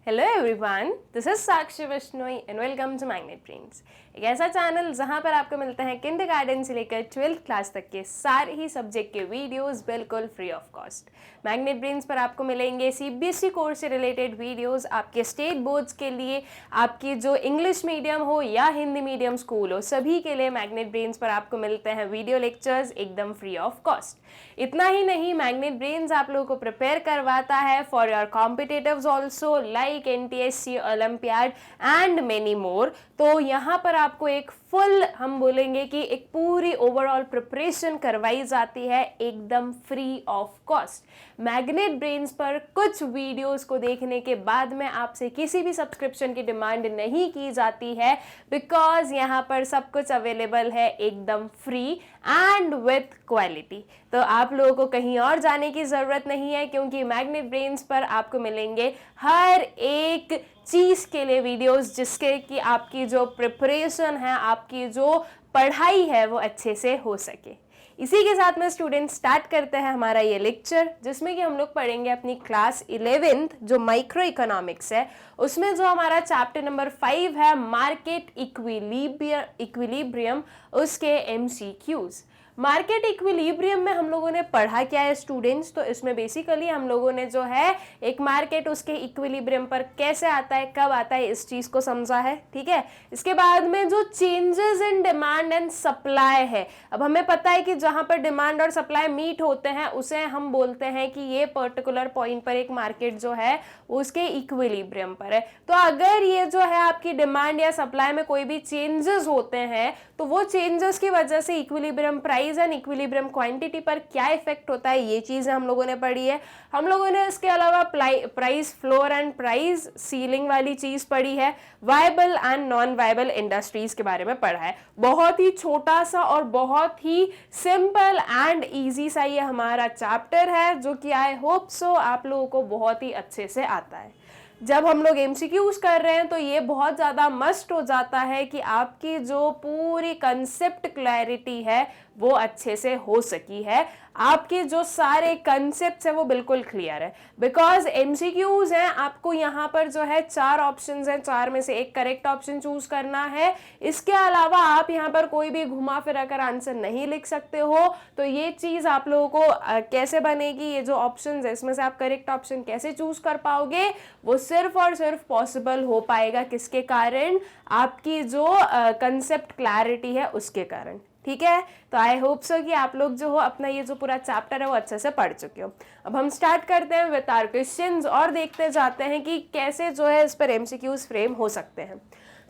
Hello everyone, this is Sakshi Bishnoi and welcome to magnet brains, एक ऐसा channel जहां पर आपको मिलते हैं किंडरगार्टन से लेकर 12th क्लास तक के सारे ही सब्जेक्ट के वीडियोस बिल्कुल free of cost. Magnet brains पर आपको मिलेंगे सीबीएसई कोर्स से रिलेटेड वीडियोस, आपके स्टेट बोर्ड्स के लिए, आपकी जो इंग्लिश मीडियम हो या हिंदी मीडियम स्कूल हो, सभी के लिए मैग्नेट ब्रेन्स पर आपको मिलते हैं वीडियो लेक्चर्स एकदम फ्री ऑफ कॉस्ट। इतना ही नहीं, मैग्नेट ब्रेन्स आप लोगों को प्रिपेयर करवाता है for your competitives also like NTSC, olympiad and many more. तो यहाँ पर आपको एक फुल, हम बोलेंगे कि एक पूरी ओवरऑल प्रिपरेशन करवाई जाती है एकदम free of cost. Magnet brains पर कुछ वीडियोस को देखने के बाद में आपसे किसी भी सब्सक्रिप्शन की डिमांड नहीं की जाती है, बिकॉज यहाँ पर सब कुछ अवेलेबल है एकदम फ्री एंड विथ क्वालिटी। तो आप लोगों को कहीं और जाने की जरूरत नहीं है, क्योंकि मैग्नेट ब्रेन्स पर आपको मिलेंगे हर एक चीज के लिए वीडियोस, जिसके कि आपकी जो प्रिपरेशन है, आपकी जो पढ़ाई है, वो अच्छे से हो सके। इसी के साथ में स्टूडेंट स्टार्ट करते हैं हमारा ये लेक्चर, जिसमें कि हम लोग पढ़ेंगे अपनी क्लास 11th जो माइक्रो इकोनॉमिक्स है, उसमें जो हमारा चैप्टर नंबर 5 है मार्केट इक्विलिब्रियम, उसके MCQs। मार्केट इक्विलिब्रियम में हम लोगों ने पढ़ा क्या है स्टूडेंट्स? तो इसमें बेसिकली हम लोगों ने जो है एक मार्केट उसके इक्विलिब्रियम पर कैसे आता है, कब आता है, इस चीज को समझा है। ठीक है, इसके बाद में जो changes in demand and supply है, अब हमें पता है कि जहां पर डिमांड और सप्लाई मीट होते हैं उसे हम बोलते हैं कि ये पर्टिकुलर पॉइंट पर एक मार्केट जो है उसके इक्विलिब्रियम पर है। तो अगर ये जो है आपकी डिमांड या सप्लाई में कोई भी चेंजेस होते हैं, तो वो चेंजेस की वजह से equilibrium price and equilibrium quantity पर क्या इफेक्ट होता है, ये चीजें हम लोगों ने पढ़ी है। हम लोगों ने इसके अलावा price floor and price ceiling वाली चीज पढ़ी है, viable and non viable industries के बारे में पढ़ा है। बहुत ही छोटा सा और बहुत ही सिंपल एंड इजी सा ये हमारा चैप्टर है, जो कि आई होप सो आप लोगों को बहुत ही अच्छे से आता है। जब हम लोग MCQs कर रहे हैं तो ये बहुत ज़्यादा मस्ट हो जाता है कि आपकी जो पूरी कंसेप्ट क्लैरिटी है वो अच्छे से हो सकी है, आपके जो सारे कंसेप्ट्स हैं वो बिल्कुल क्लियर है। बिकॉज MCQs हैं, आपको यहाँ पर जो है 4 ऑप्शंस हैं, 4 में से एक करेक्ट ऑप्शन चूज करना है। इसके अलावा आप यहाँ पर कोई भी घुमा फिरा कर आंसर नहीं लिख सकते हो। तो ये चीज आप लोगों को कैसे बनेगी, ये जो ऑप्शंस है इसमें से आप करेक्ट ऑप्शन कैसे चूज कर पाओगे, वो सिर्फ और सिर्फ पॉसिबल हो पाएगा किसके कारण? आपकी जो कंसेप्ट क्लैरिटी है उसके कारण। ठीक है, तो आई होप सो कि आप लोग जो हो अपना ये जो पूरा चैप्टर है वो अच्छे से पढ़ चुके हो। अब हम स्टार्ट करते हैं विद आवर क्वेश्चंस और देखते जाते हैं कि कैसे जो है इस पर MCQs फ्रेम हो सकते हैं।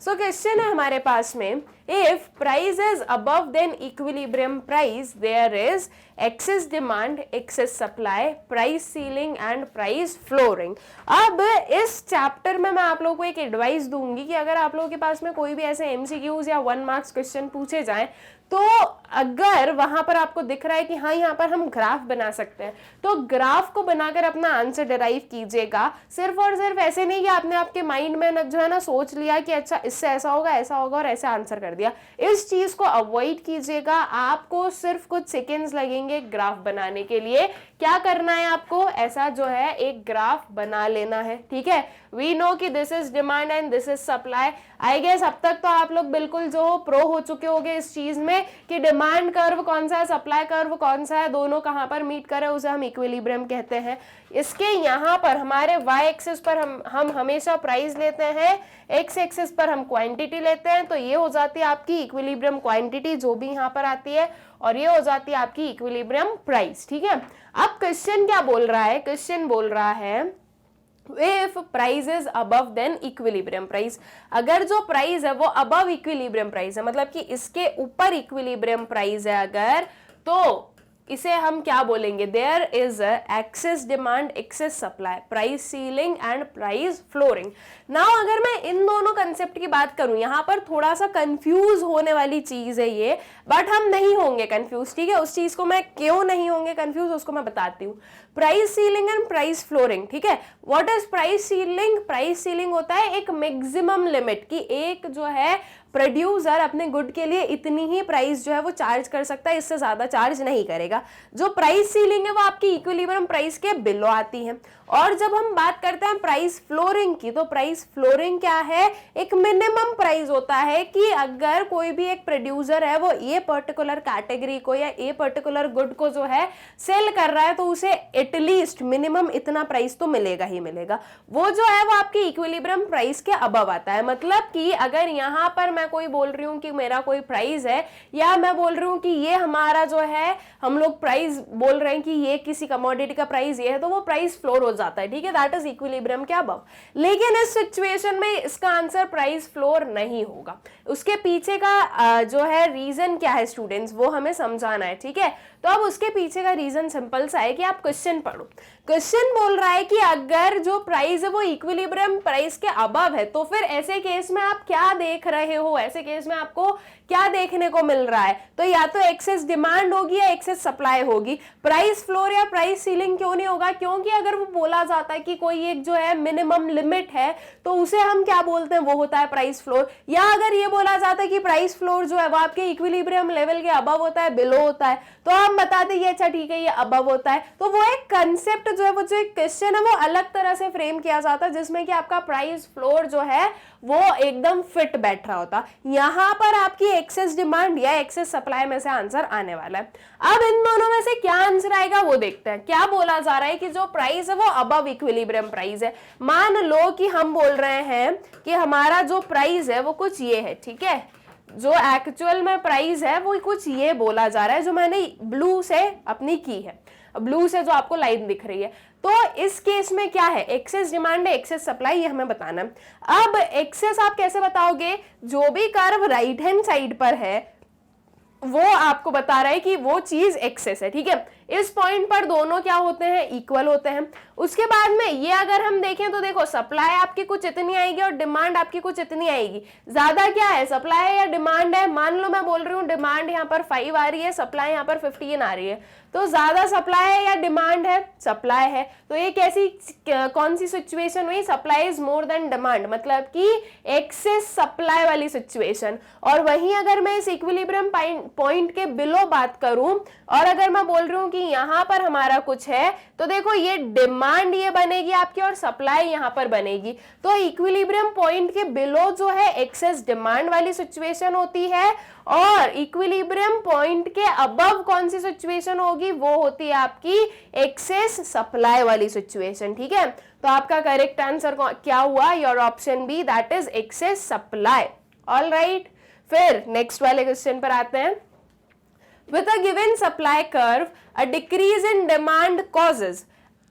सो क्वेश्चन है हमारे पास में, if price is above then equilibrium price, there is excess demand, excess supply, price ceiling and price flooring. अब इस चैप्टर में मैं आप लोगों को एक एडवाइस दूंगी कि अगर आप लोगों के पास में कोई भी ऐसे MCQs या 1 मार्क्स क्वेश्चन पूछे जाएं, तो अगर वहां पर आपको दिख रहा है कि हाँ यहाँ पर हम ग्राफ बना सकते हैं, तो ग्राफ को बनाकर अपना आंसर डिराइव कीजिएगा। सिर्फ और सिर्फ ऐसे नहीं कि आपने आपके माइंड में जो है ना सोच लिया कि अच्छा इससे ऐसा होगा और ऐसा आंसर कर दिया। इस चीज को अवॉइड कीजिएगा। आपको सिर्फ कुछ सेकेंड्स लगेंगे ग्राफ बनाने के लिए। क्या करना है आपको? ऐसा जो है एक ग्राफ बना लेना है। ठीक है, वी नो कि this is demand and this is supply. I guess अब तक तो आप लोग बिल्कुल जो प्रो हो चुके होंगे इस चीज में कि डिमांड कर्व कौन सा है, सप्लाई कर्व कौन सा है, दोनों कहां पर मीट करे उसे हम इक्विलिब्रियम कहते हैं। इसके यहाँ पर हमारे y एक्सिस पर हम हमेशा प्राइस लेते हैं, x एक्सिस पर हम क्वांटिटी लेते हैं। तो ये हो जाती है आपकी इक्विलिब्रियम क्वांटिटी जो भी यहाँ पर आती है, और ये हो जाती है आपकी इक्विलिब्रियम प्राइस। ठीक है, अब क्वेश्चन क्या बोल रहा है? क्वेश्चन बोल रहा है if price is above then equilibrium price. अगर जो प्राइस है वो अबव इक्विलिब्रियम प्राइस है, मतलब कि इसके ऊपर इक्विलिब्रियम प्राइस है अगर, तो इसे हम क्या बोलेंगे? There is excess demand, excess supply, price ceiling and price flooring. Now अगर मैं इन दोनों कंसेप्ट की बात करूं, यहां पर थोड़ा सा कंफ्यूज होने वाली चीज है ये, बट हम नहीं होंगे कंफ्यूज। ठीक है, उस चीज को मैं क्यों नहीं होंगे कंफ्यूज उसको मैं बताती हूँ। Price ceiling and price flooring, ठीक है, what is price ceiling? Price ceiling होता है एक मैक्सिमम लिमिट की, एक जो है प्रोड्यूसर अपने गुड के लिए इतनी ही प्राइस जो है वो चार्ज कर सकता है, इससे ज्यादा चार्ज नहीं करेगा। जो प्राइस सीलिंग है वो आपकी इक्विलिब्रियम प्राइस के बिलो आती है। और जब हम बात करते हैं प्राइस फ्लोरिंग की, तो प्राइस फ्लोरिंग क्या है, एक मिनिमम प्राइस होता है कि अगर कोई भी एक प्रोड्यूसर है वो ये पर्टिकुलर कैटेगरी को या ये पर्टिकुलर गुड को जो है सेल कर रहा है, तो उसे एटलीस्ट मिनिमम इतना प्राइस तो मिलेगा ही मिलेगा। वो जो है वो आपकी इक्विलिब्रियम प्राइस के अबव आता है। मतलब कि अगर यहां पर मैं कोई बोल रही हूं कि मेरा कोई प्राइस है, या मैं बोल रही हूं कि ये हमारा जो है, हम लोग प्राइस बोल रहे हैं कि ये किसी कमोडिटी का प्राइस ये है, तो वो प्राइस फ्लोर हो जाता है, ठीक है, दैट इज इक्विलिब्रियम के अबव। लेकिन इस सिचुएशन में इसका आंसर प्राइस फ्लोर नहीं होगा। उसके पीछे का जो है रीजन क्या है स्टूडेंट्स, वो हमें समझाना है, ठीक है। तो अब उसके पीछे का रीजन सिंपल सा है कि आप क्वेश्चन पढ़ो। क्वेश्चन बोल रहा है कि अगर जो प्राइस है वो इक्विलिब्रियम प्राइस के अबव है, तो फिर ऐसे केस में आप क्या देख रहे हो, ऐसे केस में आपको क्या देखने को मिल रहा है, तो या तो एक्सेस डिमांड होगी या एक्सेस सप्लाई होगी। प्राइस फ्लोर या प्राइस सीलिंग क्यों नहीं होगा, क्योंकि अगर वो बोला जाता है कि कोई एक जो है मिनिमम लिमिट है, तो उसे हम क्या बोलते हैं, वो होता है प्राइस फ्लोर। या अगर ये बोला जाता है कि प्राइस फ्लोर जो है वो आपके इक्विलिब्रियम लेवल के अबव होता है, बिलो होता है, तो हम बताते हैं अच्छा ठीक है ये अबव होता है। तो वो एक कंसेप्ट जो है, वो जो एक क्वेश्चन है वो अलग तरह से फ्रेम किया जाता है, जिसमें कि आपका प्राइस फ्लोर जो है वो एकदम फिट बैठ रहा होता। यहां पर आपकी एक्सेस डिमांड या एक्सेस सप्लाई में से आंसर आने वाला है। अब इन दोनों में से क्या आंसर आएगा वो देखते हैं। क्या बोला जा रहा है कि जो प्राइस है वो अबव इक्विलिब्रियम प्राइस है। मान लो कि हम बोल रहे हैं कि हमारा जो प्राइस है वो कुछ ये है, ठीक है, जो एक्चुअल में प्राइस है वो कुछ ये बोला जा रहा है, जो मैंने ब्लू से अपनी की है, ब्लू से जो आपको लाइन दिख रही है। तो इस केस में क्या है, एक्सेस डिमांड है, एक्सेस सप्लाई, ये हमें बताना है। अब एक्सेस आप कैसे बताओगे, जो भी कर्व राइट हैंड साइड पर है वो आपको बता रहा है कि वो चीज एक्सेस है, ठीक है। इस पॉइंट पर दोनों क्या होते हैं, इक्वल होते हैं। उसके बाद में ये अगर हम देखें तो देखो सप्लाई आपकी कुछ इतनी आएगी और डिमांड आपकी कुछ इतनी आएगी। ज्यादा क्या है, सप्लाई या डिमांड है। मान लो मैं बोल रही हूँ डिमांड यहाँ पर 5 आ रही है, सप्लाई यहाँ पर 15 आ रही है, तो ज्यादा सप्लाई है या डिमांड है, सप्लाई है। तो ये कैसी कौन सी सिचुएशन हुई, supply is more than demand, मतलब कि एक्सेस सप्लाई वाली सिचुएशन। और वहीं अगर मैं इस इक्विलिब्रियम पॉइंट के बिलो बात करूं और अगर मैं बोल रही हूं कि यहां पर हमारा कुछ है, तो देखो ये डिमांड ये बनेगी आपकी और सप्लाई यहां पर बनेगी। तो इक्विलिब्रियम पॉइंट के बिलो जो है एक्सेस डिमांड वाली सिचुएशन होती है, और इक्विलिब्रियम पॉइंट के अबव कौन सी सिचुएशन होगी, वो होती है आपकी एक्सेस सप्लाई वाली सिचुएशन, ठीक है। तो आपका करेक्ट आंसर क्या हुआ, your option B, that is excess supply. All right, फिर नेक्स्ट वाले क्वेश्चन पर आते हैं। With a given supply curve, a decrease in demand causes,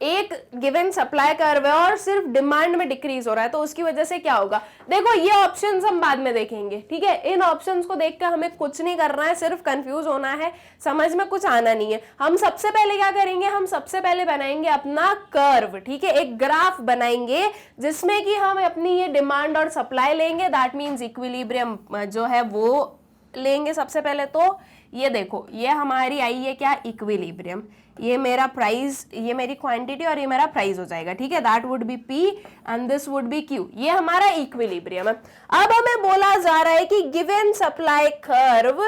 एक गिवन सप्लाई कर्व है और सिर्फ डिमांड में डिक्रीज हो रहा है, तो उसकी वजह से क्या होगा। देखो ये ऑप्शंस हम बाद में देखेंगे, ठीक है। इन ऑप्शंस को देखकर हमें कुछ नहीं करना है, सिर्फ कंफ्यूज होना है, समझ में कुछ आना नहीं है। हम सबसे पहले क्या करेंगे, हम सबसे पहले बनाएंगे अपना कर्व, ठीक है, एक ग्राफ बनाएंगे जिसमें कि हम अपनी ये डिमांड और सप्लाई लेंगे, दैट मीन्स इक्विलिब्रियम जो है वो लेंगे सबसे पहले। तो ये देखो ये हमारी आई है क्या, इक्विलिब्रियम, ये मेरा प्राइस, ये मेरी क्वांटिटी और ये मेरा प्राइस हो जाएगा, ठीक है, that would B P and this would B Q, ये हमारा इक्विलिब्रियम है। अब हमें बोला जा रहा है कि given supply curve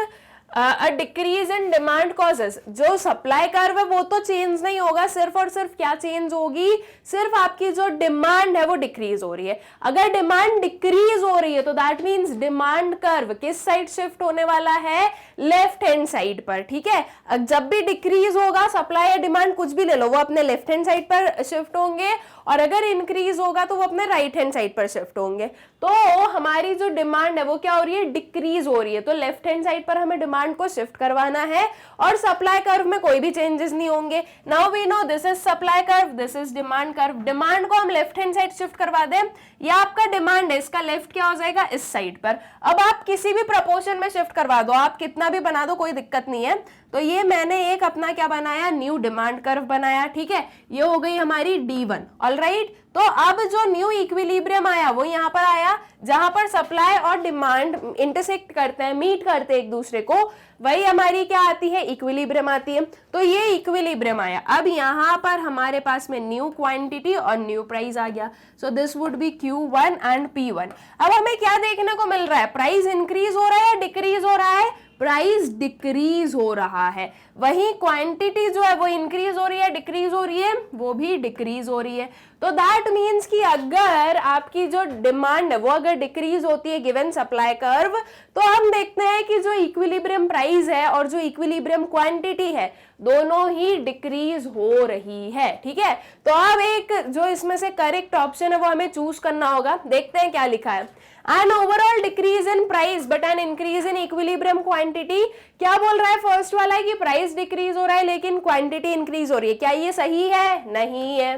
a decrease in demand causes, जो सप्लाई कर्व है वो तो चेंज नहीं होगा, सिर्फ और सिर्फ क्या चेंज होगी, सिर्फ आपकी जो डिमांड है वो डिक्रीज हो रही है। अगर डिमांड डिक्रीज हो रही है तो दैट मींस डिमांड कर्व किस साइड शिफ्ट होने वाला है, लेफ्ट हैंड साइड पर, ठीक है। जब भी डिक्रीज होगा सप्लाई या डिमांड कुछ भी ले लो, वो अपने लेफ्ट हैंड साइड पर शिफ्ट होंगे, और अगर इंक्रीज होगा तो वो अपने राइट हैंड साइड पर शिफ्ट होंगे। तो हमारी जो डिमांड है वो क्या हो रही है, डिक्रीज हो रही है, तो लेफ्ट हैंड साइड पर हमें डिमांड को शिफ्ट करवाना है, और सप्लाई कर्व में कोई भी चेंजेस नहीं होंगे। Now we know this is supply curve, this is demand curve. Demand को हम लेफ्ट हैंड साइड शिफ्ट करवा दें, या आपका डिमांड है इसका लेफ्ट क्या हो जाएगा, इस साइड पर। अब आप किसी भी प्रोपोर्शन में शिफ्ट करवा दो, आप कितना भी बना दो, कोई दिक्कत नहीं है। तो ये मैंने एक अपना क्या बनाया, न्यू डिमांड कर्व बनाया, ठीक है, ये हो गई हमारी D1। ऑलराइट, तो तो अब जो न्यू इक्विलिब्रियम आया वो यहाँ पर आया, जहां पर सप्लाई और डिमांड इंटरसेक्ट करते हैं, मीट करते हैं एक दूसरे को, वही हमारी क्या आती है, इक्विलिब्रियम आती है। तो ये इक्विलिब्रियम आया। अब यहाँ पर हमारे पास में न्यू क्वांटिटी और न्यू प्राइस आ गया, so this would B Q1 and P1। अब हमें क्या देखने को मिल रहा है, प्राइस इंक्रीज हो रहा है या डिक्रीज हो रहा है, प्राइस डिक्रीज हो रहा है। वहीं क्वांटिटी जो है वो इंक्रीज हो रही है, डिक्रीज हो रही है, वो भी डिक्रीज हो रही है। तो दैट मीन्स कि अगर आपकी जो डिमांड है वो अगर डिक्रीज होती है गिवन सप्लाई कर्व, तो हम देखते हैं कि जो इक्विलिब्रियम प्राइस है और जो इक्विलिब्रियम क्वांटिटी है दोनों ही डिक्रीज हो रही है। ठीक है, तो अब एक जो इसमें से करेक्ट ऑप्शन है वो हमें चूज करना होगा। देखते हैं क्या लिखा है, N overall decrease in price but N increase in equilibrium quantity. क्या बोल रहा है, फर्स्ट वाला है कि प्राइस डिक्रीज हो रहा है लेकिन क्वांटिटी इंक्रीज हो रही है, क्या ये सही है, नहीं है।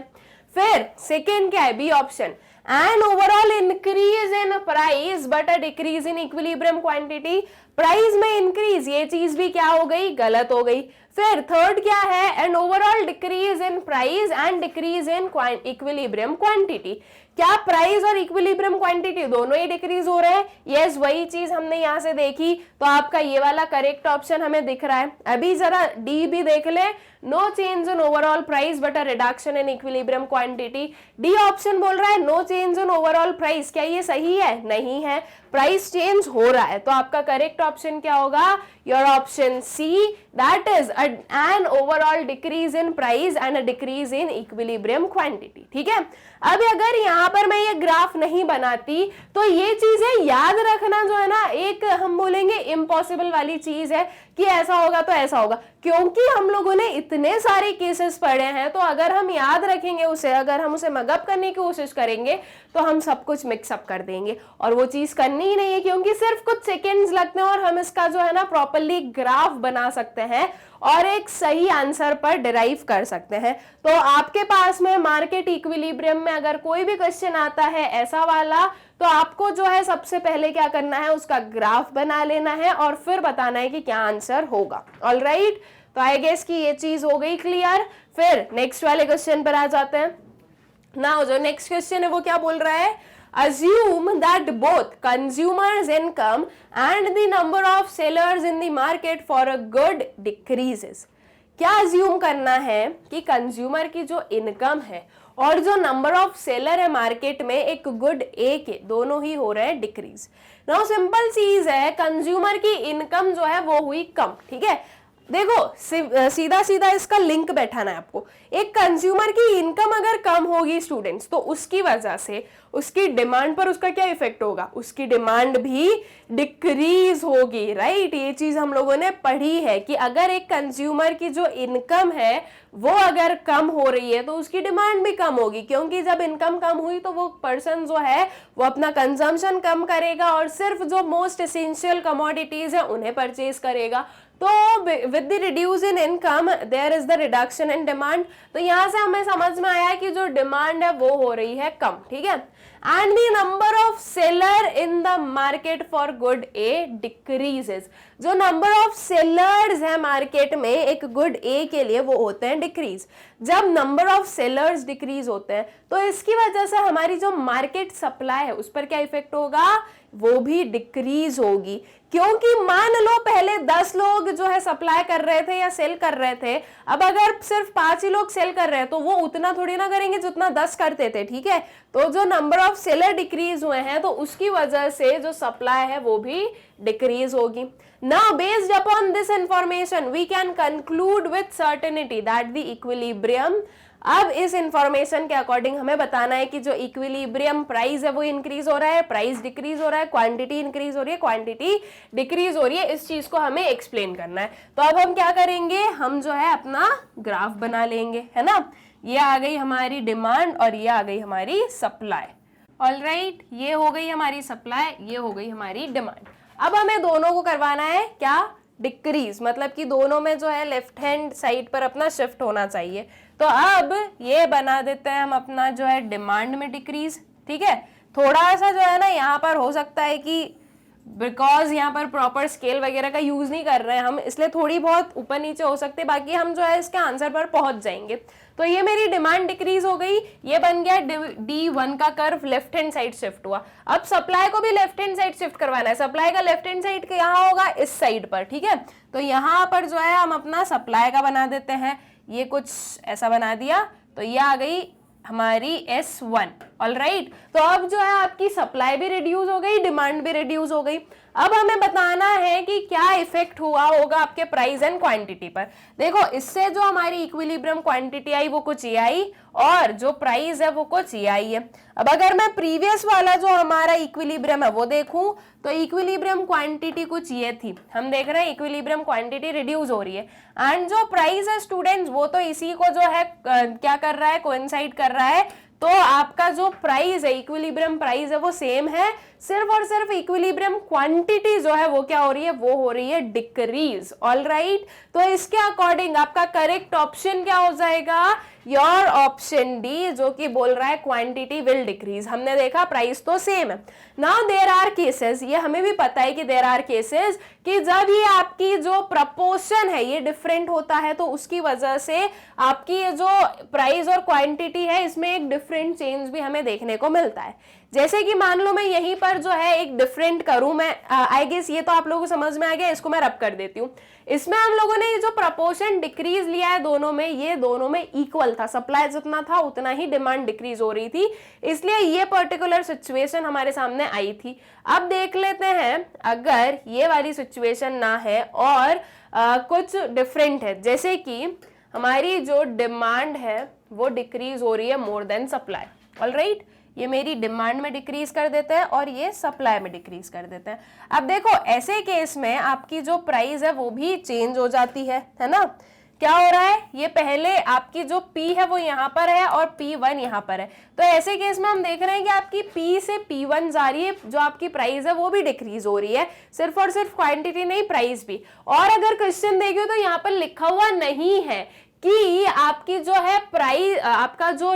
फिर सेकेंड क्या है, B option, an overall increase in price but a decrease in equilibrium quantity, price में इंक्रीज, ये चीज भी क्या हो गई, गलत हो गई। फिर थर्ड क्या है, N overall decrease in price and decrease in equilibrium quantity, क्या प्राइस और इक्विलिब्रियम क्वांटिटी दोनों ही डिक्रीज हो रहे हैं। यस, वही चीज हमने यहां से देखी, तो आपका ये वाला करेक्ट ऑप्शन हमें दिख रहा है। अभी जरा डी भी देख ले, no change in overall price but a reduction in equilibrium quantity. D option बोल रहा है no change in overall price, क्या ये सही है, नहीं है, प्राइस चेंज हो रहा है। तो आपका करेक्ट ऑप्शन क्या होगा, your option C, that is an overall decrease in price and a decrease in equilibrium quantity. ठीक है, अब अगर यहाँ पर मैं ये ग्राफ नहीं बनाती तो ये चीजें याद रखना जो है ना, एक हम बोलेंगे इम्पॉसिबल वाली चीज है कि ऐसा होगा तो ऐसा होगा, क्योंकि हम लोगों ने इतने सारे केसेस पढ़े हैं। तो अगर हम याद रखेंगे उसे, अगर हम उसे मगअप करने की कोशिश करेंगे तो हम सब कुछ मिक्सअप कर देंगे, और वो चीज करनी ही नहीं है, क्योंकि सिर्फ कुछ सेकेंड्स लगते हैं और हम इसका जो है ना प्रॉपरली ग्राफ बना सकते हैं और एक सही आंसर पर डिराइव कर सकते हैं। तो आपके पास में मार्केट इक्विलिब्रियम में अगर कोई भी क्वेश्चन आता है ऐसा वाला, तो आपको जो है सबसे पहले क्या करना है, उसका ग्राफ बना लेना है और फिर बताना है कि क्या आंसर होगा। ऑलराइट, तो आई गेस कि ये चीज हो गई क्लियर। फिर नेक्स्ट वाले क्वेश्चन पर आ जाते हैं। नाउ जो नेक्स्ट क्वेश्चन है वो क्या बोल रहा है, assume that both consumers income and the number of sellers in the market for a good decreases। क्या assume करना है कि कंज्यूमर की जो इनकम है और जो नंबर ऑफ सेलर है मार्केट में एक गुड ए के दोनों ही हो रहे हैं डिक्रीज। नाउ सिंपल चीज है, कंज्यूमर की इनकम जो है वो हुई कम। ठीक है, देखो सीधा सीधा इसका लिंक बैठाना है आपको। एक कंज्यूमर की इनकम अगर कम होगी स्टूडेंट्स, तो उसकी वजह से उसकी डिमांड पर उसका क्या इफेक्ट होगा, उसकी डिमांड भी डिक्रीज होगी। राइट, ये चीज हम लोगों ने पढ़ी है कि अगर एक कंज्यूमर की जो इनकम है वो अगर कम हो रही है तो उसकी डिमांड भी कम होगी, क्योंकि जब इनकम कम हुई तो वो पर्सन जो है वो अपना कंजम्पशन कम करेगा और सिर्फ जो मोस्ट एसेंशियल कमोडिटीज है उन्हें परचेज करेगा। तो with the reduce in income there is the reduction in demand. तो यहाँ से हमें समझ में आया कि जो डिमांड है वो हो रही है कम। ठीक है, and the number of seller in the market for good A decreases. जो नंबर ऑफ सेलर्स है मार्केट में एक गुड ए के लिए वो होते हैं डिक्रीज। जब नंबर ऑफ सेलर्स डिक्रीज होते हैं तो इसकी वजह से हमारी जो मार्केट सप्लाई है उस पर क्या इफेक्ट होगा, वो भी डिक्रीज होगी। क्योंकि मान लो पहले 10 लोग जो है सप्लाई कर रहे थे या सेल कर रहे थे, अब अगर सिर्फ 5 ही लोग सेल कर रहे हैं तो वो उतना थोड़ी ना करेंगे जितना 10 करते थे। ठीक है, तो जो नंबर ऑफ सेलर डिक्रीज हुए हैं तो उसकी वजह से जो सप्लाई है वो भी डिक्रीज होगी। Now based upon this information we can conclude with certainty that the equilibrium, अब इस इंफॉर्मेशन के अकॉर्डिंग हमें बताना है कि जो इक्विलिब्रियम प्राइस है वो इंक्रीज हो रहा है, प्राइस डिक्रीज हो रहा है, क्वांटिटी इंक्रीज हो रही है, क्वांटिटी डिक्रीज हो रही है। इस चीज को हमें एक्सप्लेन करना है। तो अब हम क्या करेंगे, हम जो है अपना ग्राफ बना लेंगे, है ना। ये आ गई हमारी डिमांड और ये आ गई हमारी सप्लाई। ऑलराइट, ये हो गई हमारी सप्लाई, ये हो गई हमारी डिमांड। अब हमें दोनों को करवाना है क्या, डिक्रीज, मतलब कि दोनों में जो है लेफ्ट हैंड साइड पर अपना शिफ्ट होना चाहिए। तो अब ये बना देते हैं हम अपना जो है डिमांड में डिक्रीज। ठीक है, थोड़ा सा जो है ना यहाँ पर हो सकता है कि बिकॉज यहाँ पर प्रॉपर स्केल वगैरह का यूज नहीं कर रहे हैं हम, इसलिए थोड़ी बहुत ऊपर नीचे हो सकते हैं, बाकी हम जो है इसके आंसर पर पहुंच जाएंगे। तो ये मेरी डिमांड डिक्रीज हो गई, ये बन गया D1 का curve left hand side shift हुआ। अब सप्लाई को भी लेफ्ट हैंड साइड शिफ्ट करवाना है, सप्लाई का लेफ्ट हैंड साइड यहाँ होगा इस साइड पर, ठीक है। तो यहाँ पर जो है हम अपना सप्लाई का बना देते हैं, ये कुछ ऐसा बना दिया, तो ये आ गई हमारी S1, ऑलराइट। तो अब जो है आपकी सप्लाई भी रिड्यूस हो गई, डिमांड भी रिड्यूस हो गई। अब हमें बताना है कि क्या इफेक्ट हुआ होगा आपके प्राइस एंड क्वांटिटी पर। देखो इससे जो हमारी इक्विलिब्रियम क्वांटिटी आई वो कुछ ये आई, और जो प्राइस है वो कुछ ये आई है। अब अगर मैं प्रीवियस वाला जो हमारा इक्विलिब्रियम है वो देखूं तो इक्विलिब्रियम क्वांटिटी कुछ ये थी, हम देख रहे हैं इक्विलिब्रियम क्वांटिटी रिड्यूस हो रही है, एंड जो प्राइस है स्टूडेंट्स वो तो इसी को जो है क्या कर रहा है, कोइंसाइड कर रहा है। तो आपका जो प्राइस है, इक्विलिब्रियम प्राइस है वो सेम है, सिर्फ और सिर्फ इक्विलिब्रियम क्वांटिटी जो है वो क्या हो रही है, वो हो रही है डिक्रीज, ऑलराइट। तो इसके अकॉर्डिंग आपका करेक्ट ऑप्शन क्या हो जाएगा, योर ऑप्शन डी, जो कि बोल रहा है क्वांटिटी विल डिक्रीज। हमने देखा प्राइस तो सेम है। नाउ देयर आर केसेस, ये हमें भी पता है कि देयर आर केसेस कि जब ये आपकी जो प्रपोर्शन है ये डिफरेंट होता है, तो उसकी वजह से आपकी ये जो प्राइस और क्वांटिटी है इसमें एक डिफरेंट चेंज भी हमें देखने को मिलता है। जैसे कि मान लो मैं यहीं पर जो है एक डिफरेंट करूं, मैं आई गेस ये तो आप लोगों को समझ में आ गया, इसको मैं रब कर देती हूँ। इसमें हम लोगों ने ये जो प्रपोर्शन डिक्रीज लिया है दोनों में, ये दोनों में इक्वल था, सप्लाई जितना था उतना ही डिमांड डिक्रीज हो रही थी, इसलिए ये पर्टिकुलर सिचुएशन हमारे सामने आई थी। अब देख लेते हैं अगर ये वाली सिचुएशन ना है और कुछ डिफरेंट है, जैसे कि हमारी जो डिमांड है वो डिक्रीज हो रही है मोर देन सप्लाई, ऑलराइट। ये मेरी डिमांड में डिक्रीज कर देते हैं और ये सप्लाई में डिक्रीज कर देते हैं। अब देखो ऐसे केस में आपकी जो प्राइस है वो भी चेंज हो जाती है ना। क्या हो रहा है, ये पहले आपकी जो P है वो यहाँ पर है और P1 यहाँ पर है, तो ऐसे केस में हम देख रहे हैं कि आपकी P से P1 जा रही है, जो आपकी प्राइस है वो भी डिक्रीज हो रही है, सिर्फ और सिर्फ क्वांटिटी नहीं प्राइस भी। और अगर क्वेश्चन देखिए तो यहाँ पर लिखा हुआ नहीं है कि आपकी जो है प्राइस, आपका जो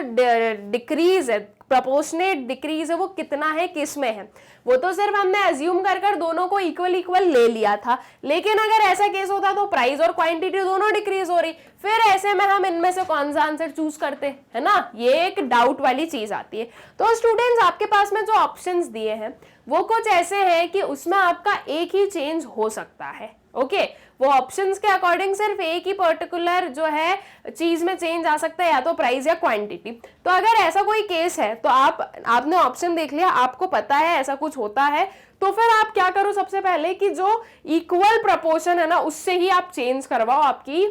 डिक्रीज है, प्रोपोर्शनेट डिक्रीज है वो कितना है, किस में है, वो तो सिर्फ हमने अज्यूम कर दोनों को इक्वल इक्वल ले लिया था। लेकिन अगर ऐसा केस होता तो प्राइस और क्वांटिटी दोनों डिक्रीज हो रही, फिर ऐसे में हम इनमें से कौन सा आंसर चूज करते है ना, ये एक डाउट वाली चीज आती है। तो स्टूडेंट्स आपके पास में जो ऑप्शंस दिए हैं वो कुछ ऐसे हैं कि उसमें आपका एक ही चेंज हो सकता है, ओके। वो ऑप्शंस के अकॉर्डिंग सिर्फ एक ही पर्टिकुलर जो है चीज में चेंज आ सकता है, या तो प्राइस या क्वांटिटी। तो अगर ऐसा कोई केस है तो आपने ऑप्शन देख लिया, आपको पता है ऐसा कुछ होता है, तो फिर आप क्या करो, सबसे पहले कि जो इक्वल प्रपोर्शन है ना उससे ही आप चेंज करवाओ आपकी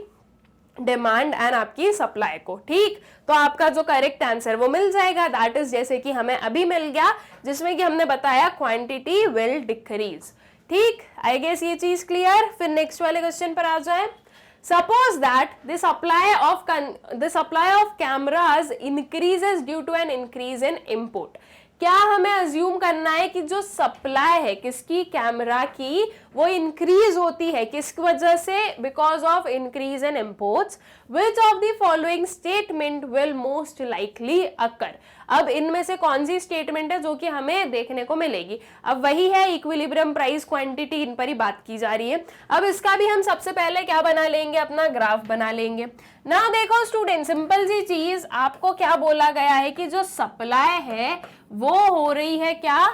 डिमांड एंड आपकी सप्लाई को, ठीक। तो आपका जो करेक्ट आंसर वो मिल जाएगा, दैट इज जैसे कि हमें अभी मिल गया, जिसमें कि हमने बताया क्वांटिटी विल डिक्रीज, ठीक। आई गेस ये चीज क्लियर। फिर नेक्स्ट वाले क्वेश्चन पर आ जाए। Suppose that the supply of cameras increases due to an increase in import. क्या हमें अज्यूम करना है कि जो सप्लाई है किसकी, कैमरा की, वो इंक्रीज होती है किस वजह से, because of increase in imports. Which of the following statement will most likely occur. अब इनमें से कौन सी स्टेटमेंट है जो कि हमें देखने को मिलेगी। अब वही है इक्विलिब्रियम प्राइस क्वांटिटी, इन पर ही बात की जा रही है। अब इसका भी हम सबसे पहले क्या बना लेंगे, अपना ग्राफ बना लेंगे ना। देखो स्टूडेंट, सिंपल सी चीज, आपको क्या बोला गया है कि जो सप्लाई है वो हो रही है क्या,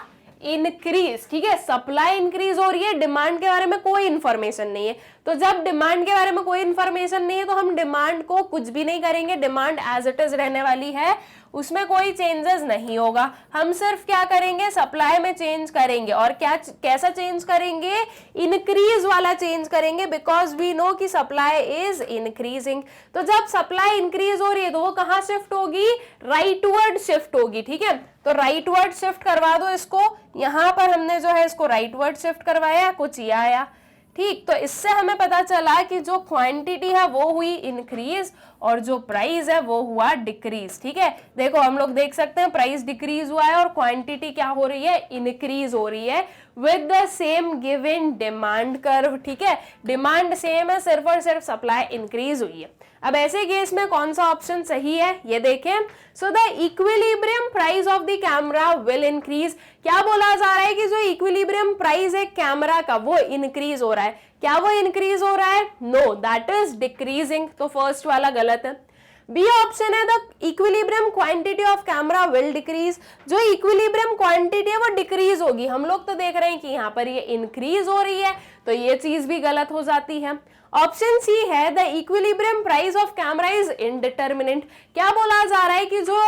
इंक्रीज, ठीक है। सप्लाई इंक्रीज हो रही है, डिमांड के बारे में कोई इंफॉर्मेशन नहीं है। तो जब डिमांड के बारे में कोई इंफॉर्मेशन नहीं है तो हम डिमांड को कुछ भी नहीं करेंगे, डिमांड एज इट इज रहने वाली है, उसमें कोई चेंजेस नहीं होगा। हम सिर्फ क्या करेंगे, सप्लाई में चेंज करेंगे, और क्या कैसा चेंज करेंगे, इंक्रीज वाला चेंज करेंगे, बिकॉज वी नो कि सप्लाई इज इंक्रीजिंग। तो जब सप्लाई इंक्रीज हो रही है तो वो कहाँ शिफ्ट होगी, राइटवर्ड शिफ्ट होगी, ठीक है। तो राइटवर्ड शिफ्ट करवा दो इसको, यहां पर हमने जो है इसको राइटवर्ड शिफ्ट करवाया, कुछ ये आया, ठीक। तो इससे हमें पता चला कि जो क्वांटिटी है वो हुई इंक्रीज और जो प्राइस है वो हुआ डिक्रीज, ठीक है। देखो हम लोग देख सकते हैं प्राइस डिक्रीज हुआ है और क्वांटिटी क्या हो रही है, इंक्रीज हो रही है, with the same given demand curve, ठीक है। डिमांड सेम है, सिर्फ और सिर्फ सप्लाई इंक्रीज हुई है। अब ऐसे केस में कौन सा ऑप्शन सही है ये देखें। So the equilibrium price of the camera will increase. क्या बोला जा रहा है कि जो इक्विलिब्रियम प्राइस है कैमरा का वो इंक्रीज हो रहा है। क्या वो इंक्रीज हो रहा है? No, that is decreasing. तो फर्स्ट वाला गलत है। बी ऑप्शन है the equilibrium quantity of camera will decrease. जो इक्विलिब्रियम क्वांटिटी है वो डिक्रीज होगी। हम लोग तो देख रहे हैं कि यहाँ पर ये इंक्रीज हो रही है, तो ये चीज भी गलत हो जाती है। ऑप्शन सी है the equilibrium price of camera is indeterminate. क्या बोला जा रहा है कि जो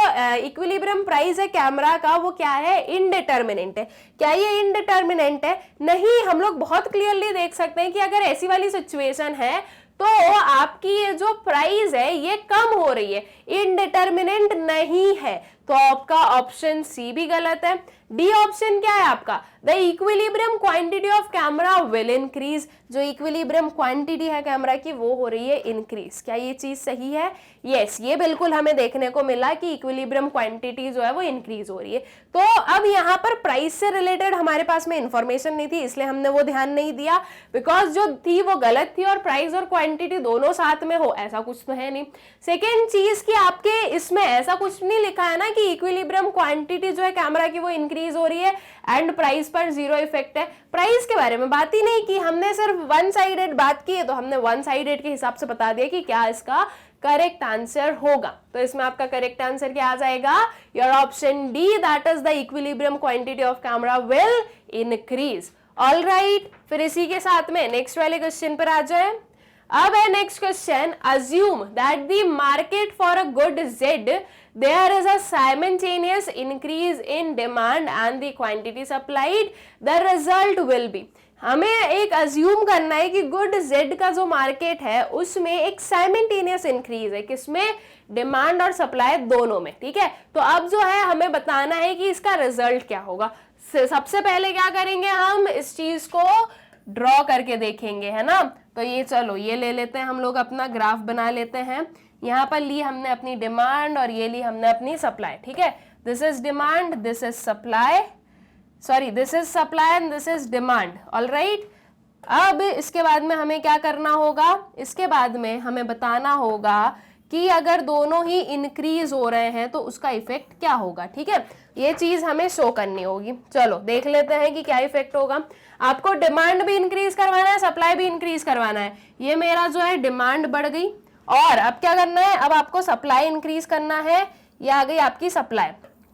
इक्विलिब्रियम प्राइस है कैमरा का वो क्या है? इनडिटर्मिनेंट है। क्या ये इनडिटर्मिनेंट है? नहीं, हम लोग बहुत क्लियरली देख सकते हैं कि अगर ऐसी वाली सिचुएशन है तो आपकी ये जो प्राइस है ये कम हो रही है, इनडिटर्मिनेंट नहीं है। तो आपका ऑप्शन सी भी गलत है। डी ऑप्शन क्या है आपका? The equilibrium quantity of camera will increase. जो इक्विलिब्रियम क्वांटिटी है कैमरा की वो हो रही है इंक्रीज। क्या ये चीज सही है? यस, ये बिल्कुल हमें देखने को मिला कि इक्विलिब्रियम क्वांटिटी जो है वो इंक्रीज हो रही है। तो अब यहाँ पर प्राइस से रिलेटेड हमारे पास में इंफॉर्मेशन नहीं थी, इसलिए हमने वो ध्यान नहीं दिया, बिकॉज जो थी वो गलत थी और प्राइस और क्वांटिटी दोनों साथ में हो ऐसा कुछ तो है नहीं। सेकेंड चीज कि आपके इसमें ऐसा कुछ नहीं लिखा है ना कि इक्विलिब्रियम क्वांटिटी जो है कैमरा की वो इंक्रीज हो रही है एंड प्राइस पर जीरो इफेक्ट है। प्राइस के बारे में बात ही नहीं की, हमने सिर्फ वन साइडेड बात की है, तो हमने वन साइडेड के हिसाब से बता दिया कि क्या इसका करेक्ट आंसर होगा। तो इसमें आपका करेक्ट आंसर क्या आ जाएगा? Your option D, that is the equilibrium quantity of camera will increase. All right, फिर इसी के साथ में नेक्स्ट वाले क्वेश्चन पर आ जाए। अब है next question, assume that the market for a good Z there is a simultaneous increase in demand and the quantity supplied, the result will be। हमें एक अज्यूम करना है कि गुड जेड का जो मार्केट है उसमें एक साइमल्टेनियस इंक्रीज है, किसमें? डिमांड और सप्लाई दोनों में, ठीक है। तो अब जो है हमें बताना है कि इसका रिजल्ट क्या होगा। सबसे पहले क्या करेंगे, हम इस चीज को ड्रॉ करके देखेंगे, है ना। तो ये चलो ये ले लेते हैं, हम लोग अपना ग्राफ बना लेते हैं। यहाँ पर ली हमने अपनी डिमांड और ये ली हमने अपनी सप्लाई, ठीक है। This is demand, this is supply, sorry this is supply and this is demand. All right, अब इसके बाद में हमें क्या करना होगा? इसके बाद में हमें बताना होगा कि अगर दोनों ही इंक्रीज हो रहे हैं तो उसका इफेक्ट क्या होगा, ठीक है। ये चीज हमें शो करनी होगी। चलो देख लेते हैं कि क्या इफेक्ट होगा। आपको डिमांड भी इंक्रीज करवाना है, सप्लाई भी इंक्रीज करवाना है। ये मेरा जो है डिमांड बढ़ गई और अब क्या करना है? अब आपको सप्लाई इंक्रीज करना है। ये आ गई आपकी सप्लाई।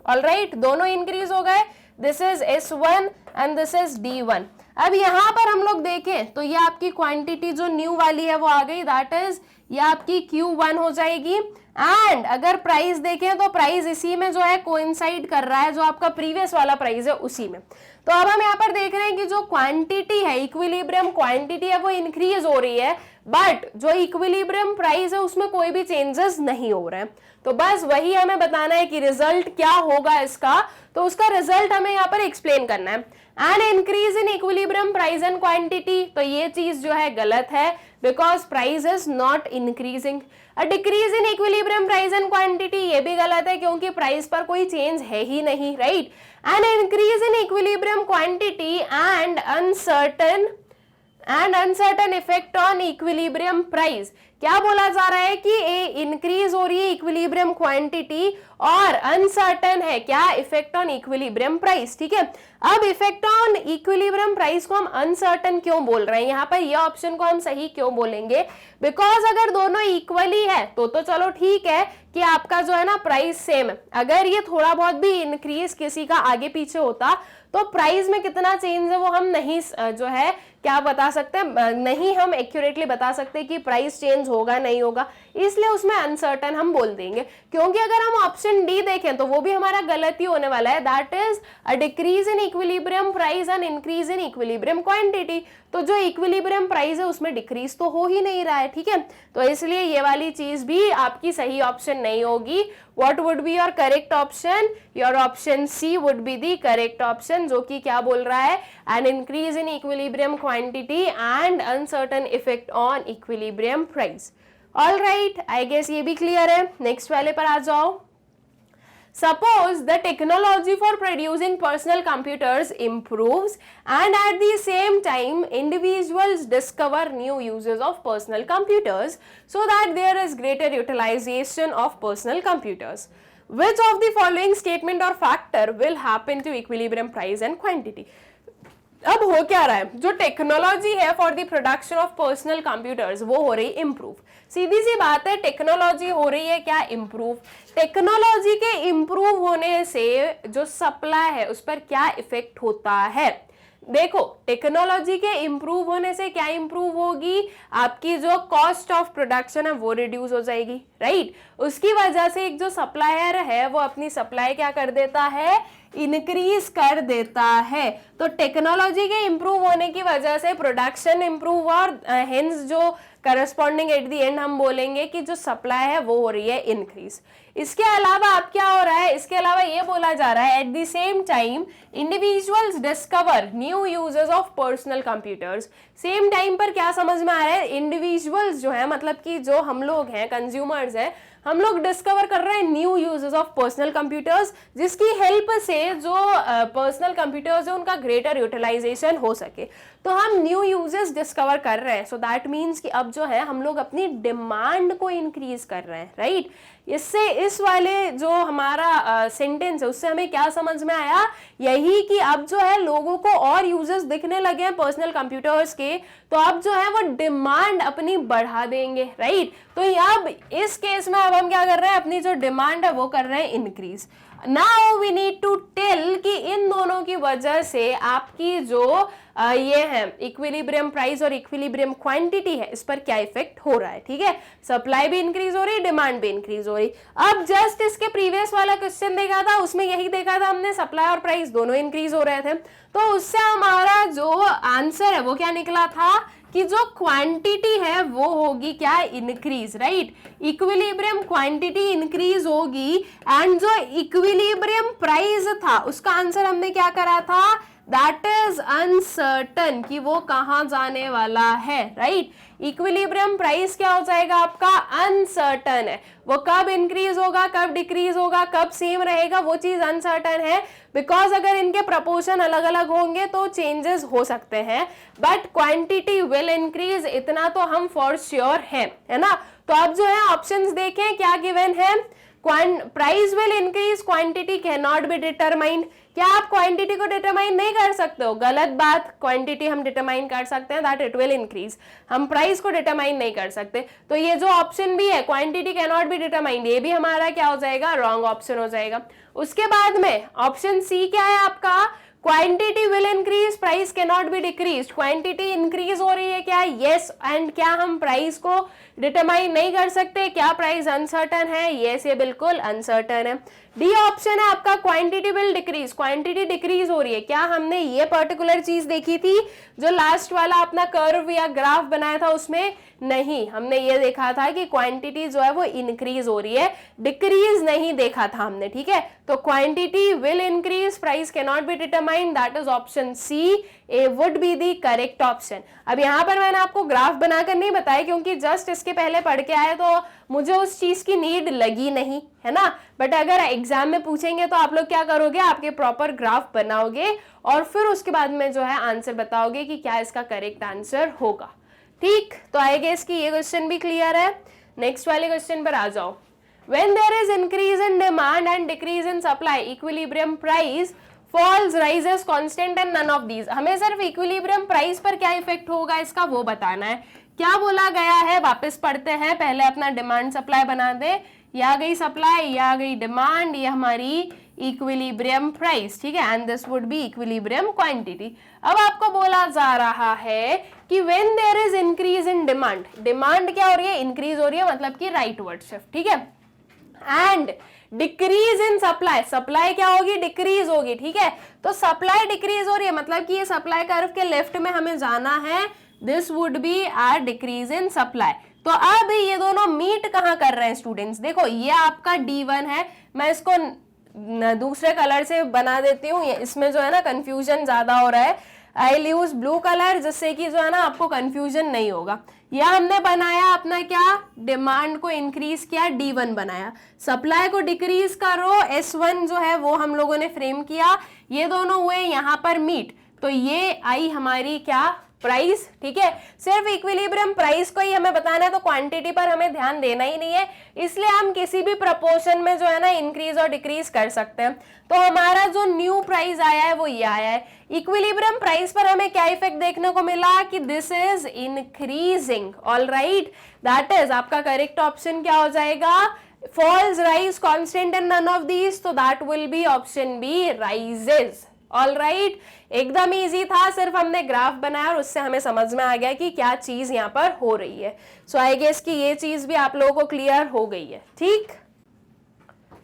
ऑल राइट, दोनों इंक्रीज हो गए। This is S1 and this is D1। अब यहाँ पर हम लोग देखें तो ये आपकी क्वांटिटी जो न्यू वाली है वो आ गई, दैट इज ये आपकी Q1 हो जाएगी। एंड अगर प्राइस देखें तो प्राइस इसी में जो है कोइंसाइड कर रहा है, जो आपका प्रीवियस वाला प्राइस है उसी में। तो अब हम यहाँ पर देख रहे हैं कि जो क्वांटिटी है, इक्विलिब्रियम क्वांटिटी है वो इंक्रीज हो रही है, बट जो इक्विलिब्रियम प्राइस है उसमें कोई भी चेंजेस नहीं हो रहे हैं। तो बस वही हमें बताना है कि रिजल्ट क्या होगा इसका। तो उसका रिजल्ट हमें यहाँ पर एक्सप्लेन करना है। An increase in equilibrium price and quantity, तो ये चीज जो है गलत है, because price is not increasing. A decrease in equilibrium price and quantity, ये भी गलत है क्योंकि प्राइस पर कोई चेंज है ही नहीं, right. N increase in equilibrium quantity and uncertain effect on equilibrium price. क्या बोला जा रहा है कि इंक्रीज हो रही है इक्विलिब्रियम क्वांटिटी और अनसर्टेन है क्या? इफेक्ट ऑन इक्विलिब्रियम प्राइस, ठीक है। अब इफेक्ट ऑन इक्विलिब्रियम प्राइस को हम अनसर्टेन क्यों बोल रहे हैं? यहाँ पर ये ऑप्शन को हम सही क्यों बोलेंगे? बिकॉज अगर दोनों इक्वली है तो चलो ठीक है कि आपका जो है ना प्राइस सेम है। अगर ये थोड़ा बहुत भी इंक्रीज किसी का आगे पीछे होता तो प्राइस में कितना चेंज है वो हम नहीं जो है क्या बता सकते, नहीं हम एक्यूरेटली बता सकते कि प्राइस चेंज होगा नहीं होगा, इसलिए उसमें अनसर्टन हम बोल देंगे। क्योंकि अगर हम ऑप्शन डी देखें तो वो भी हमारा गलत ही होने वाला है, that is a decrease in equilibrium price and increase in equilibrium quantity. तो जो इक्विलिब्रियम प्राइस है उसमें डिक्रीज तो हो ही नहीं रहा है, ठीक है। तो इसलिए ये वाली चीज भी आपकी सही ऑप्शन नहीं होगी। What would be your correct option? Your option C would be the correct option, जो कि क्या बोल रहा है? An increase in equilibrium quantity and uncertain effect on equilibrium price. All right, I guess ये भी क्लियर है। नेक्स्ट वाले पर आ जाओ। Suppose the technology for producing personal computers improves and at the same time individuals discover new uses of personal computers so that there is greater utilization of personal computers. Which of the following statement or factor will happen to equilibrium price and quantity? अब हो क्या रहा है, जो technology है for the production of personal computers वो हो रही इम्प्रूव. सीधी सी बात है, टेक्नोलॉजी हो रही है क्या इम्प्रूव. टेक्नोलॉजी के इम्प्रूव होने से जो सप्लाई है उस पर क्या इफेक्ट होता है. देखो, टेक्नोलॉजी के इम्प्रूव होने से क्या इम्प्रूव होगी, आपकी जो कॉस्ट ऑफ प्रोडक्शन है वो रिड्यूस हो जाएगी, राइट. उसकी वजह से एक जो सप्लायर है वो अपनी सप्लाई क्या कर देता है, इंक्रीज कर देता है. तो टेक्नोलॉजी के इम्प्रूव होने की वजह से प्रोडक्शन इम्प्रूव और हेंस जो करस्पॉन्डिंग एट द एंड हम बोलेंगे कि जो सप्लाई है वो हो रही है इंक्रीज. इसके अलावा अब क्या हो रहा है, इसके अलावा ये बोला जा रहा है at the same time individuals discover new uses of personal computers. Same time पर क्या समझ में आ रहा है, इंडिविजुअल्स जो है मतलब कि जो हम लोग हैं कंज्यूमर्स हैं, हम लोग डिस्कवर कर रहे हैं new uses of personal computers जिसकी हेल्प से जो पर्सनल कंप्यूटर्स है उनका ग्रेटर यूटिलाइजेशन हो सके. तो हम न्यू यूजेस डिस्कवर कर रहे हैं. सो दैट मीन्स कि अब जो है हम लोग अपनी डिमांड को इंक्रीज कर रहे हैं, राइट. इससे इस वाले जो हमारा सेंटेंस है उससे हमें क्या समझ में आया, यही कि अब जो है लोगों को और यूजेस दिखने लगे हैं पर्सनल कंप्यूटर्स के, तो अब जो है वो डिमांड अपनी बढ़ा देंगे, राइट. तो अब इस केस में अब हम क्या कर रहे हैं, अपनी जो डिमांड है वो कर रहे हैं increase. Now we need to tell कि इन दोनों की वजह से आपकी जो ये है इक्विलिब्रियम प्राइस और इक्विलिब्रियम क्वांटिटी है इस पर क्या इफेक्ट हो रहा है. ठीक है, सप्लाई भी इंक्रीज हो रही, डिमांड भी इंक्रीज हो रही. अब जस्ट इसके प्रीवियस वाला क्वेश्चन देखा था, उसमें यही देखा था हमने, सप्लाई और प्राइस दोनों इंक्रीज हो रहे थे. तो उससे हमारा जो आंसर है वो क्या निकला था कि जो क्वांटिटी है वो होगी क्या, increase, right. Equilibrium quantity increase होगी एंड जो इक्विलिब्रियम प्राइस था उसका आंसर हमने क्या करा था, दैट इज अनसर्टन, कि वो कहां जाने वाला है, राइट. इक्विलिब्रियम प्राइस क्या हो जाएगा आपका, अनसर्टन है. वो कब इंक्रीज होगा, कब डिक्रीज होगा, कब सेम रहेगा, वो चीज अनसर्टन है. बिकॉज अगर इनके प्रपोर्शन अलग अलग होंगे तो चेंजेस हो सकते हैं, बट क्वांटिटी विल इंक्रीज, इतना तो हम फॉर श्योर है ना. तो अब जो है ऑप्शंस देखें क्या गिवन है, price will increase, quantity can not be determined. क्या आप क्वांटिटी को डिटरमाइन नहीं कर सकते हो, गलत बात. क्वांटिटी हम डिटरमाइन कर सकते हैं, दैट इट विल इंक्रीज. हम प्राइस को डिटरमाइन नहीं कर सकते. तो ये जो ऑप्शन भी है quantity can not be determined, ये भी हमारा क्या हो जाएगा, रॉन्ग ऑप्शन हो जाएगा. उसके बाद में ऑप्शन सी क्या है आपका, quantity will increase, price can not be decrease. Quantity increase हो रही है क्या, यस. एंड क्या हम प्राइस को डिटरमाइन नहीं कर सकते, क्या प्राइस अनसर्टन है, यस, ये बिल्कुल अनसर्टन है. डी ऑप्शन है आपका, quantity will decrease, quantity decrease हो रही है. क्या हमने ये पर्टिकुलर चीज देखी थी जो लास्ट वाला अपना कर्व या ग्राफ बनाया था उसमें, नहीं. हमने ये देखा था कि क्वांटिटी जो है वो इंक्रीज हो रही है, डिक्रीज नहीं देखा था हमने. ठीक है, तो quantity will increase, price can not be determined, that is option C, A would be the correct option. अब यहाँ पर मैंने आपको ग्राफ बनाकर नहीं बताया क्योंकि जस्ट इसके पहले पढ़ के आए तो मुझे उस चीज की नीड लगी नहीं, है ना. बट अगर एग्जाम में पूछेंगे तो आप लोग क्या करोगे, आपके प्रॉपर ग्राफ बनाओगे और फिर उसके बाद में जो है आंसर बताओगे कि क्या इसका करेक्ट आंसर होगा. ठीक, तो आई गेस कि ये क्वेश्चन भी क्लियर है. नेक्स्ट वाले क्वेश्चन पर आ जाओ. When there is increase in demand and decrease in supply, equilibrium price falls, rises, constant and none of these. हमें सिर्फ इक्विलिब्रियम प्राइस पर क्या इफेक्ट होगा इसका वो बताना है. क्या बोला गया है, वापस पढ़ते हैं. पहले अपना डिमांड सप्लाई बना दे. ये आ गई सप्लाई, ये आ गई डिमांड, ये हमारी इक्विलिब्रियम प्राइस. ठीक है, and this would be equilibrium quantity. अब आपको बोला जा रहा है कि when there is increase in demand, demand क्या हो रही है, इंक्रीज हो रही है, मतलब कि राइट वर्ड शिफ्ट. ठीक है, and decrease in supply, supply क्या होगी, डिक्रीज होगी. ठीक है, तो सप्लाई डिक्रीज हो रही है मतलब कि ये सप्लाई कर्व के लेफ्ट में हमें जाना है, this would be our decrease in supply. तो अब ये दोनों मीट कहां कर रहे हैं स्टूडेंट्स, देखो ये आपका D1 है, मैं इसको दूसरे कलर से बना देती हूँ, इसमें जो है ना कंफ्यूजन ज्यादा हो रहा है. आई यूज ब्लू कलर जिससे कि जो है ना आपको कंफ्यूजन नहीं होगा। यह हमने बनाया अपना क्या, डिमांड को इंक्रीज किया, D1 बनाया, सप्लाई को डिक्रीज करो, S1 जो है वो हम लोगों ने फ्रेम किया, ये दोनों हुए यहाँ पर मीट, तो ये आई हमारी क्या, प्राइस। ठीक है, सिर्फ इक्विलिब्रियम प्राइस को ही हमें बताना है, तो क्वांटिटी पर हमें ध्यान देना ही नहीं है, इसलिए हम किसी भी प्रपोर्शन में जो है ना इंक्रीज और डिक्रीज कर सकते हैं। तो हमारा जो न्यू प्राइस आया है वो ये आया है। इक्विलिब्रियम प्राइस पर हमें क्या इफेक्ट देखने को मिला कि this is increasing. Alright, that is आपका करेक्ट ऑप्शन क्या हो जाएगा, falls, rise, constant and none of these, तो that will be option B, rises. Alright, एकदम इजी था, सिर्फ हमने ग्राफ बनाया और उससे हमें समझ में आ गया कि क्या चीज यहाँ पर हो रही है। सो आई गेस कि ये चीज भी आप लोगों को क्लियर हो गई है। ठीक,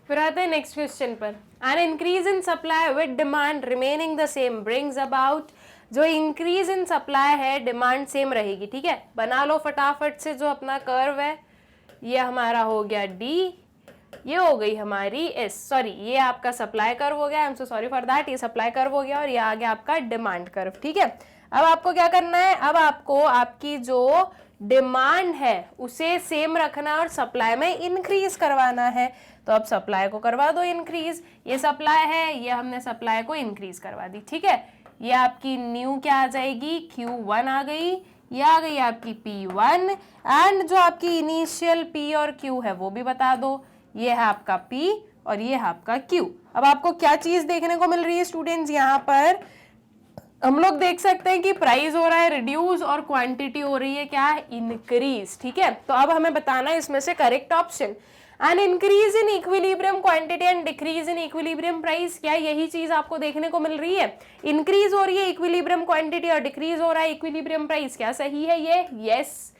फिर आते हैं नेक्स्ट क्वेश्चन पर। N increase in supply with demand remaining the same brings about, जो इंक्रीज इन सप्लाई है डिमांड सेम रहेगी। ठीक है, बना लो फटाफट से, जो अपना कर्व है ये हमारा हो गया डी, ये हो गई हमारी एस, सॉरी ये आपका सप्लाई कर्व हो गया, I am so sorry for that, ये सप्लाई कर्व हो गया और ये आ गया आपका डिमांड कर्व। ठीक है, अब आपको क्या करना है, अब आपको आपकी जो डिमांड है उसे सेम रखना और सप्लाई में इंक्रीज करवाना है। तो अब सप्लाई को करवा दो इंक्रीज, ये सप्लाई है, ये हमने सप्लाई को इंक्रीज करवा दी। ठीक है, ये आपकी न्यू क्या आ जाएगी, Q1 आ गई, ये आ गई आपकी P1, एंड जो आपकी इनिशियल P और Q है वो भी बता दो, ये है आपका P और ये है आपका Q। अब आपको क्या चीज देखने को मिल रही है स्टूडेंट्स, यहाँ पर हम लोग देख सकते हैं कि प्राइस हो रहा है रिड्यूस और क्वांटिटी हो रही है क्या, इंक्रीज। ठीक है, तो अब हमें बताना है इसमें से correct option. N increase in equilibrium quantity and decrease in equilibrium price, क्या यही चीज आपको देखने को मिल रही है, इंक्रीज हो रही है इक्विलिब्रियम क्वांटिटी और डिक्रीज हो रहा है इक्विलिब्रियम प्राइस, क्या सही है ये, यस।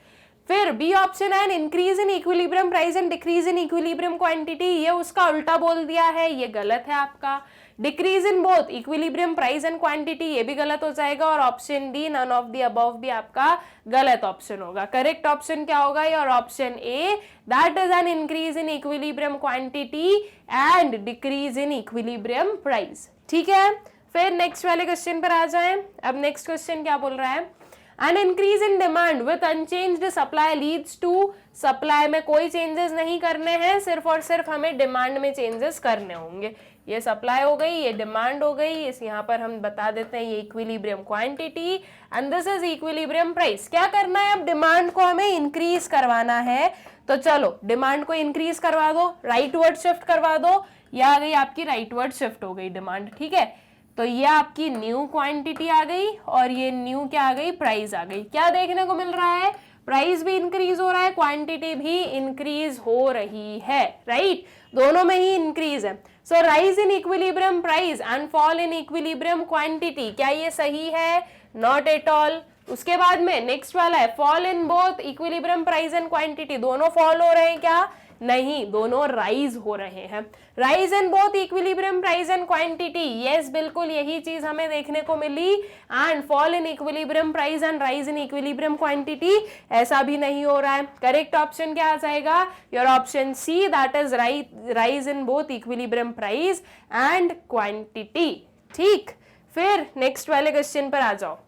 फिर बी ऑप्शन है, increase in equilibrium price and decrease in equilibrium quantity, ये उसका उल्टा बोल दिया है, ये गलत है आपका। Decrease in both equilibrium price and quantity, ये भी गलत हो जाएगा, और option D none of the above भी आपका गलत ऑप्शन होगा। करेक्ट ऑप्शन क्या होगा, और option A, that is N increase in equilibrium quantity and decrease in equilibrium price. ठीक है, फिर नेक्स्ट वाले क्वेश्चन पर आ जाएं। अब नेक्स्ट क्वेश्चन क्या बोल रहा है, An increase in demand with unchanged supply leads to, supply में कोई चेंजेस नहीं करने हैं, सिर्फ और सिर्फ हमें डिमांड में चेंजेस करने होंगे। ये सप्लाई हो गई, ये डिमांड हो गई, इस यहाँ पर हम बता देते हैं ये equilibrium quantity and this is equilibrium price. क्या करना है, अब डिमांड को हमें इंक्रीज करवाना है, तो चलो डिमांड को इंक्रीज करवा दो, राइट वर्ड शिफ्ट करवा दो, ये आ गई आपकी राइट वर्ड शिफ्ट हो गई डिमांड। ठीक है, तो ये आपकी न्यू क्वांटिटी आ गई और ये न्यू क्या आ गई, प्राइस आ गई। क्या देखने को मिल रहा है, प्राइस भी इंक्रीज हो रहा है, क्वांटिटी भी इंक्रीज हो रही है, राइट, दोनों में ही इंक्रीज है। So rise in equilibrium price and fall in equilibrium quantity, क्या ये सही है, नॉट एट ऑल। उसके बाद में नेक्स्ट वाला है, fall in both equilibrium price and quantity, दोनों फॉल हो रहे हैं क्या, नहीं, दोनों राइज हो रहे हैं। Rise in both equilibrium price and quantity, yes बिल्कुल यही चीज हमें देखने को मिली। And fall in equilibrium price and rise in equilibrium quantity, ऐसा भी नहीं हो रहा है। करेक्ट ऑप्शन क्या आ जाएगा, your option C, that is rise in both equilibrium price and quantity. ठीक, फिर नेक्स्ट वाले क्वेश्चन पर आ जाओ।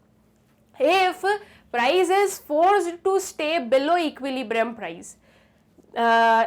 If price is forced to stay below equilibrium price,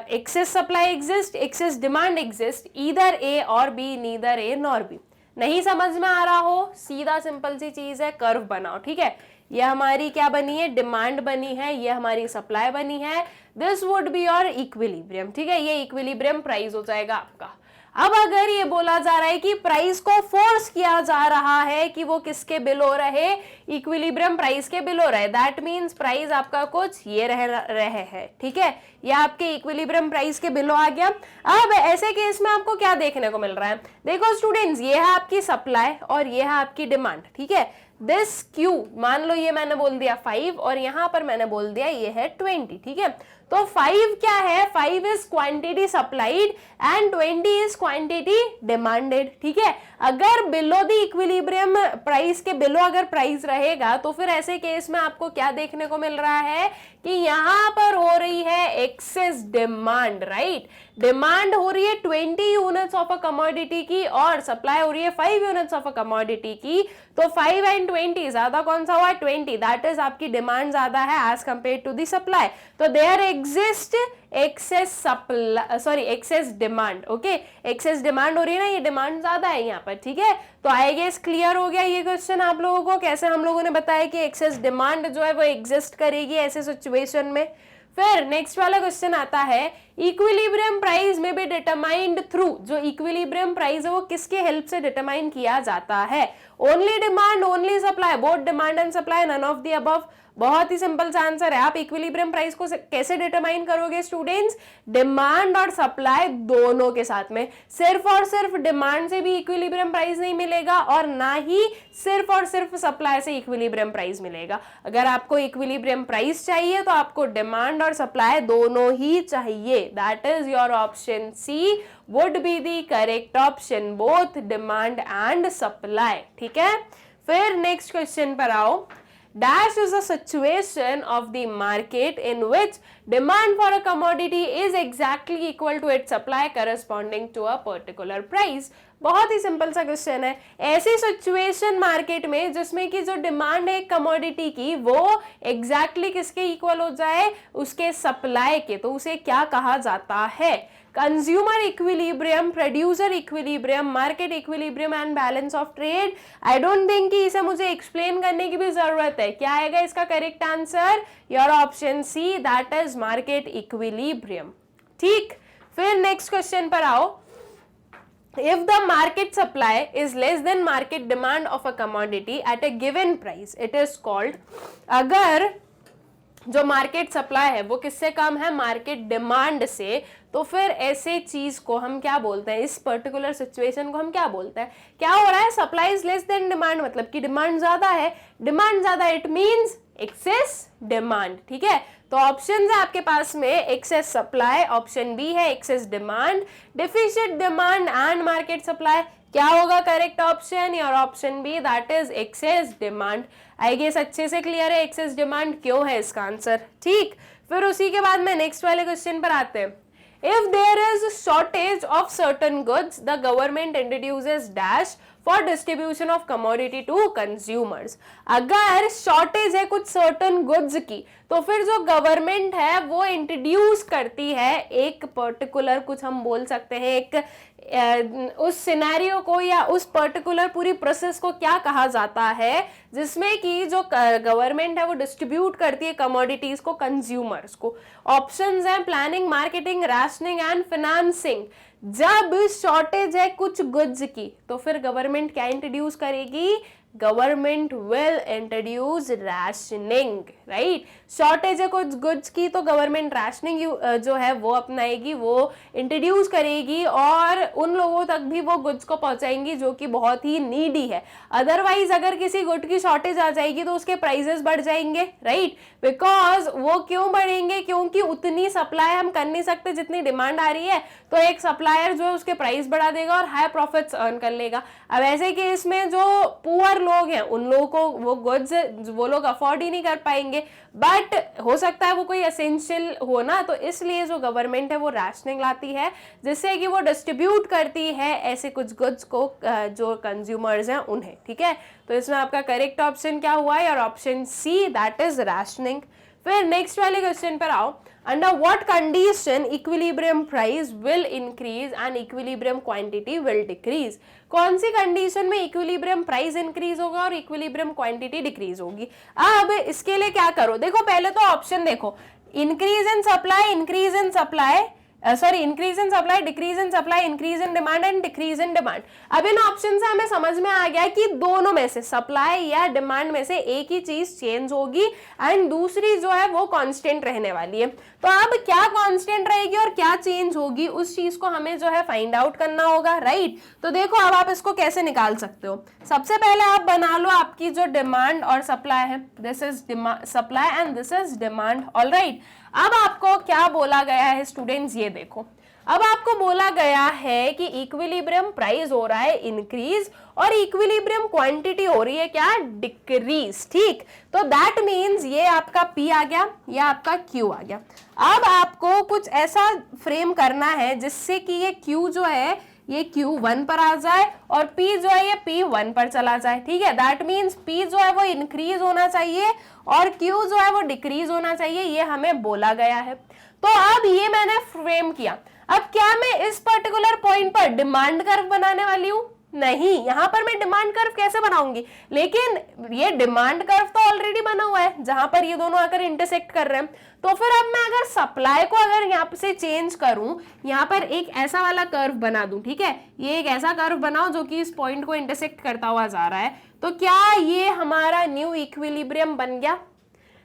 excess supply exists, excess demand exists, either A और B, neither A nor B। नहीं समझ में आ रहा हो, सीधा सिंपल सी चीज है, कर्व बनाओ। ठीक है, ये हमारी क्या बनी है, डिमांड बनी है, ये हमारी सप्लाई बनी है, this would be your equilibrium. ठीक है, ये इक्विलिब्रियम प्राइस हो जाएगा आपका। अब अगर ये बोला जा रहा है कि प्राइस को फोर्स किया जा रहा है कि वो किसके बिलो रहे, इक्विलिब्रियम प्राइस के बिलो रहे, दैट मींस प्राइस आपका कुछ ये रहे है। ठीक है, ये आपके इक्विलिब्रियम प्राइस के बिलो आ गया। अब ऐसे केस में आपको क्या देखने को मिल रहा है, देखो स्टूडेंट्स, ये है आपकी सप्लाई और ये है आपकी डिमांड। ठीक है, दिस Q मान लो ये मैंने बोल दिया 5 और यहाँ पर मैंने बोल दिया ये है 20। ठीक है, तो 5 क्या है, 5 is quantity supplied and 20 is quantity demanded, ठीक है। अगर बिलो द इक्विलिब्रियम प्राइस के बिलो अगर प्राइस रहेगा तो फिर ऐसे केस में आपको क्या देखने को मिल रहा है कि यहां पर हो रही है एक्सेस डिमांड, राइट। डिमांड हो रही है 20 यूनिट्स ऑफ अ कमोडिटी की और सप्लाई हो रही है 5 यूनिट्स ऑफ अ कमोडिटी की, तो 5 एंड 20 ज्यादा कौन सा हुआ, 20, दैट इज आपकी डिमांड ज्यादा है as compared to the supply, तो there exist excess supply, sorry excess demand, okay, excess demand हो रही है ना, ये डिमांड ज्यादा है यहाँ पर, ठीक है। तो आई गेस क्लियर हो गया ये क्वेश्चन आप लोगों को, कैसे हम लोगों ने बताया कि एक्सेस डिमांड जो है वो एग्जिस्ट करेगी ऐसे सिचुएशन में। फिर नेक्स्ट वाला क्वेश्चन आता है, इक्विलिब्रियम प्राइस में बी डिटरमाइंड थ्रू, जो इक्विलिब्रियम प्राइस है वो किसके हेल्प से डिटरमाइन किया जाता है, only demand, only supply, both demand and supply, none of the above. बहुत ही सिंपल सा आंसर है। आप इक्विलिब्रियम प्राइस को कैसे डिटरमाइन करोगे स्टूडेंट्स, डिमांड और सप्लाई दोनों के साथ में। सिर्फ और सिर्फ डिमांड से भी इक्विलिब्रियम प्राइस नहीं मिलेगा और ना ही सिर्फ और सिर्फ सप्लाई से इक्विलिब्रियम प्राइस मिलेगा। अगर आपको इक्विलिब्रियम प्राइस चाहिए तो आपको डिमांड और सप्लाई दोनों ही चाहिए, that is your option C would be the correct option, both demand and supply, ठीक है। फिर नेक्स्ट क्वेश्चन पर आओ, dash is a situation of the market in which demand for a commodity is exactly equal to its supply corresponding to a particular price। बहुत ही simple सा question है। ऐसी सिचुएशन मार्केट में जिसमें कि जो डिमांड है एक कमोडिटी की वो एग्जैक्टली किसके इक्वल हो जाए, उसके सप्लाई के, तो उसे क्या कहा जाता है, consumer equilibrium, producer equilibrium, market equilibrium and balance of trade. I don't think कि इसे मुझे एक्सप्लेन करने की भी जरूरत है। क्या आएगा इसका correct answer, your option C, that is market equilibrium, ठीक। फिर नेक्स्ट क्वेश्चन पर आओ, if the market supply is less than market demand of a commodity at a given price, it is called, अगर जो मार्केट सप्लाई है वो किससे कम है, मार्केट डिमांड से, तो फिर ऐसे चीज को हम क्या बोलते हैं, इस पर्टिकुलर सिचुएशन को हम क्या बोलते हैं, क्या हो रहा है, supply is less then demand, मतलब कि डिमांड ज्यादा है, डिमांड ज्यादा, इट मींस एक्सेस डिमांड, ठीक है। तो ऑप्शन है आपके पास में एक्सेस सप्लाई, ऑप्शन बी है excess demand, deficient demand and market supply. क्या होगा correct option, your option B, that is excess demand. I guess अच्छे से क्लियर है एक्सेस डिमांड क्यों है इसका आंसर, ठीक। फिर उसी के बाद में नेक्स्ट वाले क्वेश्चन पर आते हैं, if there is shortage of certain goods the government introduces dash for distribution of commodity to consumers। अगर शॉर्टेज है कुछ सर्टन गुड्स की तो फिर जो गवर्नमेंट है वो इंट्रोड्यूस करती है एक पर्टिकुलर, कुछ हम बोल सकते हैं एक उस सिनेरियो को या उस पर्टिकुलर पूरी प्रोसेस को क्या कहा जाता है, जिसमें कि जो गवर्नमेंट है वो डिस्ट्रीब्यूट करती है कमोडिटीज को कंज्यूमर्स को। ऑप्शंस हैं planning, marketing, rationing and financing. जब शॉर्टेज है कुछ गुड्स की तो फिर गवर्नमेंट क्या इंट्रोड्यूस करेगी, government will introduce rationing, right. Shortage है कुछ गुड्स की तो गवर्नमेंट राशनिंग जो है वो अपनाएगी, वो इंट्रोड्यूस करेगी और उन लोगों तक भी वो गुड्स को पहुंचाएंगी जो कि बहुत ही नीडी है। अदरवाइज अगर किसी गुड की शॉर्टेज आ जाएगी तो उसके प्राइसेस बढ़ जाएंगे, राइट, बिकॉज वो क्यों बढ़ेंगे, क्योंकि उतनी सप्लाई हम कर नहीं सकते जितनी डिमांड आ रही है, तो एक सप्लायर जो है उसके प्राइस बढ़ा देगा और हाई प्रॉफिट्स अर्न कर लेगा। अब ऐसे केस में जो पुअर लोग हैं उन लोगों को वो गुड्स वो लोग अफोर्ड ही नहीं कर पाएंगे, बट हो सकता है वो कोई एसेंशियल हो ना, तो इसलिए जो गवर्नमेंट है वो राशनिंग लाती है जिससे कि वो डिस्ट्रीब्यूट करती है ऐसे कुछ गुड्स को जो कंज्यूमर्स हैं उन्हें, ठीक है। तो इसमें आपका करेक्ट ऑप्शन क्या हुआ है, और option C, that is rationing. फिर नेक्स्ट वाले क्वेश्चन पर आओ, under what condition equilibrium price will increase and equilibrium quantity will decrease. कौन सी कंडीशन में इक्विलिब्रियम प्राइस इंक्रीज होगा और इक्विलिब्रियम क्वांटिटी डिक्रीज होगी। अब इसके लिए क्या करो, देखो पहले तो ऑप्शन देखो, increase in supply, increase in supply, increase in supply, decrease in supply, increase in demand and decrease in demand. अब इन ऑप्शन से हमें समझ में आ गया कि दोनों में से सप्लाई या डिमांड में से एक ही चीज चेंज होगी एंड दूसरी जो है वो कांस्टेंट रहने वाली है। तो अब क्या कांस्टेंट रहेगी और क्या चेंज होगी उस चीज को हमें जो है फाइंड आउट करना होगा, राइट। तो देखो अब आप इसको कैसे निकाल सकते हो। सबसे पहले आप बना लो आपकी जो डिमांड और सप्लाई है, this is supply and this is demand, alright. अब आपको क्या बोला गया है स्टूडेंट्स, ये देखो, अब आपको बोला गया है कि इक्विलिब्रियम प्राइस हो रहा है इंक्रीज और इक्विलिब्रियम क्वांटिटी हो रही है क्या, डिक्रीज। ठीक, तो दैट मीन्स ये आपका P आ गया, ये आपका Q आ गया। अब आपको कुछ ऐसा फ्रेम करना है जिससे कि ये Q जो है ये Q1 पर आ जाए और P जो है ये P1 पर चला जाए। ठीक है, दैट मीन्स P जो है वो इंक्रीज होना चाहिए और Q जो है वो डिक्रीज होना चाहिए, ये हमें बोला गया है। तो अब ये मैंने फ्रेम किया। अब क्या मैं इस पर्टिकुलर पॉइंट पर डिमांड कर्व बनाने वाली हूं? नहीं, यहां पर मैं डिमांड कर्व कैसे बनाऊंगी, लेकिन ये डिमांड कर्व तो ऑलरेडी बना हुआ है जहां पर ये दोनों आकर इंटरसेक्ट कर रहे हैं। तो फिर अब मैं अगर सप्लाई को अगर यहाँ से चेंज करूं, यहाँ पर एक ऐसा वाला कर्व बना दूं, ठीक है, ये एक ऐसा कर्व बनाओ जो कि इस पॉइंट को इंटरसेक्ट करता हुआ जा रहा है, तो क्या ये हमारा न्यू इक्विलिब्रियम बन गया?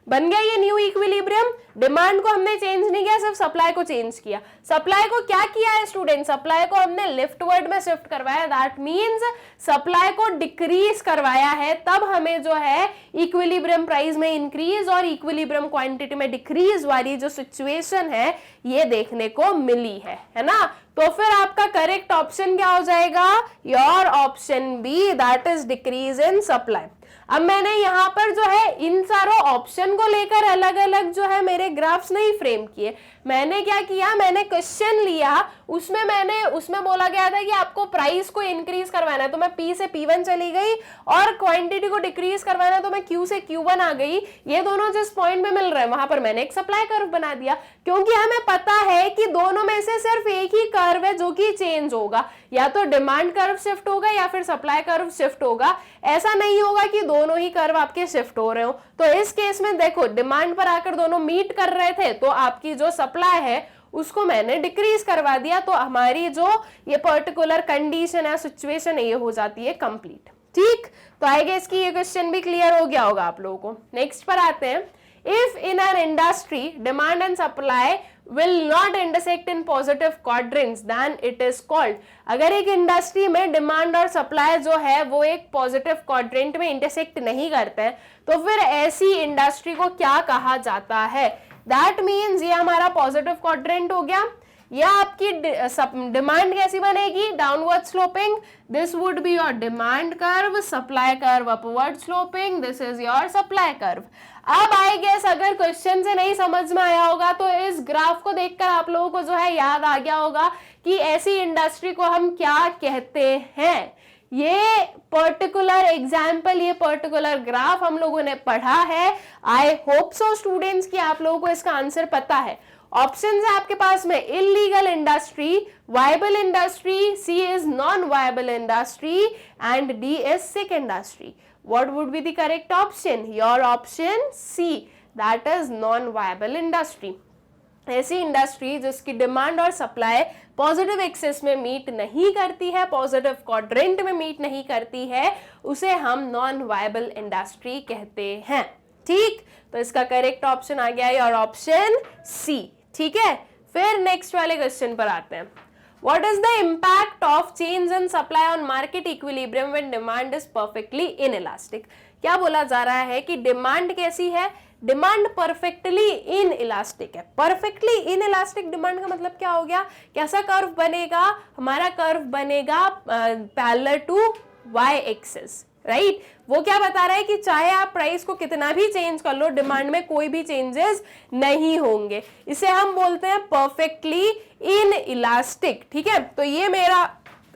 बन गया ये न्यू इक्विलिब्रियम। डिमांड को हमने चेंज नहीं किया, सिर्फ सप्लाई को चेंज किया। सप्लाई को क्या किया है स्टूडेंट, सप्लाई को हमने लेफ्टवर्ड में शिफ्ट करवाया, दैट मींस सप्लाई को डिक्रीज करवाया है, तब हमें जो है इक्विलिब्रियम प्राइस में इंक्रीज और इक्विलिब्रियम क्वांटिटी में डिक्रीज वाली जो सिचुएशन है ये देखने को मिली है ना। तो फिर आपका करेक्ट ऑप्शन क्या हो जाएगा, your option B, that is decrease in supply. अब मैंने यहाँ पर जो है इन सारों ऑप्शन को लेकर अलग अलग जो है मेरे ग्राफ्स नहीं फ्रेम किए। मैंने क्या किया, मैंने क्वेश्चन लिया, उसमें बोला गया था कि आपको प्राइस को इंक्रीज करवाना है, तो मैं P से P1 चली गई, और क्वांटिटी को डिक्रीज करवाना है तो मैं Q से Q1 आ गई। ये दोनों जिस पॉइंट में मिल रहे हैं वहां पर मैंने एक सप्लाई कर्व बना दिया, क्योंकि हमें पता है कि दोनों में से सिर्फ एक ही कर्व है जो कि चेंज होगा, या तो डिमांड कर्व शिफ्ट होगा या फिर सप्लाई कर्व शिफ्ट होगा। ऐसा नहीं होगा कि दोनों ही कर्व आपके शिफ्ट हो रहे हो। तो इस केस में देखो, डिमांड पर आकर दोनों मीट कर रहे थे, तो आपकी जो सप्लाई है उसको मैंने डिक्रीज करवा दिया, तो हमारी जो ये पर्टिकुलर कंडीशन है, सिचुएशन है, ये हो जाती है कंप्लीट। ठीक, तो आई गेस कि ये क्वेश्चन भी क्लियर हो गया होगा आप लोगों को। नेक्स्ट पर आते हैं। If in an industry demand and supply will not intersect in positive quadrants then it is called, अगर एक इंडस्ट्री में डिमांड और सप्लाई जो है वो एक पॉजिटिव क्वाड्रेंट में इंटरसेक्ट नहीं करते हैं, तो फिर ऐसी इंडस्ट्री को क्या कहा जाता है? दैट मीन्स ये हमारा पॉजिटिव क्वाड्रेंट हो गया। या आपकी डिमांड कैसी बनेगी, downward sloping, this would be your demand curve, supply curve upward sloping, this is your supply curve. अब आई गेस अगर क्वेश्चन से नहीं समझ में आया होगा तो इस ग्राफ को देखकर आप लोगों को जो है याद आ गया होगा कि ऐसी इंडस्ट्री को हम क्या कहते हैं। ये पर्टिकुलर एग्जाम्पल, ये पर्टिकुलर ग्राफ हम लोगों ने पढ़ा है। आई होप सो स्टूडेंट्स कि आप लोगों को इसका आंसर पता है। ऑप्शन है आपके पास में, illegal industry, viable industry, C is non viable industry and D is sick industry. What would be the correct option? Your option C, that is non-viable industry. ऐसी इंडस्ट्री जिसकी डिमांड और supply positive access में meet नहीं करती है, positive quadrant में meet नहीं करती है, उसे हम नॉन वायबल इंडस्ट्री कहते हैं। ठीक, तो इसका करेक्ट ऑप्शन आ गया योर ऑप्शन सी। ठीक है, फिर नेक्स्ट वाले क्वेश्चन पर आते हैं। What is the impact of change in supply on market equilibrium when demand is perfectly inelastic? क्या बोला जा रहा है कि डिमांड कैसी है, डिमांड परफेक्टली इनइलास्टिक है। परफेक्टली इनइलास्टिक डिमांड का मतलब क्या हो गया, कैसा कर्व बनेगा, हमारा कर्व बनेगा parallel to y axis, right. वो क्या बता रहा है कि चाहे आप प्राइस को कितना भी चेंज कर लो, डिमांड में कोई भी चेंजेस नहीं होंगे। इसे हम बोलते हैं परफेक्टली इनइलास्टिक। ठीक है, तो ये मेरा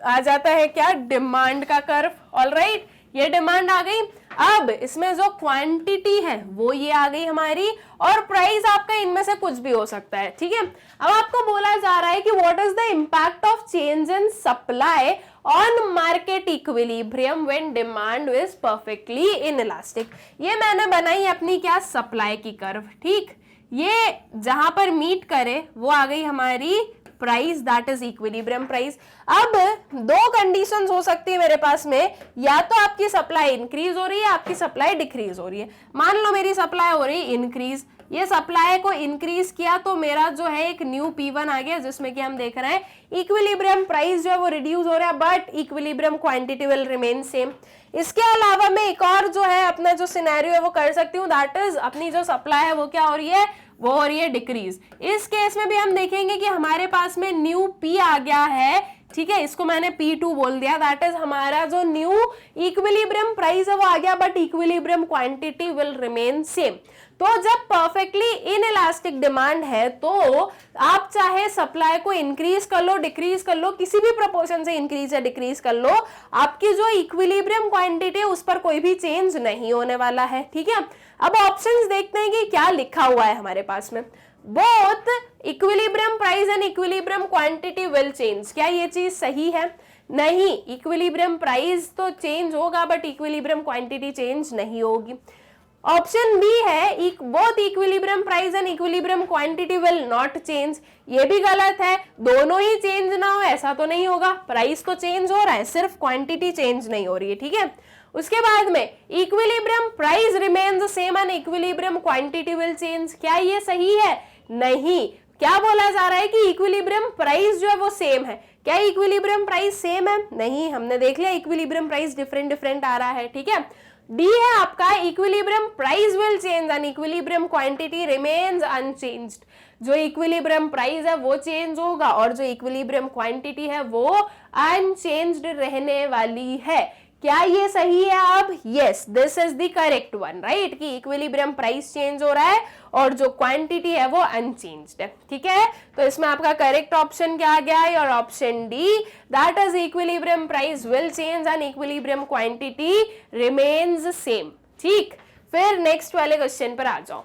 आ जाता है क्या, डिमांड का कर्व। ऑलराइट, ये डिमांड आ गई। अब इसमें जो क्वांटिटी है वो ये आ गई हमारी, और प्राइस आपका इनमें से कुछ भी हो सकता है। ठीक है, अब आपको बोला जा रहा है कि what is the impact of change in supply on market equilibrium when demand is perfectly inelastic. ये मैंने बनाई अपनी क्या, सप्लाई की कर्व। ठीक, ये जहां पर मीट करे वो आ गई हमारी price, that is equilibrium price. अब दो कंडीशंस हो सकती है मेरे पास में, या तो आपकी सप्लाई इंक्रीज हो रही है, आपकी सप्लाई डिक्रीज हो रही है। मान लो मेरी सप्लाई हो रही है इंक्रीज, ये सप्लाई को इंक्रीज किया तो मेरा जो है एक न्यू P1 आ गया, जिसमें कि हम देख रहे हैं इक्विलिब्रियम प्राइस जो है वो रिड्यूस हो रहा है, but equilibrium quantity will remain same. इसके अलावा मैं एक और जो है अपना जो सिनेरियो है वो कर सकती हूँ, दैट इज अपनी जो सप्लाई है वो क्या हो रही है, वो हो रही है डिक्रीज। इस केस में भी हम देखेंगे कि हमारे पास में न्यू पी आ गया है, ठीक है, इसको मैंने P2 बोल दिया, दैट इज हमारा जो न्यू इक्विलिब्रियम प्राइस है वो आ गया, but equilibrium quantity will remain same. तो जब परफेक्टली इनइलास्टिक डिमांड है तो आप चाहे सप्लाई को इंक्रीज कर लो, डिक्रीज कर लो, किसी भी प्रोपोर्शन से इंक्रीज या डिक्रीज कर लो, आपकी जो इक्विलिब्रियम क्वांटिटी है उस पर कोई भी चेंज नहीं होने वाला है, ठीक है। अब ऑप्शंस देखते हैं कि क्या लिखा हुआ है हमारे पास में। Both equilibrium price and equilibrium quantity will change, क्या ये चीज सही है? नहीं, इक्विलिब्रियम प्राइस तो चेंज होगा बट इक्विलिब्रियम क्वांटिटी चेंज नहीं होगी। ऑप्शन बी है both equilibrium price and equilibrium quantity will not change, ये भी गलत है, दोनों ही चेंज ना हो ऐसा तो नहीं होगा, प्राइस तो चेंज हो रहा है, सिर्फ क्वांटिटी चेंज नहीं हो रही है, ठीक है। उसके बाद में equilibrium price remains same and equilibrium quantity will change, क्या ये सही है? नहीं, क्या बोला जा रहा है कि इक्विलिब्रियम प्राइस जो है वो सेम है, क्या इक्विलिब्रियम प्राइस सेम है? नहीं, हमने देख लिया इक्विलिब्रियम प्राइस डिफरेंट डिफरेंट आ रहा है, ठीक है। डी है आपका equilibrium price will change and equilibrium quantity remains unchanged, जो इक्विलिब्रियम प्राइस है वो चेंज होगा और जो इक्विलिब्रियम क्वांटिटी है वो अनचेंज्ड रहने वाली है, क्या ये सही है? अब yes, this is the correct one, right, कि इक्विलिब्रियम प्राइस चेंज हो रहा है और जो क्वांटिटी है वो अनचेंज्ड है, ठीक है। तो इसमें आपका करेक्ट ऑप्शन क्या आ गया? और option D, that is equilibrium price will change and equilibrium quantity remains same, ठीक। फिर नेक्स्ट वाले क्वेश्चन पर आ जाओ।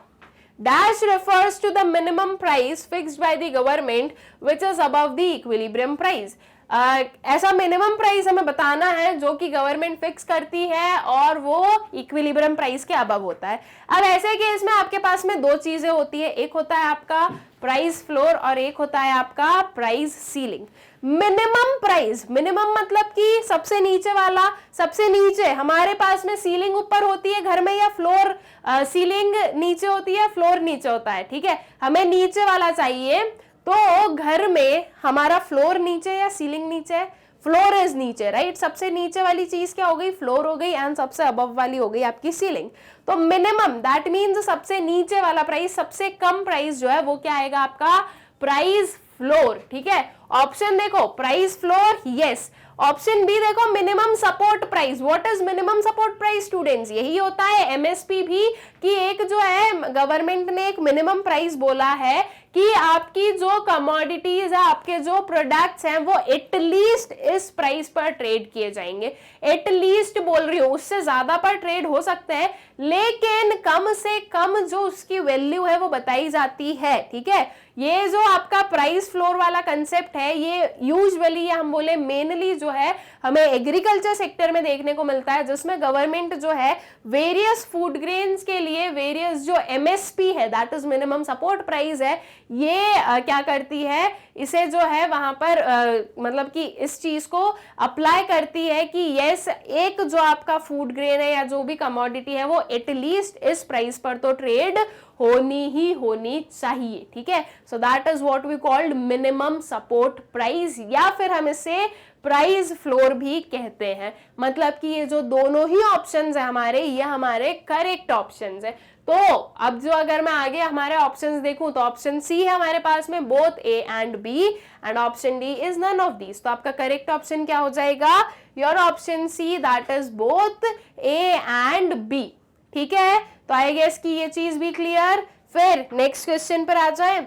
Dash refers to the minimum price fixed by the government which is above the equilibrium price। ऐसा minimum price हमें बताना है जो कि गवर्नमेंट फिक्स करती है और वो इक्विलिब्रियम प्राइस के अबव होता है। अब ऐसे केस में आपके पास में दो चीजें होती है, एक होता है आपका प्राइस फ्लोर और एक होता है आपका price ceiling. Minimum price, minimum मतलब कि सबसे नीचे वाला, सबसे नीचे हमारे पास में सीलिंग ऊपर होती है घर में या फ्लोर, सीलिंग नीचे होती है, फ्लोर नीचे होता है, ठीक है, हमें नीचे वाला चाहिए। तो घर में हमारा फ्लोर नीचे या सीलिंग नीचे है? फ्लोर इज नीचे, राइट, सबसे नीचे वाली चीज क्या हो गई? फ्लोर हो गई, एंड सबसे अबव वाली हो गई आपकी सीलिंग। तो मिनिमम दैट मीन्स सबसे नीचे वाला प्राइस, सबसे कम प्राइस जो है वो क्या आएगा आपका? प्राइस फ्लोर, ठीक है। ऑप्शन देखो price floor, yes. Option B देखो minimum support price. What is minimum support price students? यही होता है एमएसपी भी, कि एक जो है गवर्नमेंट ने एक मिनिमम प्राइस बोला है कि आपकी जो कमोडिटीज है, आपके जो प्रोडक्ट्स हैं वो एटलीस्ट इस प्राइस पर ट्रेड किए जाएंगे। एटलीस्ट बोल रही हूँ, उससे ज्यादा पर ट्रेड हो सकते हैं लेकिन कम से कम जो उसकी वैल्यू है वो बताई जाती है, ठीक है। ये जो आपका प्राइस फ्लोर वाला कंसेप्ट है ये यूजुअली हम बोले मेनली जो है हमें एग्रीकल्चर सेक्टर में देखने को मिलता है, जिसमें गवर्नमेंट जो है वेरियस फूड ग्रेन्स के लिए वेरियस जो एमएसपी है that is minimum support price है, ये क्या करती है, इसे जो है वहां पर मतलब कि इस चीज को अप्लाई करती है कि यस, एक जो आपका फूड ग्रेन है या जो भी कमोडिटी है वो एटलीस्ट इस प्राइस पर तो ट्रेड होनी ही होनी चाहिए, ठीक है। So that is what we called minimum support price, या फिर हम इसे प्राइस फ्लोर भी कहते हैं। मतलब कि ये जो दोनों ही ऑप्शंस है हमारे, ये हमारे करेक्ट ऑप्शंस है। तो अब जो अगर मैं आगे हमारे ऑप्शंस देखूं तो ऑप्शन सी है हमारे पास में both A and B, and option D is none of these. तो आपका करेक्ट ऑप्शन क्या हो जाएगा? Your option C, that is both A and B, ठीक है। तो आई गेस कि ये चीज भी क्लियर। फिर नेक्स्ट क्वेश्चन पर आ जाए।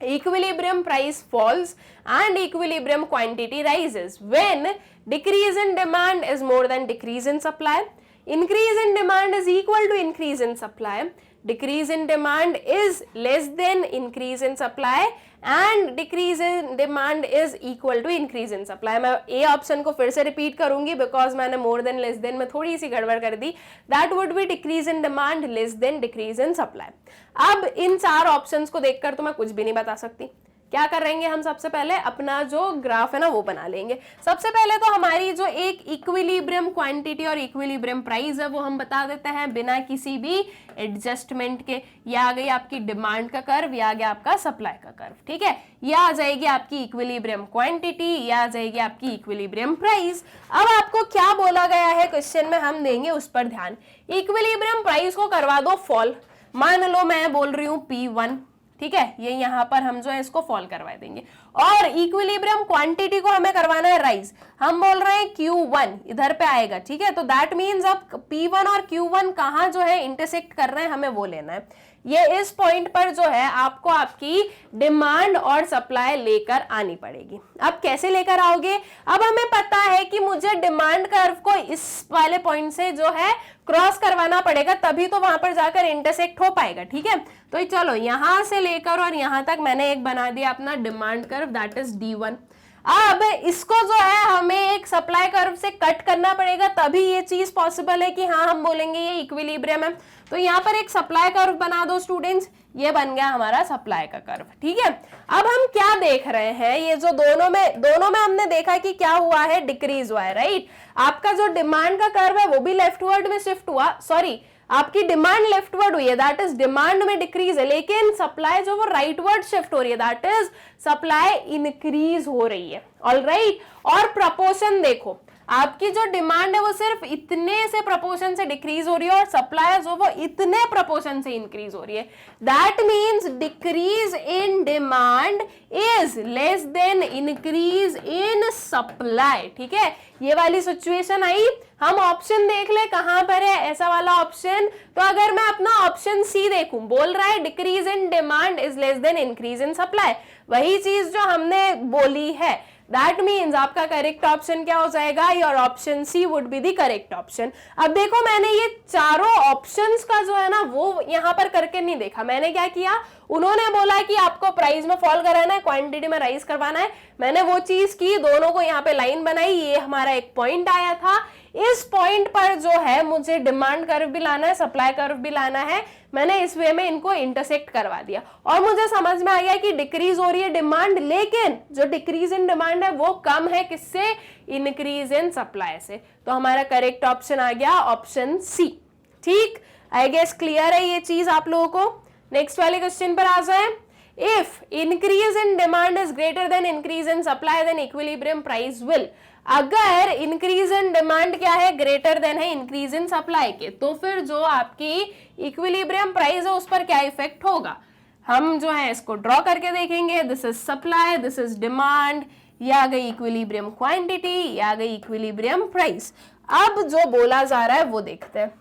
Equilibrium price falls and equilibrium quantity rises when decrease in demand is more than decrease in supply, increase in demand is equal to increase in supply, decrease in demand is less than increase in supply, and decrease in demand is equal to increase in supply। मैं A option को फिर से repeat करूंगी because मैंने more than less than में थोड़ी सी गड़बड़ कर दी। That would be decrease in demand less than decrease in supply. अब इन चार ऑप्शंस को देखकर तो मैं कुछ भी नहीं बता सकती। क्या करेंगे हम? सबसे पहले अपना जो ग्राफ है ना वो बना लेंगे। सबसे पहले तो हमारी जो एक इक्विलिब्रियम क्वांटिटी और इक्विलिब्रियम प्राइस है वो हम बता देते हैं बिना किसी भी एडजस्टमेंट के। ये आ गई आपकी डिमांड का कर्व, ये आ गया आपका सप्लाई का कर्व, ठीक है। ये आ जाएगी आपकी इक्विलिब्रियम क्वांटिटी, ये आ जाएगी आपकी इक्विलिब्रियम प्राइस। अब आपको क्या बोला गया है क्वेश्चन में, हम देंगे उस पर ध्यान। इक्विलिब्रियम प्राइस को करवा दो फॉल, मान लो मैं बोल रही हूँ P1, ठीक है, ये यहाँ पर हम जो है इसको फॉल करवा देंगे, और इक्विलिब्रियम क्वांटिटी को हमें करवाना है राइज, हम बोल रहे हैं Q1 इधर पे आएगा, ठीक है, तो दैट मीन्स अब P1 और Q1 कहाँ जो है इंटरसेक्ट कर रहे हैं, हमें वो लेना है। ये इस पॉइंट पर जो है आपको आपकी डिमांड और सप्लाई लेकर आनी पड़ेगी। अब कैसे लेकर आओगे, अब हमें पता है कि मुझे डिमांड कर्व को इस वाले पॉइंट से जो है क्रॉस करवाना पड़ेगा, तभी तो वहां पर जाकर इंटरसेक्ट हो पाएगा, ठीक है। तो चलो यहां से लेकर और यहां तक मैंने एक बना दिया अपना demand curve, that is D1। अब इसको जो है हमें एक सप्लाई कर्व से कट करना पड़ेगा, तभी ये चीज पॉसिबल है कि हाँ हम बोलेंगे ये इक्विलिब्रियम है। तो यहाँ पर एक सप्लाई कर्व बना दो स्टूडेंट्स, ये बन गया हमारा सप्लाई का कर्व, ठीक है। अब हम क्या देख रहे हैं, ये जो दोनों में हमने देखा कि क्या हुआ है, डिक्रीज हुआ है, राइट। आपका जो डिमांड का कर्व है वो भी लेफ्टवर्ड में शिफ्ट हुआ, सॉरी आपकी डिमांड लेफ्टवर्ड हुई है, दैट इज डिमांड में डिक्रीज है, लेकिन सप्लाई जो वो राइटवर्ड शिफ्ट हो रही है, दैट इज सप्लाई इंक्रीज हो रही है, ऑलराइट। और प्रपोर्शन देखो, आपकी जो डिमांड है वो सिर्फ इतने से प्रपोर्शन से डिक्रीज हो रही है और सप्लाई जो वो इतने प्रपोर्शन से इंक्रीज हो रही है, that means decrease in demand is less than increase in supply, ठीक है। ये वाली सिचुएशन आई, हम ऑप्शन देख ले कहां पर है ऐसा वाला ऑप्शन। तो अगर मैं अपना ऑप्शन सी देखूं, बोल रहा है decrease in demand is less than increase in supply, वही चीज जो हमने बोली है, दैट मीन्स आपका करेक्ट ऑप्शन क्या हो जाएगा, your option C would be the correct option. अब देखो मैंने ये चारों ऑप्शंस का जो है ना वो यहाँ पर करके नहीं देखा, मैंने क्या किया, उन्होंने बोला कि आपको प्राइस में फॉल कराना है, क्वांटिटी में राइज करवाना है, मैंने वो चीज की, दोनों को यहाँ पे लाइन बनाई, ये हमारा एक पॉइंट आया था। इस पॉइंट पर जो है मुझे डिमांड कर्व भी लाना है, सप्लाई कर्व भी लाना है, मैंने इस वे में इनको इंटरसेक्ट करवा दिया और मुझे समझ में आ गया कि डिक्रीज हो रही है डिमांड, लेकिन जो डिक्रीज इन डिमांड है वो कम है किससे, इंक्रीज इन सप्लाई से। तो हमारा करेक्ट ऑप्शन आ गया ऑप्शन सी, ठीक। आई गेस क्लियर है ये चीज आप लोगों को। नेक्स्ट वाले क्वेश्चन पर आ जाए, if increase in demand is greater than increase in supply then equilibrium price will. अगर इंक्रीज इन डिमांड क्या है, ग्रेटर देन है इंक्रीज इन सप्लाई के, तो फिर जो आपकी इक्विलिब्रियम प्राइस है उस पर क्या इफेक्ट होगा, हम जो है इसको ड्रॉ करके देखेंगे। This is supply, this is demand, ये आ गई इक्विलिब्रियम क्वांटिटी, ये आ गई इक्विलिब्रियम प्राइस। अब जो बोला जा रहा है वो देखते हैं,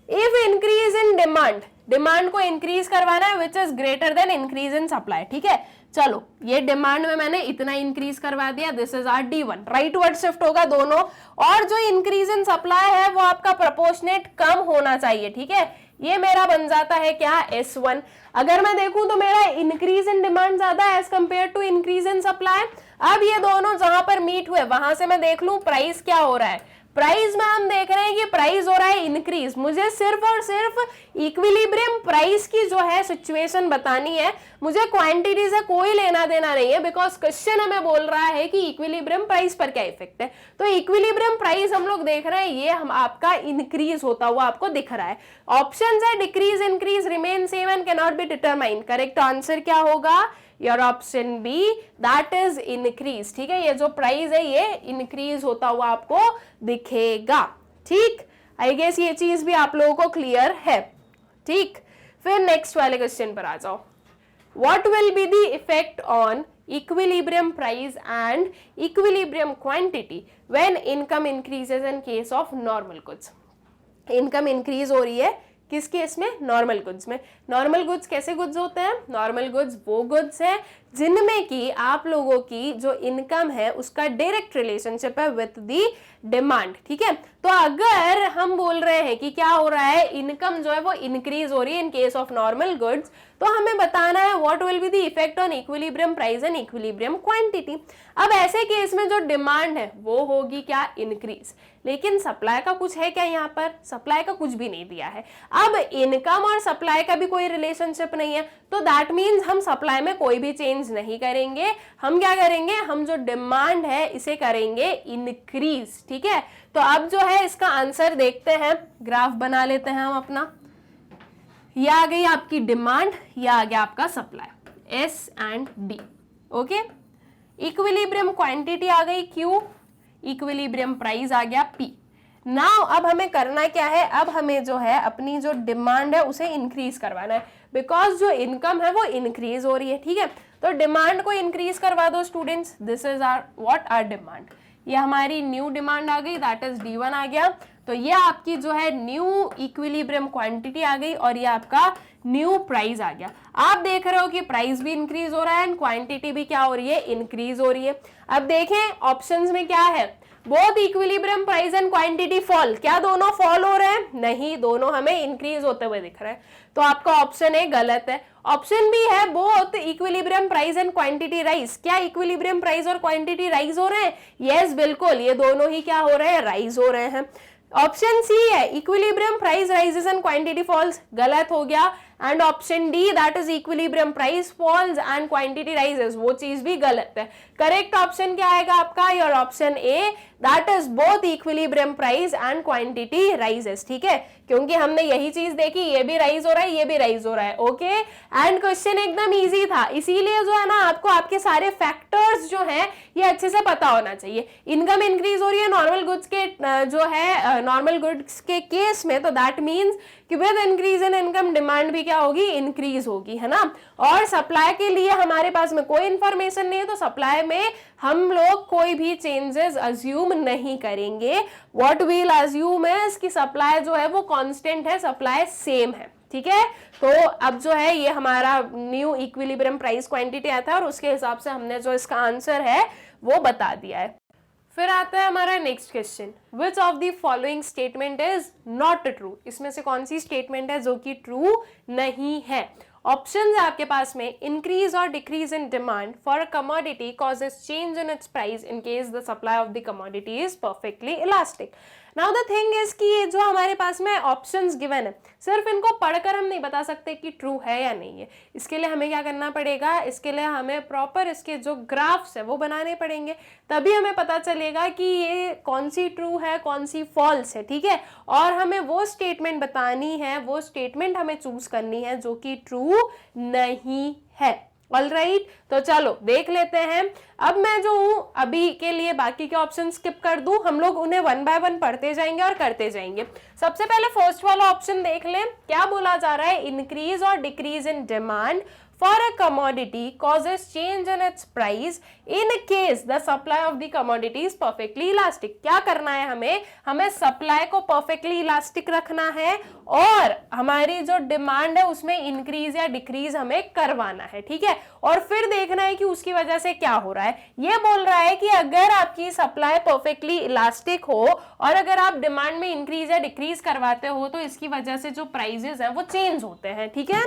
if increase in demand, demand को इंक्रीज करवाना है which is greater than increase in supply, ठीक है। चलो ये डिमांड में मैंने इतना इंक्रीज करवा दिया, this is our D1, rightward shift होगा दोनों, और जो इंक्रीज इन सप्लाई है वो आपका प्रोपोर्शनेट कम होना चाहिए, ठीक है। ये मेरा बन जाता है क्या, S1। अगर मैं देखूं तो मेरा इंक्रीज इन डिमांड ज्यादा है as compared to increase in supply. अब ये दोनों जहां पर मीट हुए वहां से मैं देख लूं प्राइस क्या हो रहा है, प्राइस में हम देख रहे हैं कि प्राइस हो रहा है इंक्रीज, मुझे सिर्फ और सिर्फ इक्विलिब्रियम प्राइस की जो है सिचुएशन बतानी है, मुझे क्वांटिटी से कोई लेना देना नहीं है, बिकॉज क्वेश्चन हमें बोल रहा है कि इक्विलिब्रियम प्राइस पर क्या इफेक्ट है। तो इक्विलिब्रियम प्राइस हम लोग देख रहे हैं, ये हम आपका इंक्रीज होता हुआ आपको दिख रहा है। ऑप्शन है decrease, increase, remain same and can not be determine. Correct answer क्या होगा, your option B, that is increase, ठीक है। ये जो प्राइस है ये इंक्रीज होता हुआ आपको दिखेगा, ठीक। आई गेस ये चीज भी आप लोगों को क्लियर है, ठीक। फिर नेक्स्ट वाले क्वेश्चन पर आ जाओ, what will be the effect on equilibrium price and equilibrium quantity when income increases in case of normal goods. Income increase हो रही है किस केस में, नॉर्मल गुड्स में। नॉर्मल गुड्स कैसे गुड्स होते हैं, नॉर्मल गुड्स वो गुड्स हैं जिनमें कि आप लोगों की जो इनकम है उसका डायरेक्ट रिलेशनशिप है विद द डिमांड, ठीक है। तो अगर हम बोल रहे हैं कि क्या हो रहा है, इनकम जो है वो इंक्रीज हो रही है in case of normal goods, तो हमें बताना है what will be the effect on equilibrium price and equilibrium quantity. अब ऐसे केस में जो डिमांड है वो होगी क्या, इंक्रीज, लेकिन सप्लाई का कुछ है क्या, यहाँ पर सप्लाई का कुछ भी नहीं दिया है। अब इनकम और सप्लाई का भी कोई रिलेशनशिप नहीं है, तो दैट मीन्स हम सप्लाई में कोई भी चेंज नहीं करेंगे, हम क्या करेंगे, हम जो डिमांड है इसे करेंगे इंक्रीज, ठीक है। तो अब जो है इसका आंसर देखते हैं, ग्राफ बना लेते हैं हम अपना। ये आ गई आपकी डिमांड, ये आ गया आपका supply, S and D, okay. Equilibrium quantity आ गई Q, इक्विलिब्रियम प्राइस आ गया P, नाउ अब हमें करना क्या है, अब हमें जो है अपनी जो डिमांड है उसे इंक्रीज करवाना है, बिकॉज जो इनकम है वो इंक्रीज हो रही है, ठीक है। तो डिमांड को इंक्रीज करवा दो students, this is our what our demand, ये हमारी न्यू डिमांड आ गई, दैट इज D1 आ गया। तो ये आपकी जो है न्यू इक्विलिब्रियम क्वांटिटी आ गई और ये आपका न्यू प्राइस आ गया। आप देख रहे हो कि प्राइस भी इंक्रीज हो रहा है एंड क्वांटिटी भी क्या हो रही है, इंक्रीज हो रही है। अब देखें ऑप्शंस में क्या है, both equilibrium price and quantity fall, क्या दोनों फॉल हो रहे हैं, नहीं, दोनों हमें इंक्रीज होते हुए दिख रहे हैं। तो आपका ऑप्शन ए गलत है। ऑप्शन बी है both equilibrium price and quantity rise, क्या इक्विलिब्रियम प्राइस और क्वांटिटी राइज हो रहे हैं, यस बिल्कुल, ये दोनों ही क्या हो रहे हैं, राइज हो रहे हैं। ऑप्शन सी है equilibrium price rises and quantity falls, गलत हो गया। And option D that is equilibrium price falls and quantity rises, वो चीज भी गलत है। करेक्ट ऑप्शन क्या आएगा आपका, your option A, that is both equilibrium price and quantity rises, ठीक है, क्योंकि हमने यही चीज देखी, ये भी राइज हो रहा है, ये भी राइज हो रहा है, ओके। एंड क्वेश्चन एकदम इजी था, इसीलिए जो है ना आपको आपके सारे फैक्टर्स जो है ये अच्छे से पता होना चाहिए। इनकम इंक्रीज हो रही है नॉर्मल गुड्स के जो है नॉर्मल गुड्स के केस में, तो दैट मीन्स कि with increase in income demand भी क्या होगी, इंक्रीज होगी, है ना। और सप्लाई के लिए हमारे पास में कोई इंफॉर्मेशन नहीं है, तो सप्लाई में हम लोग कोई भी चेंजेस अज्यूम नहीं करेंगे। व्हाट वील अज्यूम इज कि सप्लाई जो है वो कांस्टेंट है, सप्लाई सेम है, ठीक है। तो अब जो है ये हमारा न्यू इक्विलिब्रियम प्राइस क्वांटिटी आता है और उसके हिसाब से हमने जो इसका आंसर है वो बता दिया है। फिर आता है हमारा next question, which of the following statement is not true, इसमें से कौन सी स्टेटमेंट है जो कि ट्रू नहीं है। ऑप्शन है आपके पास में, इंक्रीज और decrease in demand for a commodity causes change in its price in case the supply of the commodity is perfectly elastic. Now the thing is कि ये जो हमारे पास में ऑप्शंस गिवन है, सिर्फ इनको पढ़कर हम नहीं बता सकते कि ट्रू है या नहीं है। इसके लिए हमें क्या करना पड़ेगा, इसके लिए हमें प्रॉपर इसके जो ग्राफ्स है वो बनाने पड़ेंगे, तभी हमें पता चलेगा कि ये कौन सी ट्रू है कौन सी फॉल्स है, ठीक है। और हमें वो स्टेटमेंट बतानी है, वो स्टेटमेंट हमें चूज करनी है जो कि ट्रू नहीं है। ऑलराइट, तो चलो देख लेते हैं। अब मैं जो हूं अभी के लिए बाकी के ऑप्शन स्किप कर दूं, हम लोग उन्हें वन बाय वन पढ़ते जाएंगे और करते जाएंगे। सबसे पहले फर्स्ट वाला ऑप्शन देख लें, क्या बोला जा रहा है, इंक्रीज और decrease in demand for a commodity causes change in its price in case the supply of the commodity is perfectly elastic। क्या करना है हमें सप्लाई को perfectly elastic रखना है और हमारी जो डिमांड है उसमें इंक्रीज या डिक्रीज हमें करवाना है, ठीक है। और फिर देखना है कि उसकी वजह से क्या हो रहा है। ये बोल रहा है कि अगर आपकी सप्लाई परफेक्टली इलास्टिक हो और अगर आप डिमांड में इंक्रीज या डिक्रीज करवाते हो तो इसकी वजह से जो प्राइजेस हैं वो चेंज होते हैं, ठीक है।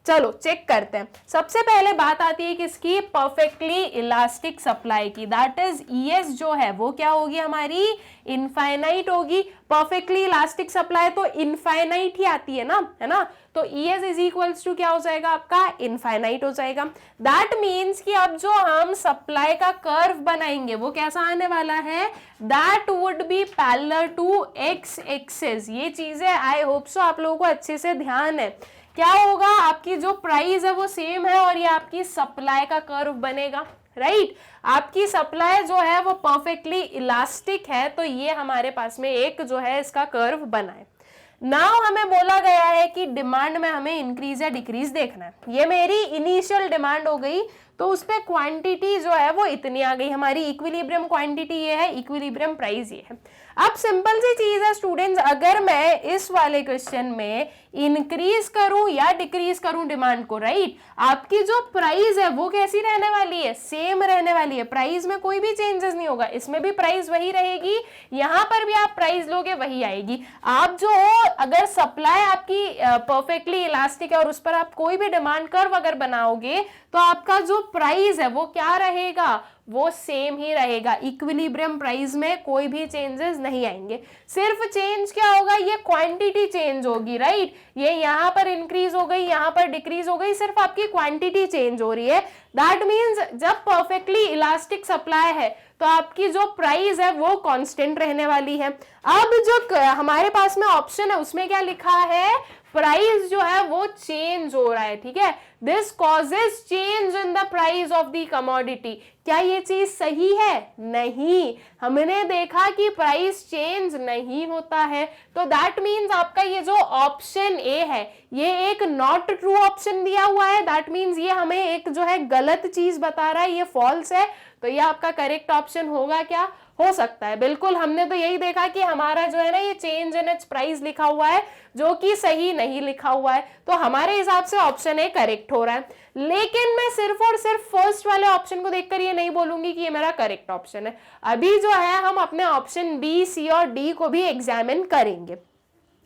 चलो चेक करते हैं। सबसे पहले बात आती है किसकी, परफेक्टली इलास्टिक सप्लाई की, दैट इज ES जो है वो क्या होगी हमारी, इनफाइनाइट होगी। परफेक्टली इलास्टिक सप्लाई तो इनफाइनाइट ही आती है ना, तो ES इज इक्वल्स टू क्या हो जाएगा आपका, इनफाइनाइट हो जाएगा। दैट मीन्स कि अब जो हम सप्लाई का कर्व बनाएंगे वो कैसा आने वाला है, that would be parallel to X axis. ये चीजें आई होप सो आप लोगों को अच्छे से ध्यान है। क्या होगा, आपकी जो प्राइस है वो सेम है और ये आपकी सप्लाई का कर्व बनेगा, राइट। आपकी सप्लाई जो है वो परफेक्टली इलास्टिक है, तो ये हमारे पास में एक जो है इसका कर्व बना है। नाउ हमें बोला गया है कि डिमांड में हमें इंक्रीज या डिक्रीज देखना है। ये मेरी इनिशियल डिमांड हो गई, तो उस पे क्वांटिटी जो है वो इतनी आ गई, हमारी इक्विलिब्रियम क्वांटिटी ये है, इक्विलिब्रियम प्राइस ये है। अब सिंपल सी चीज है स्टूडेंट्स, अगर मैं इस वाले क्वेश्चन में इंक्रीज करूं या डिक्रीज करूं डिमांड को, राइट, आपकी जो प्राइस है वो कैसी रहने वाली है, सेम रहने वाली है। प्राइस में कोई भी चेंजेस नहीं होगा, इसमें भी प्राइस वही रहेगी, यहां पर भी आप प्राइस लोगे वही आएगी। आप जो अगर सप्लाई आपकी परफेक्टली इलास्टिक है और उस पर आप कोई भी डिमांड कर्व अगर बनाओगे तो आपका जो प्राइस है वो क्या रहेगा, वो सेम ही रहेगा। इक्विलिब्रियम प्राइस में कोई भी चेंजेस नहीं आएंगे, सिर्फ चेंज क्या होगा, ये क्वांटिटी चेंज होगी, राइट। ये यहाँ पर इंक्रीज हो गई, यहाँ पर डिक्रीज हो गई, सिर्फ आपकी क्वांटिटी चेंज हो रही है। दैट मीन्स जब परफेक्टली इलास्टिक सप्लाई है तो आपकी जो प्राइस है वो कांस्टेंट रहने वाली है। अब जो हमारे पास में ऑप्शन है उसमें क्या लिखा है, प्राइस जो है वो चेंज हो रहा है, ठीक है। This causes change in the price of the commodity. क्या ये चीज सही है? नहीं, हमने देखा कि प्राइस चेंज नहीं होता है, तो दैट मीन्स आपका ये जो ऑप्शन ए है ये एक नॉट ट्रू ऑप्शन दिया हुआ है। दैट मीन्स ये हमें एक जो है गलत चीज बता रहा है, ये फॉल्स है, तो ये आपका करेक्ट ऑप्शन होगा क्या? हो सकता है, बिल्कुल। हमने तो यही देखा कि हमारा जो है ना ये चेंज इन इट्स प्राइस लिखा हुआ है जो कि सही नहीं लिखा हुआ है, तो हमारे हिसाब से ऑप्शन ए करेक्ट हो रहा है। लेकिन मैं सिर्फ और सिर्फ फर्स्ट वाले ऑप्शन को देखकर ये नहीं बोलूंगी कि ये मेरा करेक्ट ऑप्शन है। अभी जो है हम अपने ऑप्शन बी, सी और डी को भी एग्जामिन करेंगे।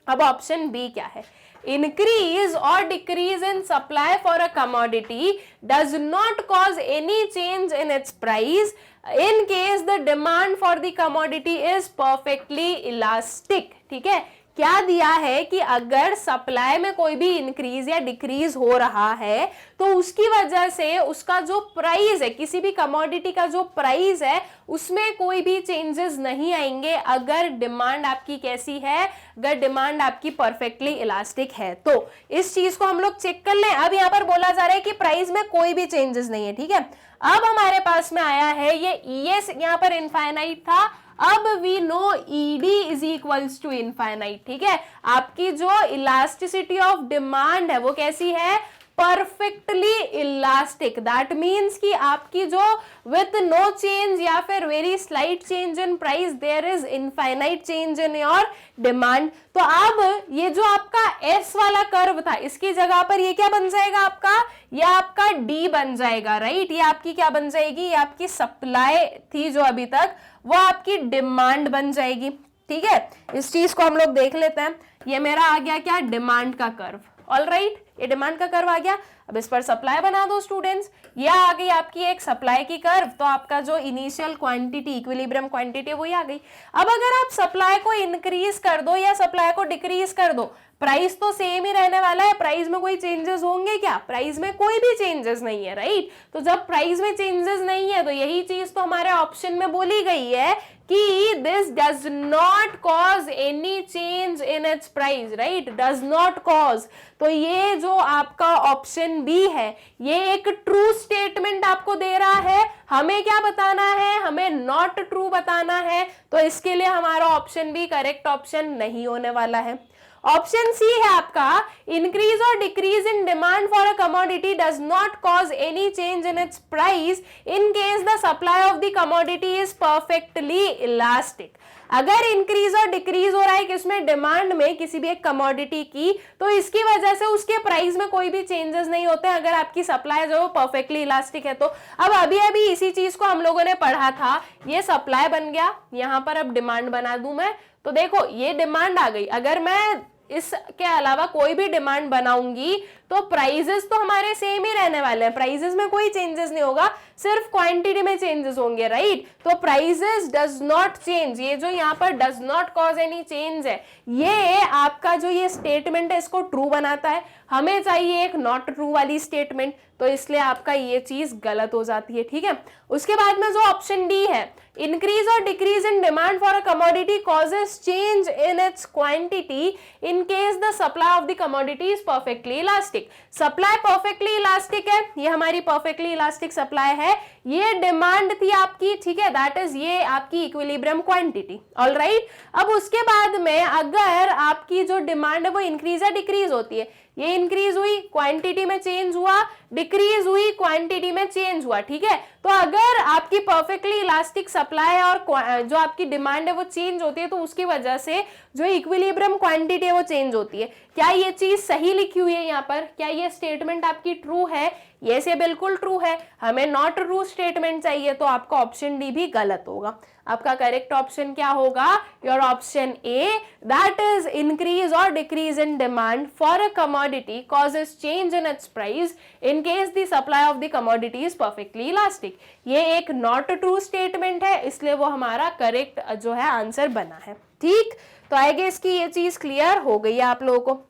अब ऑप्शन बी क्या है? Increase or decrease in supply for a commodity does not cause any change in its price in case the demand for the commodity is perfectly elastic। ठीक है, क्या दिया है कि अगर सप्लाई में कोई भी इंक्रीज या डिक्रीज हो रहा है तो उसकी वजह से उसका जो प्राइस है, किसी भी कमोडिटी का जो प्राइस है उसमें कोई भी चेंजेस नहीं आएंगे अगर डिमांड आपकी कैसी है, अगर डिमांड आपकी परफेक्टली इलास्टिक है। तो इस चीज को हम लोग चेक कर लें। अब यहाँ पर बोला जा रहा है कि प्राइस में कोई भी चेंजेस नहीं है, ठीक है। अब हमारे पास में आया है ये ES, यहाँ पर इनफाइनाइट था, अब we know ED is equals to infinite. ठीक है, आपकी जो इलास्टिसिटी ऑफ डिमांड है वो कैसी है? Perfectly elastic. दैट मीन्स कि आपकी जो विथ नो चेंज या फिर very slight change in price there is infinite change in your demand. तो अब ये जो आपका S वाला कर्व था इसकी जगह पर ये क्या बन जाएगा आपका? ये आपका D बन जाएगा, राइट। ये आपकी क्या बन जाएगी? ये आपकी सप्लाई थी जो अभी तक, वो आपकी डिमांड बन जाएगी। ठीक है, इस चीज को हम लोग देख लेते हैं। ये मेरा आ गया क्या? डिमांड का कर्व। ऑलराइट, ये डिमांड का कर्व आ गया। अब इस पर सप्लाई बना दो स्टूडेंट्स। ये आ गई आपकी एक सप्लाई की कर्व, तो आपका जो इनिशियल क्वांटिटी, इक्विलिब्रियम क्वांटिटी, वो ही आ गई। अब अगर आप सप्लाई को इंक्रीज कर दो या सप्लाई को डिक्रीज कर दो, प्राइस तो सेम ही रहने वाला है। प्राइस में कोई चेंजेस होंगे क्या? प्राइस में कोई भी चेंजेस नहीं है, राइट। तो जब प्राइस में चेंजेस नहीं है तो यही चीज तो हमारे ऑप्शन में बोली गई है कि this does not cause any change in its price, right, does not cause. तो ये जो आपका ऑप्शन बी है ये एक ट्रू स्टेटमेंट आपको दे रहा है। हमें क्या बताना है? हमें नॉट ट्रू बताना है। तो इसके लिए हमारा ऑप्शन बी करेक्ट ऑप्शन नहीं होने वाला है। ऑप्शन सी है आपका, इंक्रीज और decrease in demand for a commodity does not cause any change in its price in case the supply of the commodity is perfectly elastic. अगर increase और decrease हो रहा है किसमें? डिमांड में, किसी भी एक कमोडिटी की, तो इसकी वजह से उसके प्राइस में कोई भी चेंजेस नहीं होते अगर आपकी सप्लाई जो परफेक्टली इलास्टिक है। तो अब अभी अभी इसी चीज को हम लोगों ने पढ़ा था। ये सप्लाई बन गया, यहां पर अब डिमांड बना दूं मैं, तो देखो ये डिमांड आ गई। अगर मैं इसके अलावा कोई भी डिमांड बनाऊंगी तो प्राइजेस तो हमारे सेम ही रहने वाले हैं, प्राइजेस में कोई चेंजेस नहीं होगा, सिर्फ क्वांटिटी में चेंजेस होंगे, राइट। तो प्राइजेस डज नॉट चेंज, ये जो यहाँ पर does not cause any change है, ये आपका जो ये स्टेटमेंट है इसको ट्रू बनाता है। हमें चाहिए एक नॉट ट्रू वाली स्टेटमेंट, तो इसलिए आपका ये चीज गलत हो जाती है। ठीक है, उसके बाद में जो ऑप्शन डी है, इंक्रीज और decrease in demand for a commodity causes change in it's quantity in case the supply of the commodity is perfectly elastic. Supply perfectly elastic है, ये हमारी परफेक्टली इलास्टिक सप्लाई है, ये डिमांड थी आपकी, ठीक है, दैट इज ये आपकी इक्विलिब्रियम क्वांटिटी। ऑलराइट, अब उसके बाद में अगर आपकी जो डिमांड है वो इंक्रीज या डिक्रीज होती है, ये इंक्रीज हुई, क्वांटिटी में चेंज हुआ, डिक्रीज हुई, क्वांटिटी में चेंज हुआ। ठीक है, तो अगर आपकी परफेक्टली इलास्टिक सप्लाई और जो आपकी डिमांड है वो चेंज होती है तो उसकी वजह से जो इक्विलिब्रियम क्वांटिटी है वो चेंज होती है। क्या ये चीज सही लिखी हुई है यहाँ पर? क्या ये स्टेटमेंट आपकी ट्रू है? ये से बिल्कुल ट्रू है। हमें नॉट ट्रू स्टेटमेंट चाहिए, तो आपका ऑप्शन डी भी गलत होगा। आपका करेक्ट ऑप्शन क्या होगा? Your option A, that is increase और decrease in demand for a commodity causes change in its price in case the supply of the commodity is perfectly elastic. ये एक not true statement है, इसलिए वो हमारा correct जो है answer बना है। ठीक, तो आई गेस कि ये चीज क्लियर हो गई है आप लोगों को।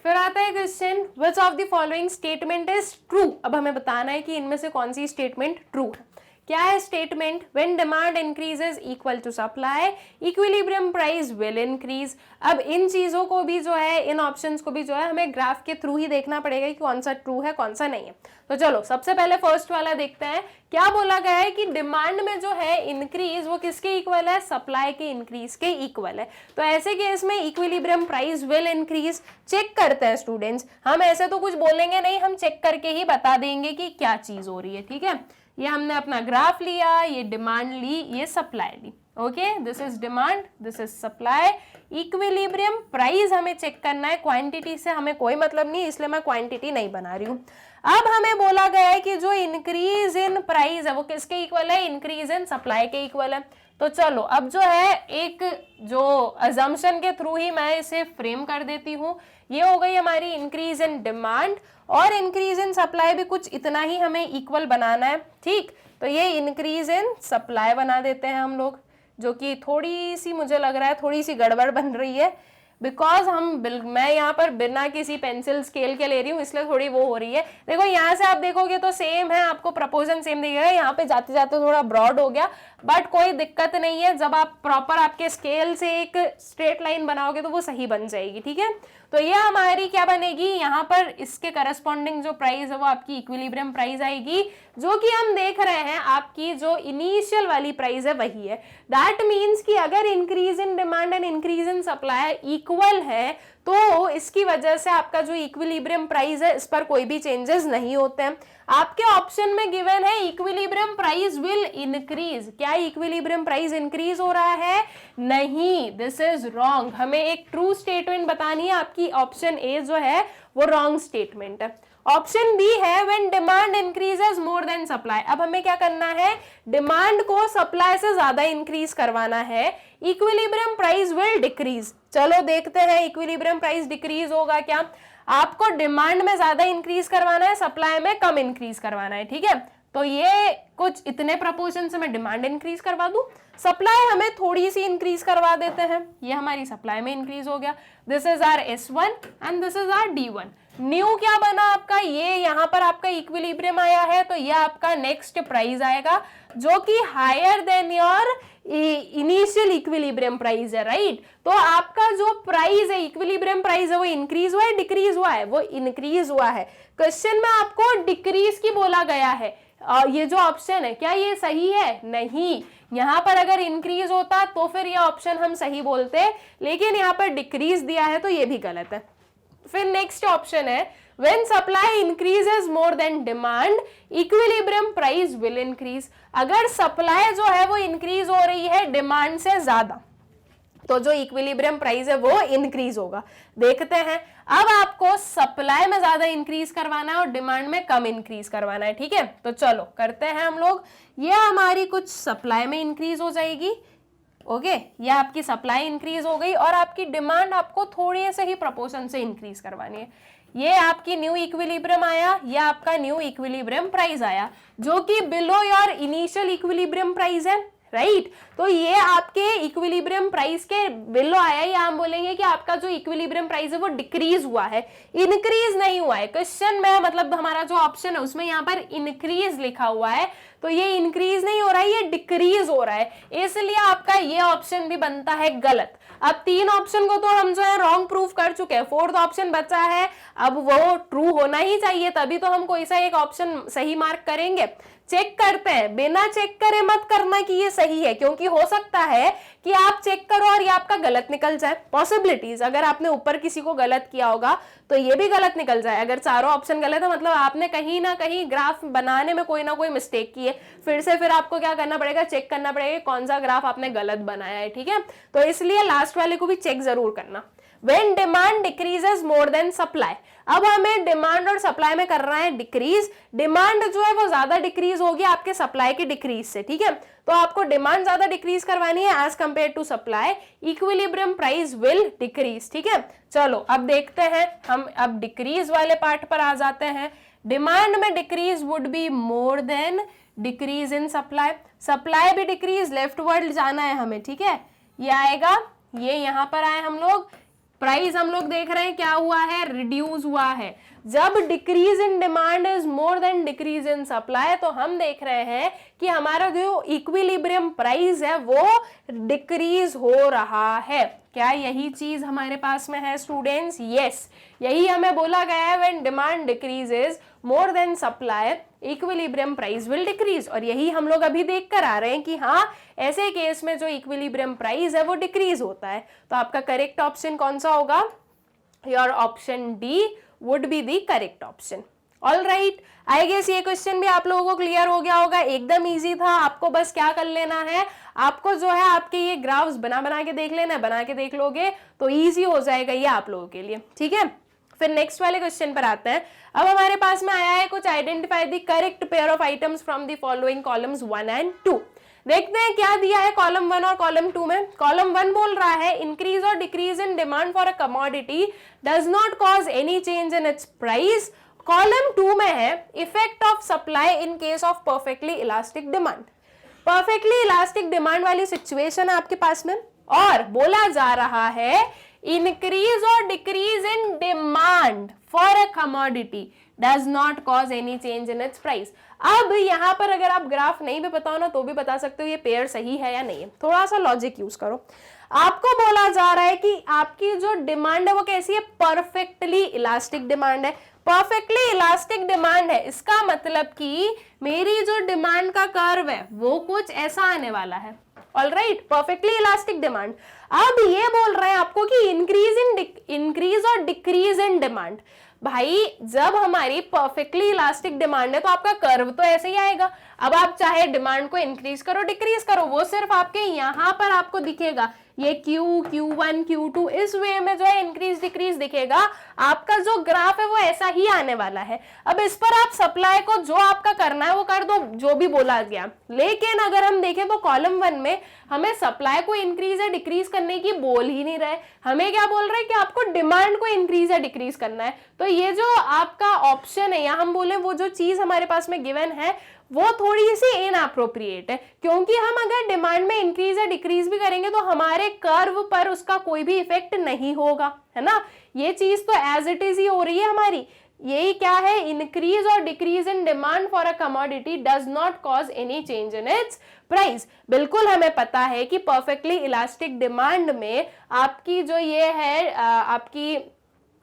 फिर आता है question, which of the following statement is true. अब हमें बताना है कि इनमें से कौन सी स्टेटमेंट ट्रू है। क्या है statement, when demand increases equal to supply equilibrium price will increase. अब इन चीजों को भी जो है, इन ऑप्शंस को भी जो है हमें ग्राफ के थ्रू ही देखना पड़ेगा कि कौन सा ट्रू है कौन सा नहीं है। तो चलो सबसे पहले फर्स्ट वाला देखते हैं। क्या बोला गया है कि डिमांड में जो है इंक्रीज वो किसके इक्वल है, सप्लाई के इंक्रीज के इक्वल है। तो ऐसे केस में equilibrium price will increase. Check करते हैं स्टूडेंट्स, हम ऐसे तो कुछ बोलेंगे नहीं, हम चेक करके ही बता देंगे कि क्या चीज हो रही है। ठीक है, ये हमने अपना ग्राफ लिया, ये डिमांड ली, ये सप्लाई ली। Okay, this is demand, this is supply. Equilibrium price हमें चेक करना है, क्वांटिटी से हमें कोई मतलब नहीं, इसलिए मैं क्वांटिटी नहीं बना रही हूं। अब हमें बोला गया है कि जो इंक्रीज इन प्राइस है वो किसके इक्वल है, इंक्रीज इन सप्लाई के इक्वल है। तो चलो अब जो है एक जो अजम्पशन के थ्रू ही मैं इसे फ्रेम कर देती हूँ। ये हो गई हमारी इंक्रीज इन डिमांड, और इंक्रीज इन सप्लाई भी कुछ इतना ही हमें इक्वल बनाना है। ठीक, तो ये इंक्रीज इन सप्लाई बना देते हैं हम लोग, जो कि थोड़ी सी मुझे लग रहा है थोड़ी सी गड़बड़ बन रही है, बिकॉज मैं यहाँ पर बिना किसी पेंसिल स्केल के ले रही हूँ, इसलिए थोड़ी वो हो रही है। देखो यहाँ से आप देखोगे तो सेम है, आपको प्रपोजन सेम दिखेगा, यहाँ पे जाते जाते थोड़ा ब्रॉड हो गया, बट कोई दिक्कत नहीं है। जब आप प्रॉपर आपके स्केल से एक स्ट्रेट लाइन बनाओगे तो वो सही बन जाएगी। ठीक है, तो ये हमारी क्या बनेगी, यहाँ पर इसके करस्पॉन्डिंग जो प्राइस है वो आपकी इक्विलिब्रियम प्राइस आएगी, जो कि हम देख रहे हैं आपकी जो इनिशियल वाली प्राइस है वही है। दैट मीन्स कि अगर increase in demand and increase in supply equal है तो इसकी वजह से आपका जो इक्विलिब्रियम प्राइस है इस पर कोई भी चेंजेस नहीं होते हैं। आपके ऑप्शन में गिवन है इक्विलिब्रियम प्राइस विल इंक्रीज। क्या इक्विलिब्रियम प्राइस इंक्रीज हो रहा है? नहीं, दिस इज रॉन्ग। हमें एक ट्रू स्टेटमेंट बतानी है, आपकी ऑप्शन ए जो है वो रॉन्ग स्टेटमेंट है। ऑप्शन बी है when demand increases more than supply. अब हमें क्या करना है, डिमांड को सप्लाई से ज्यादा इंक्रीज करवाना है, इक्विलिब्रियम प्राइस विल डिक्रीज। चलो देखते हैं इक्विलिब्रियम प्राइस डिक्रीज होगा क्या। आपको डिमांड में ज्यादा इंक्रीज करवाना है, सप्लाई में कम इंक्रीज करवाना है। ठीक है, तो ये कुछ इतने प्रपोर्शन से मैं डिमांड इंक्रीज करवा दूं, सप्लाई हमें थोड़ी सी इंक्रीज करवा देते हैं, ये हमारी सप्लाई में इंक्रीज हो गया। This is our S1 and this is our D1। New क्या बना आपका, ये यहाँ पर आपका इक्विलिब्रियम आया है, तो ये आपका नेक्स्ट प्राइस आएगा जो कि higher than your initial equilibrium price है, राइट। तो आपका जो प्राइस है, इक्विलिब्रियम प्राइस है, वो इंक्रीज हुआ है डिक्रीज हुआ है, वो इंक्रीज हुआ है। क्वेश्चन में आपको डिक्रीज की बोला गया है, ये जो ऑप्शन है क्या ये सही है? नहीं, यहाँ पर अगर इंक्रीज होता तो फिर ये ऑप्शन हम सही बोलते, लेकिन यहाँ पर डिक्रीज दिया है तो ये भी गलत है। फिर नेक्स्ट ऑप्शन है when supply increases more than demand equilibrium price will increase। अगर सप्लाई जो है वो इंक्रीज हो रही है डिमांड से ज्यादा तो जो इक्विलिब्रियम प्राइस है वो इंक्रीज होगा। देखते हैं, अब आपको सप्लाई में ज्यादा इंक्रीज करवाना है और डिमांड में कम इंक्रीज करवाना है। ठीक है, तो चलो करते हैं हम लोग। ये हमारी कुछ सप्लाई में इंक्रीज हो जाएगी, ओके, ये आपकी सप्लाई इंक्रीज हो गई और आपकी डिमांड आपको थोड़े से ही प्रपोर्शन से इंक्रीज करवानी है। ये आपकी न्यू इक्विलिब्रियम आया, ये आपका न्यू इक्विलिब्रियम प्राइस आया जो कि below your initial equilibrium price है, राइट। तो ये आपके इक्विलिब्रियम प्राइस के बिलो आया, या हम बोलेंगे कि आपका जो इक्विलिब्रियम प्राइस है वो डिक्रीज हुआ है, इंक्रीज नहीं हुआ है। क्वेश्चन में मतलब हमारा जो ऑप्शन है उसमें यहाँ पर इंक्रीज लिखा हुआ है, तो ये इंक्रीज नहीं हो रहा है, ये डिक्रीज हो रहा है, इसलिए आपका ये ऑप्शन भी बनता है गलत। अब तीन ऑप्शन को तो हम जो है रॉन्ग प्रूफ कर चुके हैं, फोर्थ ऑप्शन बचा है, अब वो ट्रू होना ही चाहिए, तभी तो हम कोई सा एक ऑप्शन सही मार्क करेंगे। चेक करते हैं, बिना चेक करे मत करना कि ये सही है, क्योंकि हो सकता है कि आप चेक करो और ये आपका गलत निकल जाए। पॉसिबिलिटीज, अगर आपने ऊपर किसी को गलत किया होगा तो ये भी गलत निकल जाए। अगर चारों ऑप्शन गलत है मतलब आपने कहीं ना कहीं ग्राफ बनाने में कोई ना कोई मिस्टेक की है, फिर आपको क्या करना पड़ेगा, चेक करना पड़ेगा कौन सा ग्राफ आपने गलत बनाया है। ठीक है, तो इसलिए लास्ट वाले को भी चेक जरूर करना। When demand decreases more than supply, अब हमें डिमांड और सप्लाई में करना है डिक्रीज। डिमांड जो है वो ज्यादा डिक्रीज होगी आपके सप्लाई की डिक्रीज से, ठीक है, तो आपको डिमांड ज्यादा डिक्रीज करवानी है as compared to supply, equilibrium price will decrease. ठीक है, चलो अब देखते हैं, हम अब डिक्रीज वाले पार्ट पर आ जाते हैं। डिमांड में decrease would be more than decrease in supply, supply भी डिक्रीज, लेफ्ट वर्ड जाना है हमें, ठीक है, ये आएगा, ये यहां पर आए हम लोग, प्राइस हम लोग देख रहे हैं क्या हुआ है, रिड्यूस हुआ है। जब decrease in demand is more than decrease in supply, तो हम देख रहे हैं कि हमारा जो इक्विलिब्रियम प्राइस है वो डिक्रीज हो रहा है। क्या यही चीज हमारे पास में है स्टूडेंट्स? यस, यही हमें बोला गया है, when demand decreases more than supply equilibrium price will decrease. और यही हम लोग अभी देख कर आ रहे हैं कि हाँ, ऐसे केस में जो इक्विलिब्रियम प्राइस है वो डिक्रीज होता है। तो आपका करेक्ट ऑप्शन कौन सा होगा? Your option D would be the correct option. All right, I guess ये क्वेश्चन भी आप लोगों को क्लियर हो गया होगा, एकदम इजी था। आपको बस क्या कर लेना है, आपको जो है आपके ये ग्राफ्स बना के देख लेना है, बना के देख लोगे तो इजी हो जाएगा ये आप लोगों के लिए, ठीक है। फिर नेक्स्ट वाले क्वेश्चन पर आते हैं। अब हमारे पास में आया है कुछ identify the correct pair of items from the following columns 1 and 2। देखते हैं क्या दिया है कॉलम 1 और कॉलम 2 में। कॉलम 1 बोल रहा है इंक्रीज और decrease in demand for a commodity does not cause any change in its price. Column 2 में है effect of supply in case of perfectly elastic demand. Perfectly elastic demand वाली situation है आपके पास में, और बोला जा रहा है इंक्रीज और decrease in demand for a commodity does not cause any change in its price. अब यहां पर अगर आप ग्राफ नहीं भी बताओ ना तो भी बता सकते हो ये पेयर सही है या नहीं है। थोड़ा सा लॉजिक यूज करो। आपको बोला जा रहा है कि आपकी जो डिमांड है वो कैसी है, परफेक्टली इलास्टिक डिमांड है। परफेक्टली इलास्टिक डिमांड है, इसका मतलब कि मेरी जो डिमांड का कर्व है वो कुछ ऐसा आने वाला है। Alright, perfectly elastic demand. अब ये बोल रहे हैं आपको कि इंक्रीज और डिक्रीज इन डिमांड। भाई जब हमारी परफेक्टली इलास्टिक डिमांड है तो आपका कर्व तो ऐसे ही आएगा। अब आप चाहे डिमांड को इंक्रीज करो डिक्रीज करो, वो सिर्फ आपके यहां पर आपको दिखेगा, ये Q1 Q2 इस वे में जो है इंक्रीज डिक्रीज दिखेगा। आपका जो ग्राफ है वो ऐसा ही आने वाला है। अब इस पर आप सप्लाई को जो आपका करना है वो कर दो, जो भी बोला गया। लेकिन अगर हम देखें तो कॉलम 1 में हमें सप्लाई को इंक्रीज या डिक्रीज करने की बोल ही नहीं रहे, हमें क्या बोल रहे हैं कि आपको डिमांड को इंक्रीज या डिक्रीज करना है। तो ये जो आपका ऑप्शन है, या हम बोले वो जो चीज हमारे पास में गिवन है वो थोड़ी सी इनअप्रोप्रिएट है, क्योंकि हम अगर डिमांड में इंक्रीज या डिक्रीज भी करेंगे तो हमारे कर्व पर उसका कोई भी इफेक्ट नहीं होगा, है ना। ये चीज तो एज इट इज ही हो रही है हमारी। यही क्या है, इंक्रीज और decrease in demand for a commodity does not cause any change in its price. बिल्कुल हमें पता है कि परफेक्टली इलास्टिक डिमांड में आपकी जो ये है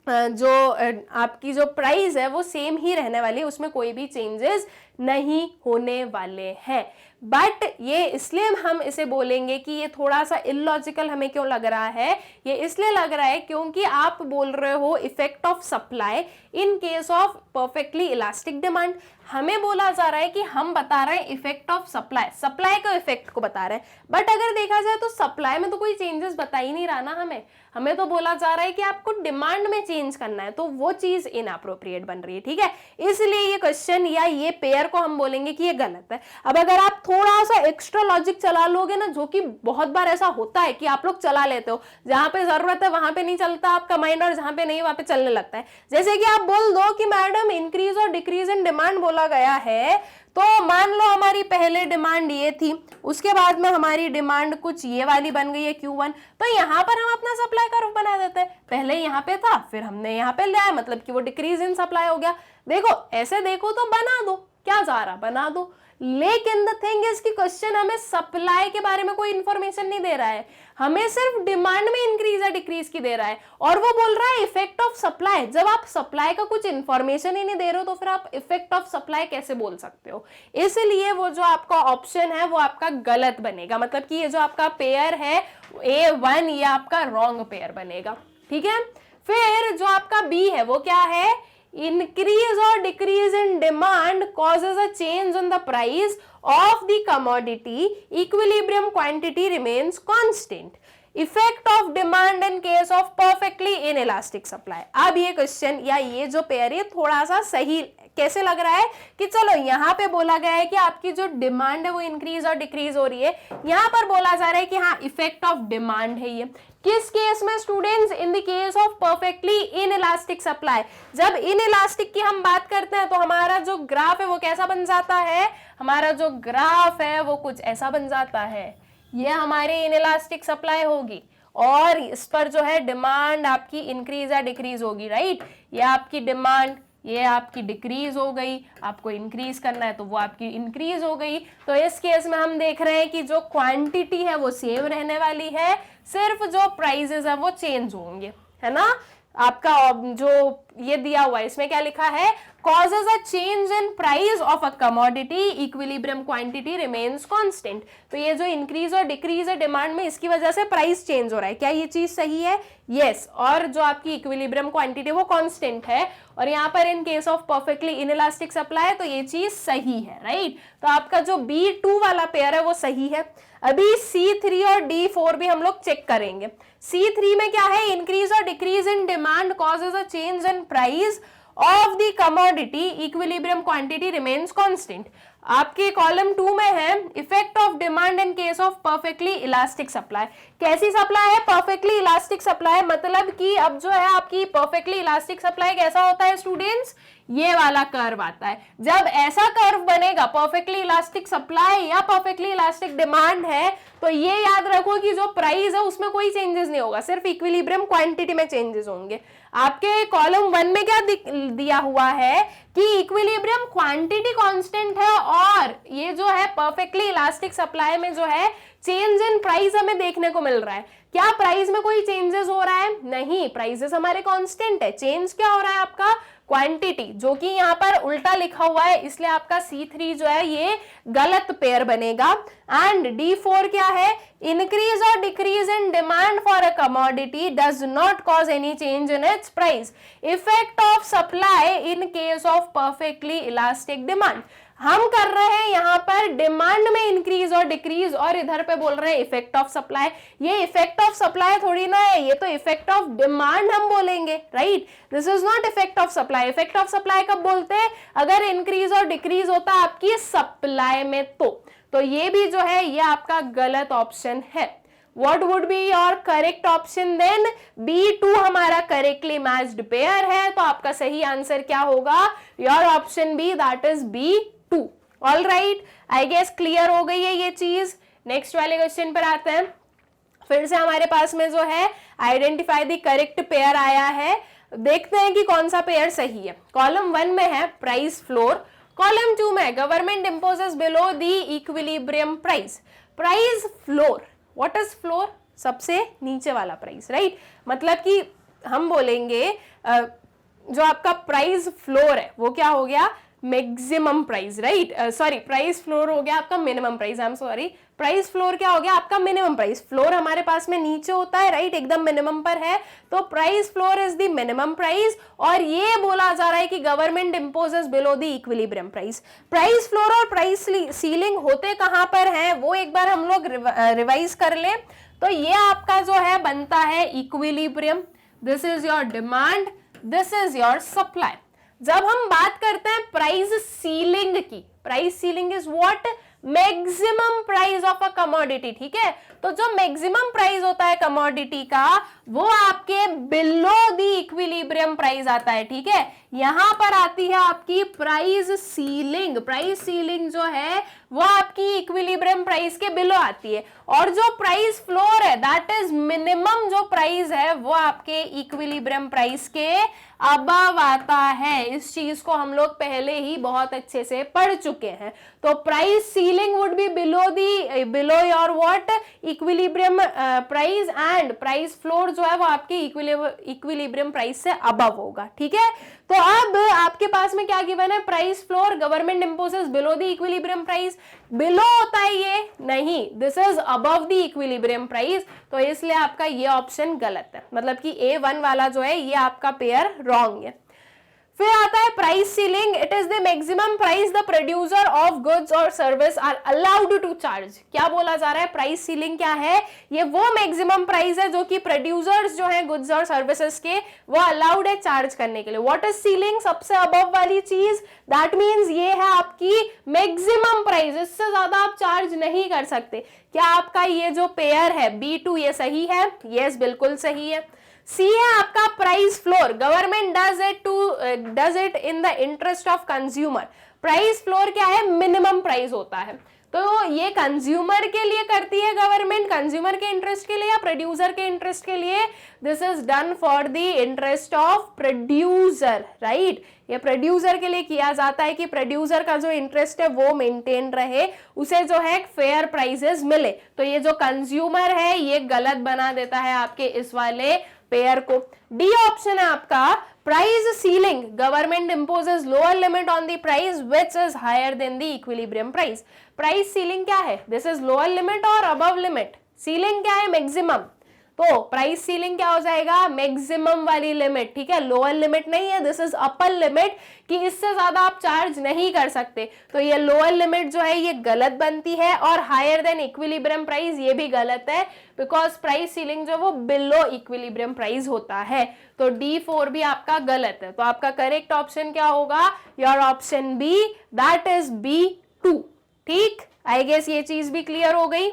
आपकी जो प्राइस है वो सेम ही रहने वाली है, उसमें कोई भी चेंजेस नहीं होने वाले हैं। बट ये इसलिए हम इसे बोलेंगे कि ये थोड़ा सा इलॉजिकल हमें क्यों लग रहा है, ये इसलिए लग रहा है क्योंकि आप बोल रहे हो effect of supply in case of perfectly elastic demand. हमें बोला जा रहा है कि हम बता रहे हैं इफेक्ट ऑफ सप्लाई के इफेक्ट को बता रहे हैं। बट अगर देखा जाए तो सप्लाई में तो कोई चेंजेस बता ही नहीं रहा ना हमें तो बोला जा रहा है कि आपको डिमांड में चेंज करना है, तो वो चीज इनअप्रोप्रिएट बन रही है, ठीक है। इसलिए ये क्वेश्चन या ये पेयर को हम बोलेंगे कि ये गलत है। अब अगर आप थोड़ा सा एक्स्ट्रा लॉजिक चला लोगे ना, जो कि बहुत बार ऐसा होता है कि आप लोग चला लेते हो, जहां पे जरूरत है वहां पे नहीं चलता आपका माइंड, और जहां पे नहीं वहां पे चलने लगता है। जैसे कि आप बोल दो कि मैडम इंक्रीज और डिक्रीज इन डिमांड बोला गया है, तो मान लो हमारी पहले डिमांड ये थी, उसके बाद में हमारी डिमांड कुछ ये वाली बन गई है Q1, तो यहाँ पर हम अपना सप्लाई कर्व बना देते हैं। पहले यहाँ पे था, फिर हमने यहाँ पे ले आया, मतलब कि वो डिक्रीज इन सप्लाई हो गया। देखो ऐसे देखो तो बना दो, क्या जा रहा, बना दो। लेकिन द थिंग इज कि क्वेश्चन हमें सप्लाई के बारे में कोई इंफॉर्मेशन नहीं दे रहा है, हमें सिर्फ डिमांड में इंक्रीज या डिक्रीज की दे रहा है, और वो बोल रहा है इफेक्ट ऑफ सप्लाई। जब आप सप्लाई का कुछ इंफॉर्मेशन ही नहीं दे रहे हो तो फिर आप इफेक्ट ऑफ सप्लाई कैसे बोल सकते हो। इसलिए वो जो आपका ऑप्शन है वो आपका गलत बनेगा, मतलब कि ये जो आपका पेयर है A1 ये आपका रॉन्ग पेयर बनेगा, ठीक है। फिर जो आपका B है वो क्या है, increase or decrease in demand causes a change in the price of the commodity, equilibrium quantity remains constant, effect of demand in case of perfectly inelastic supply। अब ये क्वेश्चन या ये जो पेयर है थोड़ा सा सही कैसे लग रहा है कि चलो यहाँ पे बोला गया है कि आपकी जो डिमांड है वो इंक्रीज और डिक्रीज हो रही है, यहाँ पर बोला जा रहा है कि हाँ इफेक्ट ऑफ डिमांड है ये। किस केस में students, in the case of perfectly inelastic supply. जब इनइलास्टिक की हम बात करते हैं तो हमारा जो ग्राफ है वो कैसा बन जाता है, हमारा जो ग्राफ है वो कुछ ऐसा बन जाता है, ये हमारी इनइलास्टिक सप्लाई होगी, और इस पर जो है डिमांड आपकी इंक्रीज या डिक्रीज होगी, राइट। ये आपकी डिमांड, ये आपकी डिक्रीज हो गई, आपको इंक्रीज करना है तो वो आपकी इंक्रीज हो गई। तो इस केस में हम देख रहे हैं कि जो क्वांटिटी है वो सेम रहने वाली है, सिर्फ जो प्राइसेस है वो चेंज होंगे, है ना। आपका जो ये दिया हुआ है इसमें क्या लिखा है, causes a change in price of a commodity, equilibrium quantity remains constant। तो ये जो इंक्रीज और डिक्रीज है डिमांड में, इसकी वजह से प्राइस चेंज हो रहा है। क्या ये चीज सही है? यस। और जो आपकी इक्विलिब्रियम क्वांटिटी वो कांस्टेंट है, और यहाँ पर in case of perfectly inelastic supply तो ये चीज सही है, राइट। तो आपका जो B2 वाला पेयर है वो सही है। अभी C3 और D4 भी हम लोग चेक करेंगे। C3 में क्या है, इंक्रीज और decrease in demand causes a change in price of the commodity, equilibrium quantity remains constant. आपके कॉलम 2 में है effect of demand in case of perfectly elastic supply. कैसी सप्लाई है? परफेक्टली इलास्टिक सप्लाई, मतलब कि अब जो है आपकी परफेक्टली इलास्टिक सप्लाई कैसा होता है स्टूडेंट्स, ये वाला कर्व आता है। जब ऐसा कर्व बनेगा, परफेक्टली इलास्टिक सप्लाई या परफेक्टली इलास्टिक डिमांड है, तो ये याद रखो कि जो प्राइस है उसमें कोई चेंजेस नहीं होगा, सिर्फ इक्विलिब्रियम क्वांटिटी में चेंजेस होंगे। आपके कॉलम 1 में क्या दिया हुआ है कि इक्विलिब्रियम क्वांटिटी कांस्टेंट है, और ये जो है परफेक्टली इलास्टिक सप्लाई में जो है चेंज इन प्राइस हमें देखने को मिल रहा है। क्या प्राइस में कोई चेंजेस हो रहा है? नहीं, प्राइसेस हमारे कांस्टेंट है। चेंज क्या हो रहा है आपका? क्वांटिटी, जो कि यहाँ पर उल्टा लिखा हुआ है, इसलिए आपका C3 जो है ये गलत पेयर बनेगा। एंड D4 क्या है, इंक्रीज और decrease in demand for a commodity does not cause any change in its price, effect of supply in case of perfectly elastic demand. हम कर रहे हैं यहाँ पर डिमांड में इंक्रीज और डिक्रीज, और इधर पे बोल रहे हैं इफेक्ट ऑफ सप्लाई। ये इफेक्ट ऑफ सप्लाई थोड़ी ना है, ये तो इफेक्ट ऑफ डिमांड हम बोलेंगे, right. This is not effect of supply. Effect of supply कब बोलते हैं? अगर इंक्रीज और डिक्रीज होता है आपकी सप्लाई में तो ये भी जो है ये आपका गलत ऑप्शन है। What would be your correct option then? B2 हमारा करेक्टली मैच्ड पेयर है, तो आपका सही आंसर क्या होगा? Your option B, that is B2। All right, I guess clear हो गई है ये चीज। नेक्स्ट वाले क्वेश्चन पर आते हैं। फिर से हमारे पास में जो है आइडेंटिफाई द करेक्ट पेयर आया है। देखते हैं कि कौन सा पेयर सही है। कॉलम 1 में है प्राइस फ्लोर, कॉलम 2 में government imposes below the equilibrium price. Price floor, what is floor? सबसे नीचे वाला प्राइस, राइट। मतलब कि हम बोलेंगे जो आपका प्राइस फ्लोर है वो क्या हो गया? Maximum price, right. Sorry, price floor हो गया आपका minimum price, I am sorry. Price floor क्या हो गया आपका? Minimum price. फ्लोर हमारे पास में नीचे होता है, राइट, एकदम मिनिमम पर है, तो price floor is the minimum price. और ये बोला जा रहा है कि government imposes below the equilibrium price. Price floor और प्राइस सीलिंग होते कहां पर है वो एक बार हम लोग रिवाइज कर ले। तो ये आपका जो है बनता है equilibrium, this is your demand, this is your supply. जब हम बात करते हैं प्राइस सीलिंग की, price ceiling is what? Maximum price of a commodity, ठीक है। तो जो मैक्सिमम प्राइस होता है कमोडिटी का वो आपके बिलो द इक्विलिब्रियम प्राइस आता है, ठीक है। यहां पर आती है आपकी प्राइस सीलिंग। प्राइस सीलिंग जो है वो आपकी इक्विलिब्रियम प्राइस के बिलो आती है, और जो प्राइस फ्लोर है दैट इज मिनिमम जो प्राइस है वो आपके इक्विलिब्रियम प्राइस के अबव आता है। इस चीज को हम लोग पहले ही बहुत अच्छे से पढ़ चुके हैं। तो price ceiling would be below your what? Equilibrium price, and price floor जो है वो आपके इक्विलिब्रियम प्राइस से अबव होगा, ठीक है। तो अब आपके पास में क्या गिवन है? Price floor, government imposes below the equilibrium price. Below होता है ये? नहीं, this is above the equilibrium price, तो इसलिए आपका ये ऑप्शन गलत है। मतलब कि A1 वाला जो है ये आपका पेयर रॉन्ग है। फिर आता है price ceiling, it is the maximum price the producer of goods और service are allowed to charge. क्या बोला जा रहा है? प्राइस सीलिंग क्या है? ये वो मैक्सिमम प्राइस है जो कि प्रोड्यूसर्स जो है गुड्स और सर्विसेज के वो अलाउड है चार्ज करने के लिए। What is ceiling? सबसे अबव वाली चीज, दैट मीन्स ये है आपकी मैक्सिमम प्राइस, इससे ज्यादा आप चार्ज नहीं कर सकते। क्या आपका ये जो पेयर है B2 ये सही है? यस, बिल्कुल सही है। सी है आपका price floor, government does it in the interest of consumer. Price floor क्या है? मिनिमम प्राइस होता है। तो ये कंज्यूमर के लिए करती है गवर्नमेंट, कंज्यूमर के इंटरेस्ट के लिए या प्रोड्यूसर के इंटरेस्ट के लिए? This is done for the interest of producer, right. ये प्रोड्यूसर के लिए किया जाता है कि प्रोड्यूसर का जो इंटरेस्ट है वो मेंटेन रहे, उसे जो है फेयर प्राइसेस मिले। तो ये जो कंज्यूमर है ये गलत बना देता है आपके इस वाले पेयर को। डी ऑप्शन है आपका price ceiling, government imposes lower limit on the price which is higher than the equilibrium price. Price ceiling क्या है? दिस इज लोअर लिमिट और अबव लिमिट। सीलिंग क्या है? मैक्सिमम। तो प्राइस सीलिंग क्या हो जाएगा? मैक्सिमम वाली लिमिट, ठीक है, लोअर लिमिट नहीं है, दिस इज अपर लिमिट कि इससे ज्यादा आप चार्ज नहीं कर सकते। तो ये लोअर लिमिट जो है ये गलत बनती है, और हायर देन इक्विलिब्रियम प्राइस ये भी गलत है, बिकॉज प्राइस सीलिंग जो वो बिलो इक्विलिब्रियम प्राइस होता है। तो D4 भी आपका गलत है। तो आपका करेक्ट ऑप्शन क्या होगा? Your option B, that is B2। ठीक, आई गेस ये चीज भी क्लियर हो गई।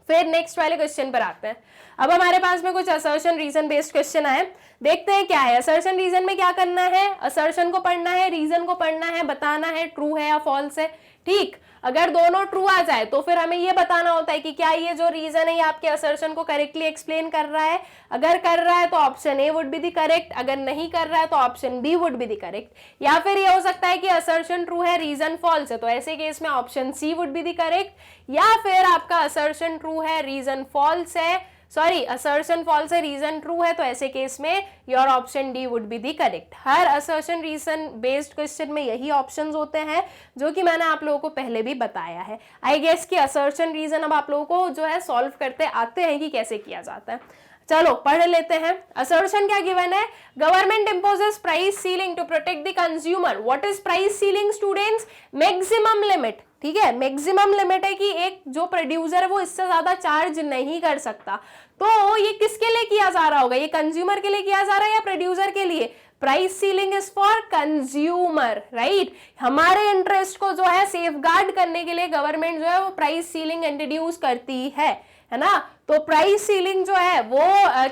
फिर नेक्स्ट वाले क्वेश्चन पर आते हैं। अब हमारे पास में कुछ असर्शन रीजन बेस्ड क्वेश्चन आए, देखते हैं क्या है। असर्शन रीजन में क्या करना है? असर्शन को पढ़ना है, रीजन को पढ़ना है, बताना है ट्रू है या फॉल्स है। ठीक, अगर दोनों ट्रू आ जाए तो फिर हमें ये बताना होता है कि क्या ये जो रीजन है ये आपके असर्शन को करेक्टली एक्सप्लेन कर रहा है। अगर कर रहा है तो option A would be the correct, अगर नहीं कर रहा है तो option B would be the correct. या फिर ये हो सकता है कि असर्शन ट्रू है, रीजन फॉल्स है, तो ऐसे केस में option C would be the correct. या फिर आपका असर्शन ट्रू है, रीजन फॉल्स है, सॉरी असर्शन फॉल्स है, रीजन ट्रू है, तो ऐसे केस में your option D would be the correct. हर असर्शन रीजन बेस्ड क्वेश्चन में यही ऑप्शंस होते हैं जो कि मैंने आप लोगों को पहले भी बताया है। आई गेस कि असर्शन रीजन अब आप लोगों को जो है सॉल्व करते आते हैं कि कैसे किया जाता है। चलो पढ़ लेते हैं। असर्शन क्या गिवन है? Government imposes price ceiling to protect the consumer. What is price ceiling students? Maximum limit, ठीक है, मैक्सिमम लिमिट है कि एक जो प्रोड्यूसर है वो इससे ज्यादा चार्ज नहीं कर सकता। तो ये किसके लिए किया जा रहा होगा? ये कंज्यूमर के लिए किया जा रहा है या प्रोड्यूसर के लिए? Price ceiling is for consumer, right. हमारे इंटरेस्ट को जो है सेफगार्ड करने के लिए गवर्नमेंट जो है वो प्राइस सीलिंग इंट्रोड्यूस करती है ना। तो प्राइस सीलिंग जो है वो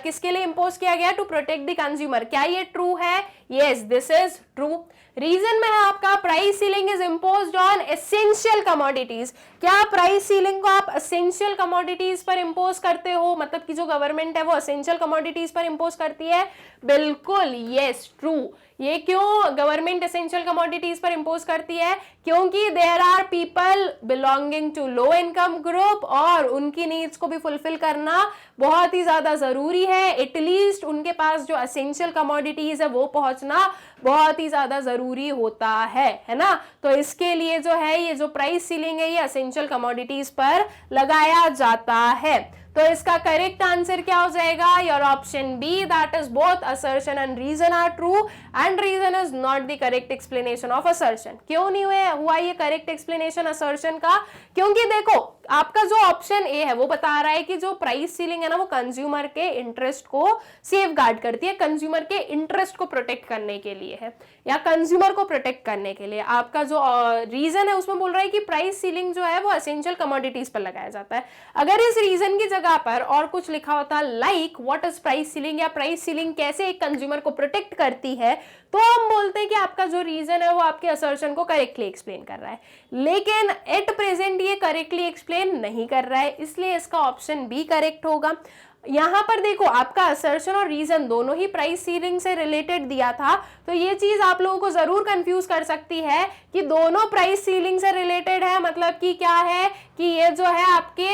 किसके लिए इंपोज किया गया? To protect the consumer. क्या ये ट्रू है? Yes, this is true. Reason में है आपका price ceiling is imposed on essential commodities. क्या प्राइस सीलिंग को आप एसेंशियल कमोडिटीज पर इंपोज करते हो? मतलब कि जो गवर्नमेंट है वो एसेंशियल कमोडिटीज पर इंपोज करती है? बिल्कुल, यस, ट्रू। ये क्यों गवर्नमेंट एसेंशियल कमोडिटीज पर इंपोज करती है? क्योंकि there are people belonging to low income group और उनकी नीड्स को भी फुलफिल करना बहुत ही ज्यादा जरूरी है। एटलीस्ट उनके पास जो एसेंशियल कमोडिटीज है वो पहुंचना बहुत ही ज्यादा जरूरी होता है ना। तो इसके लिए जो है ये जो प्राइस सीलिंग है ये एसेंशियल कमोडिटीज पर लगाया जाता है। तो इसका करेक्ट आंसर क्या हो जाएगा? Your option B, that is both assertion and reason are true and reason is not the correct explanation of assertion. क्यों नहीं हुआ ये करेक्ट एक्सप्लेनेशन असर्शन का? क्योंकि देखो आपका जो ऑप्शन ए है वो बता रहा है कि जो प्राइस सीलिंग है ना वो कंज्यूमर के इंटरेस्ट को सेफगार्ड करती है, कंज्यूमर के इंटरेस्ट को प्रोटेक्ट करने के लिए है या कंज्यूमर को प्रोटेक्ट करने के लिए। आपका जो रीजन है उसमें बोल रहा है कि प्राइस सीलिंग जो है वो एसेंशियल कमोडिटीज पर लगाया जाता है। अगर इस रीजन की जगह पर और कुछ लिखा होता like what is price ceiling या प्राइस सीलिंग कैसे एक कंज्यूमर को प्रोटेक्ट करती है, तो हम बोलते हैं कि आपका जो रीजन है वो आपके असर्शन को करेक्टली एक्सप्लेन कर रहा है। लेकिन एट प्रेजेंट ये करेक्टली एक्सप्लेन नहीं कर रहा है, इसलिए इसका ऑप्शन बी करेक्ट होगा। यहां पर देखो आपका असर्शन और रीजन दोनों ही प्राइस सीलिंग से रिलेटेड दिया था, तो ये चीज आप लोगों को जरूर कंफ्यूज कर सकती है कि दोनों प्राइस सीलिंग से रिलेटेड है, मतलब कि क्या है कि ये जो है आपके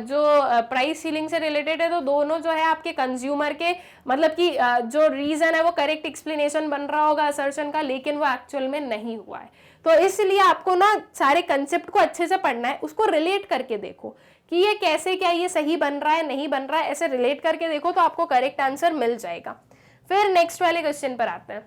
जो प्राइस सीलिंग से रिलेटेड है तो दोनों जो है आपके कंज्यूमर के, मतलब कि जो रीजन है वो करेक्ट एक्सप्लेनेशन बन रहा होगा असर्शन का, लेकिन वो एक्चुअल में नहीं हुआ है। तो इसलिए आपको ना सारे कंसेप्ट को अच्छे से पढ़ना है, उसको रिलेट करके देखो कि ये कैसे, क्या ये सही बन रहा है नहीं बन रहा है, ऐसे रिलेट करके देखो तो आपको करेक्ट आंसर मिल जाएगा। फिर नेक्स्ट वाले क्वेश्चन पर आते हैं।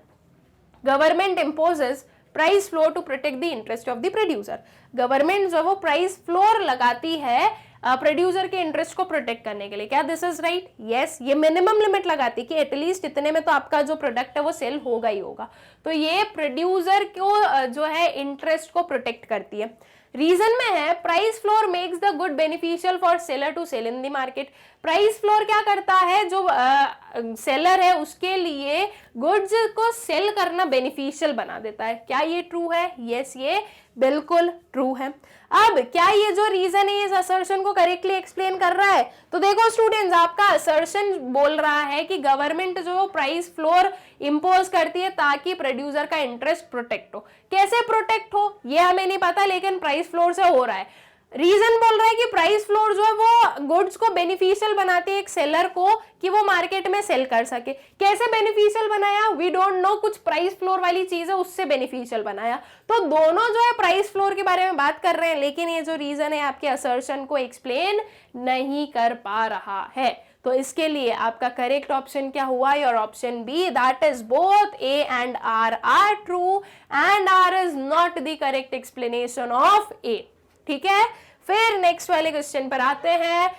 Government imposes price floor to protect the interest of the producer. Government जो वो प्राइस फ्लोर लगाती है प्रोड्यूसर के इंटरेस्ट को प्रोटेक्ट करने के लिए। क्या दिस इज राइट? यस, ये मिनिमम लिमिट लगाती है कि एटलीस्ट इतने में तो आपका जो प्रोडक्ट है वो सेल होगा ही होगा। तो ये प्रोड्यूसर को जो है इंटरेस्ट को प्रोटेक्ट करती है। रीजन में है price floor makes the good beneficial for seller to sell in the market. Price floor क्या करता है, जो सेलर है उसके लिए गुड्स को सेल करना बेनिफिशियल बना देता है। क्या ये ट्रू है? यस, ये बिल्कुल ट्रू है। अब क्या ये जो रीजन है इस असर्शन को करेक्टली एक्सप्लेन कर रहा है? तो देखो स्टूडेंट्स, आपका असर्शन बोल रहा है कि गवर्नमेंट जो प्राइस फ्लोर इंपोज करती है ताकि प्रोड्यूसर का इंटरेस्ट प्रोटेक्ट हो। कैसे प्रोटेक्ट हो ये हमें नहीं पता, लेकिन प्राइस फ्लोर से हो रहा है। रीजन बोल रहा है कि प्राइस फ्लोर जो है वो गुड्स को बेनिफिशियल बनाती है एक सेलर को कि वो मार्केट में सेल कर सके। कैसे बेनिफिशियल बनाया? वी डोंट नो, कुछ प्राइस फ्लोर वाली चीज है उससे बेनिफिशियल बनाया। तो दोनों जो है प्राइस फ्लोर के बारे में बात कर रहे हैं, लेकिन ये जो रीजन है आपके असर्शन को एक्सप्लेन नहीं कर पा रहा है। तो इसके लिए आपका करेक्ट ऑप्शन क्या हुआ? Your option B, that is both A and R are true and R is not the correct explanation of A. ठीक है, फिर नेक्स्ट वाले क्वेश्चन पर आते हैं।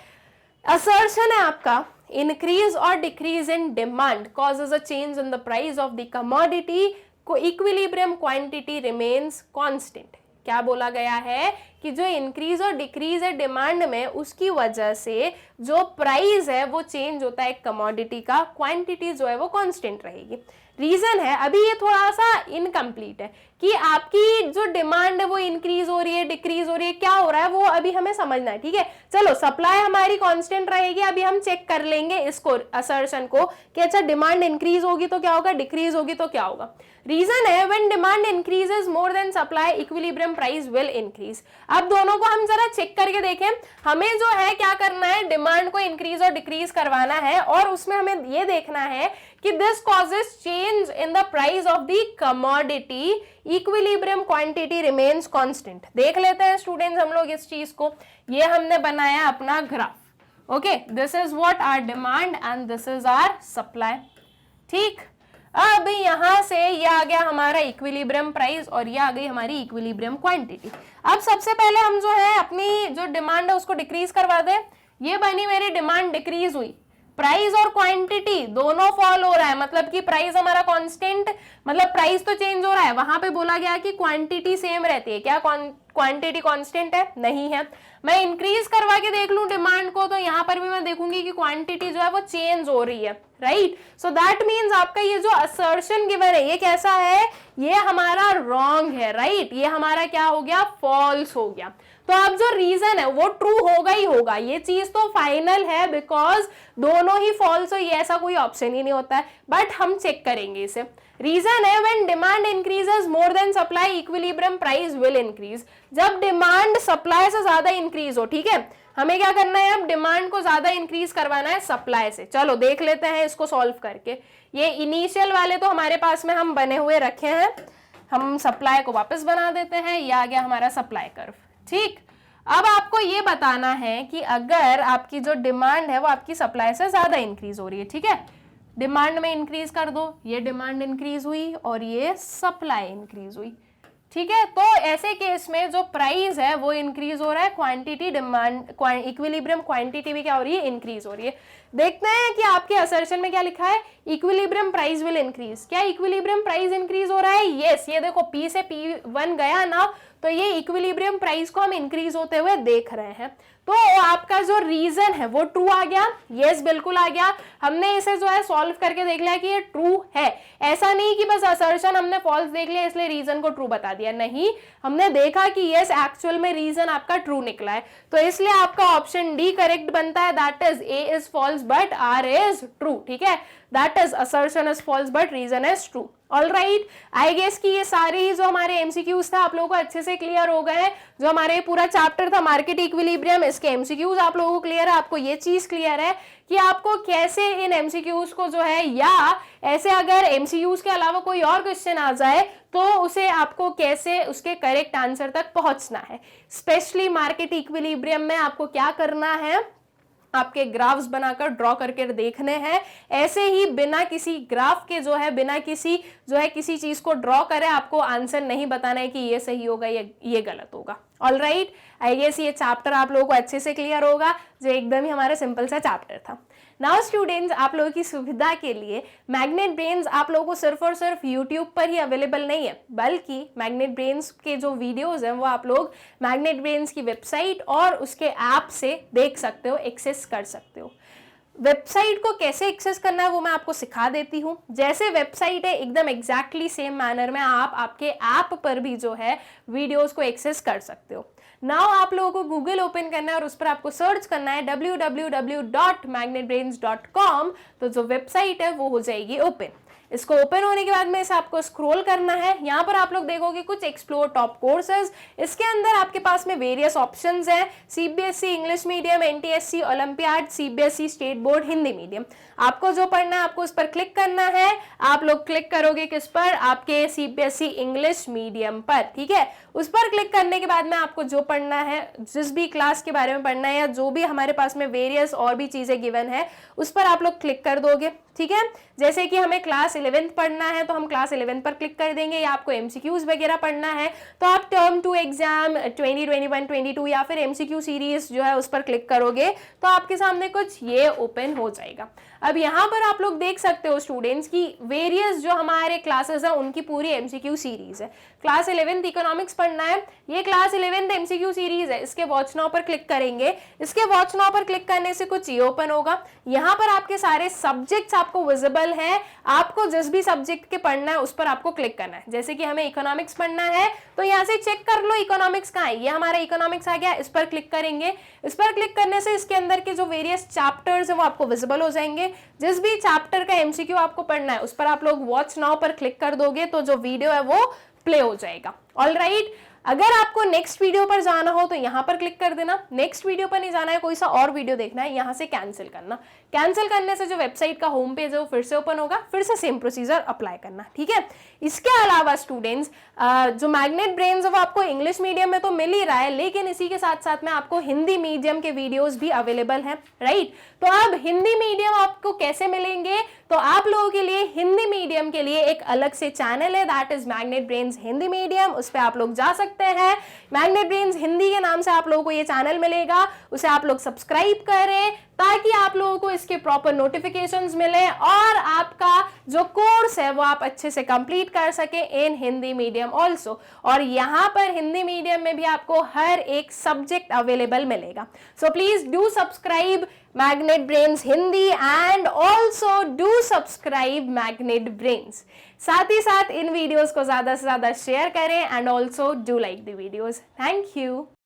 असर्शन है आपका, इंक्रीज और decrease in demand causes a change in the price of the commodity, को इक्विलिब्रियम क्वांटिटी रिमेन्स कांस्टेंट। क्या बोला गया है कि जो इंक्रीज और डिक्रीज है डिमांड में, उसकी वजह से जो प्राइस है वो चेंज होता है कमोडिटी का, क्वांटिटी जो है वो कांस्टेंट रहेगी। रीजन है, अभी ये थोड़ा सा इनकम्प्लीट है कि आपकी जो डिमांड है वो इंक्रीज हो रही है, डिक्रीज हो रही है, क्या हो रहा है वो अभी हमें समझना है। ठीक है, चलो सप्लाई हमारी कांस्टेंट रहेगी, अभी हम चेक कर लेंगे इसको असर्शन को कि अच्छा डिमांड इंक्रीज होगी तो क्या होगा, डिक्रीज होगी तो क्या होगा। रीजन है, when demand increases more than supply equilibrium price will increase. अब दोनों को हम जरा चेक करके देखें, हमें जो है क्या करना है, डिमांड को इंक्रीज और डिक्रीज करवाना है, और उसमें हमें ये देखना है कि this causes change in the price of the commodity, equilibrium quantity remains constant. देख लेते हैं स्टूडेंट्स हम लोग इस चीज को। ये हमने बनाया अपना graph. Okay, this is what our demand and this is our supply. ठीक, अब यहां से ये आ गया हमारा इक्विलिब्रियम प्राइस और ये आ गई हमारी इक्विलिब्रियम क्वांटिटी। अब सबसे पहले हम जो है अपनी जो डिमांड है उसको डिक्रीज करवा दें। ये बनी मेरी डिमांड, डिक्रीज हुई, प्राइस और क्वांटिटी दोनों फॉल हो रहा है, मतलब कि प्राइस हमारा कांस्टेंट, मतलब प्राइस तो चेंज हो रहा है। वहां पे बोला गया कि क्वांटिटी सेम रहती है, क्या क्वांटिटी कांस्टेंट है? नहीं है। मैं इंक्रीज करवा के देख लूं डिमांड को, तो यहां पर भी मैं देखूंगी कि क्वांटिटी जो है वो चेंज हो रही है, राइट। सो दैट मीन्स आपका ये जो असर्शन गिवन है ये कैसा है, ये हमारा रॉन्ग है, राइट। ये हमारा क्या हो गया, फॉल्स हो गया। तो अब जो रीजन है वो ट्रू होगा ही होगा, ये चीज तो फाइनल है, बिकॉज दोनों ही फॉल्स हो, ये ऐसा कोई ऑप्शन ही नहीं होता है। बट हम चेक करेंगे इसे। रीजन है, when demand increases more than supply equilibrium price will increase. जब डिमांड सप्लाई से ज्यादा इंक्रीज हो, ठीक है, हमें क्या करना है, अब डिमांड को ज्यादा इंक्रीज करवाना है सप्लाई से। चलो देख लेते हैं इसको सॉल्व करके। ये इनिशियल वाले तो हमारे पास में हम बने हुए रखे हैं, हम सप्लाई को वापस बना देते हैं। ये आ गया हमारा सप्लाई कर्व। ठीक, अब आपको ये बताना है कि अगर आपकी जो डिमांड है वो आपकी सप्लाई से ज्यादा इंक्रीज हो रही है, ठीक है, डिमांड में इंक्रीज कर दो, ये डिमांड इंक्रीज हुई और ये सप्लाई इंक्रीज हुई, ठीक है। तो ऐसे केस में जो प्राइस है वो इंक्रीज हो रहा है, क्वांटिटी डिमांड इक्विलिब्रियम क्वांटिटी भी क्या हो रही है, इंक्रीज हो रही है। देखते हैं कि आपके असर्शन में क्या लिखा है, इक्विलिब्रियम प्राइस विल इंक्रीज। क्या इक्विलिब्रियम प्राइस इंक्रीज हो रहा है? यस, ये देखो P से P1 गया ना, तो ये इक्विलिब्रियम प्राइस को हम इंक्रीज होते हुए देख रहे हैं। तो आपका जो रीजन है वो ट्रू आ गया, यस बिल्कुल आ गया। हमने इसे जो है सॉल्व करके देख लिया कि ये ट्रू है। ऐसा नहीं कि बस असर्शन हमने फॉल्स देख लिया इसलिए रीजन को ट्रू बता दिया, नहीं, हमने देखा कि यस एक्चुअल में रीजन आपका ट्रू निकला है, तो इसलिए आपका ऑप्शन डी करेक्ट बनता है, that is A is false but R is true. ठीक है, that is assertion is false but reason is true. All right, I guess कि ये सारी जो हमारे एमसीक्यूज था आप लोगों को अच्छे से क्लियर हो गए हैं। जो हमारे पूरा चैप्टर था मार्केट इक्विलिब्रियम, इसके एमसीक्यूज आप लोगों को क्लियर है, आपको ये चीज क्लियर है कि आपको कैसे इन एमसीक्यूज को जो है, या ऐसे अगर एमसीक्यूज के अलावा कोई और क्वेश्चन आ जाए तो उसे आपको कैसे उसके करेक्ट आंसर तक पहुंचना है। स्पेशली मार्केट इक्विलिब्रियम में आपको क्या करना है, आपके ग्राफ्स बनाकर ड्रॉ करके देखने हैं। ऐसे ही बिना किसी ग्राफ के जो है, बिना किसी जो है किसी चीज को ड्रॉ करे आपको आंसर नहीं बताना है कि ये सही होगा ये गलत होगा। ऑल राइट, आई गेस ये चैप्टर आप लोगों को अच्छे से क्लियर होगा, जो एकदम ही हमारा सिंपल सा चैप्टर था। नाउ स्टूडेंट्स, आप लोगों की सुविधा के लिए मैग्नेट ब्रेन्स आप लोगों को सिर्फ और सिर्फ यूट्यूब पर ही अवेलेबल नहीं है, बल्कि मैग्नेट ब्रेन्स के जो वीडियोस हैं वो आप लोग मैग्नेट ब्रेन्स की वेबसाइट और उसके ऐप से देख सकते हो, एक्सेस कर सकते हो। वेबसाइट को कैसे एक्सेस करना है वो मैं आपको सिखा देती हूँ। जैसे वेबसाइट है एकदम एग्जैक्टली सेम मैनर में आप आपके ऐप पर भी जो है वीडियोस को एक्सेस कर सकते हो। नाउ आप लोगों को गूगल ओपन करना है और उस पर आपको सर्च करना है www.magnetbrains.com। तो जो वेबसाइट है वो हो जाएगी ओपन। इसको ओपन होने के बाद में इसे आपको स्क्रॉल करना है। यहाँ पर आप लोग देखोगे कुछ एक्सप्लोर टॉप कोर्सेज। इसके अंदर आपके पास में वेरियस ऑप्शंस हैं, CBSE English medium, NTSC olympiad, CBSE state board Hindi medium. आपको जो पढ़ना है आपको उस पर क्लिक करना है। आप लोग क्लिक करोगे किस पर? आपके सीबीएसई इंग्लिश मीडियम पर, ठीक है। उस पर क्लिक करने के बाद में आपको जो पढ़ना है, जिस भी क्लास के बारे में पढ़ना है या जो भी हमारे पास में वेरियस और भी चीजें गिवन है उस पर आप लोग क्लिक कर दोगे, ठीक है। जैसे कि हमें क्लास 11th पढ़ना है तो हम क्लास 11 पर क्लिक कर देंगे, या आपको एमसीक्यूज वगैरह पढ़ना है तो आप टर्म 2 एग्जाम 2021 22 या फिर एमसीक्यू सीरीज जो है उस पर क्लिक करोगे तो आपके सामने कुछ ये ओपन हो जाएगा। अब यहाँ पर आप लोग देख सकते हो स्टूडेंट्स की वेरियस जो हमारे क्लासेस है उनकी पूरी एमसीक्यू सीरीज है। क्लास 11th इकोनॉमिक्स पढ़ना है, ये क्लास 11th एमसीक्यू सीरीज है। इसके वॉच नाउ पर क्लिक करेंगे। इसके वॉच नाउ पर क्लिक करने से कुछ ये ओपन होगा। यहाँ पर आपके सारे सब्जेक्ट्स आपको विजिबल है। आपको जिस भी सब्जेक्ट के पढ़ना है उस पर आपको क्लिक करना है। जैसे कि हमें इकोनॉमिक्स पढ़ना है तो यहाँ से चेक कर लो इकोनॉमिक्स कहाँ है। ये हमारा इकोनॉमिक्स आ गया, इस पर क्लिक करेंगे। इस पर क्लिक करने से इसके अंदर के जो वेरियस चैप्टर्स है वो आपको विजिबल हो जाएंगे। जिस भी चैप्टर का एमसीक्यू आपको पढ़ना है उस पर आप लोग वॉच नाउ पर क्लिक कर दोगे तो जो वीडियो है वो प्ले हो जाएगा। ऑलराइट, अगर आपको नेक्स्ट वीडियो पर जाना हो तो यहाँ पर क्लिक कर देना। नेक्स्ट वीडियो पर नहीं जाना है, कोई सा और वीडियो देखना है, यहाँ से कैंसिल करना। कैंसिल करने से जो वेबसाइट का होम पेज है वो फिर से ओपन होगा, फिर से सेम प्रोसीजर अप्लाई करना, ठीक है। इसके अलावा स्टूडेंट्स जो मैग्नेट ब्रेन्स है वो आपको इंग्लिश मीडियम में तो मिल ही रहा है, लेकिन इसी के साथ साथ में आपको हिंदी मीडियम के वीडियोस भी अवेलेबल हैं, राइट। तो अब हिंदी मीडियम आपको कैसे मिलेंगे? तो आप लोगों के लिए हिंदी मीडियम के लिए एक अलग से चैनल है, that is magnet brains Hindi medium. उस पर आप लोग जा सकते हैं। मैग्नेट ब्रेन्स हिंदी के नाम से आप लोगों को ये चैनल मिलेगा, उसे आप लोग सब्सक्राइब करें ताकि आप लोगों को इसके प्रॉपर नोटिफिकेशंस मिले और आपका जो कोर्स है वो आप अच्छे से कंप्लीट कर सके इन हिंदी मीडियम ऑल्सो। और यहाँ पर हिंदी मीडियम में भी आपको हर एक सब्जेक्ट अवेलेबल मिलेगा। So please do subscribe magnet brains Hindi and also do subscribe magnet brains. साथ ही साथ इन वीडियोस को ज्यादा से ज्यादा शेयर करें and also do like the videos. Thank you.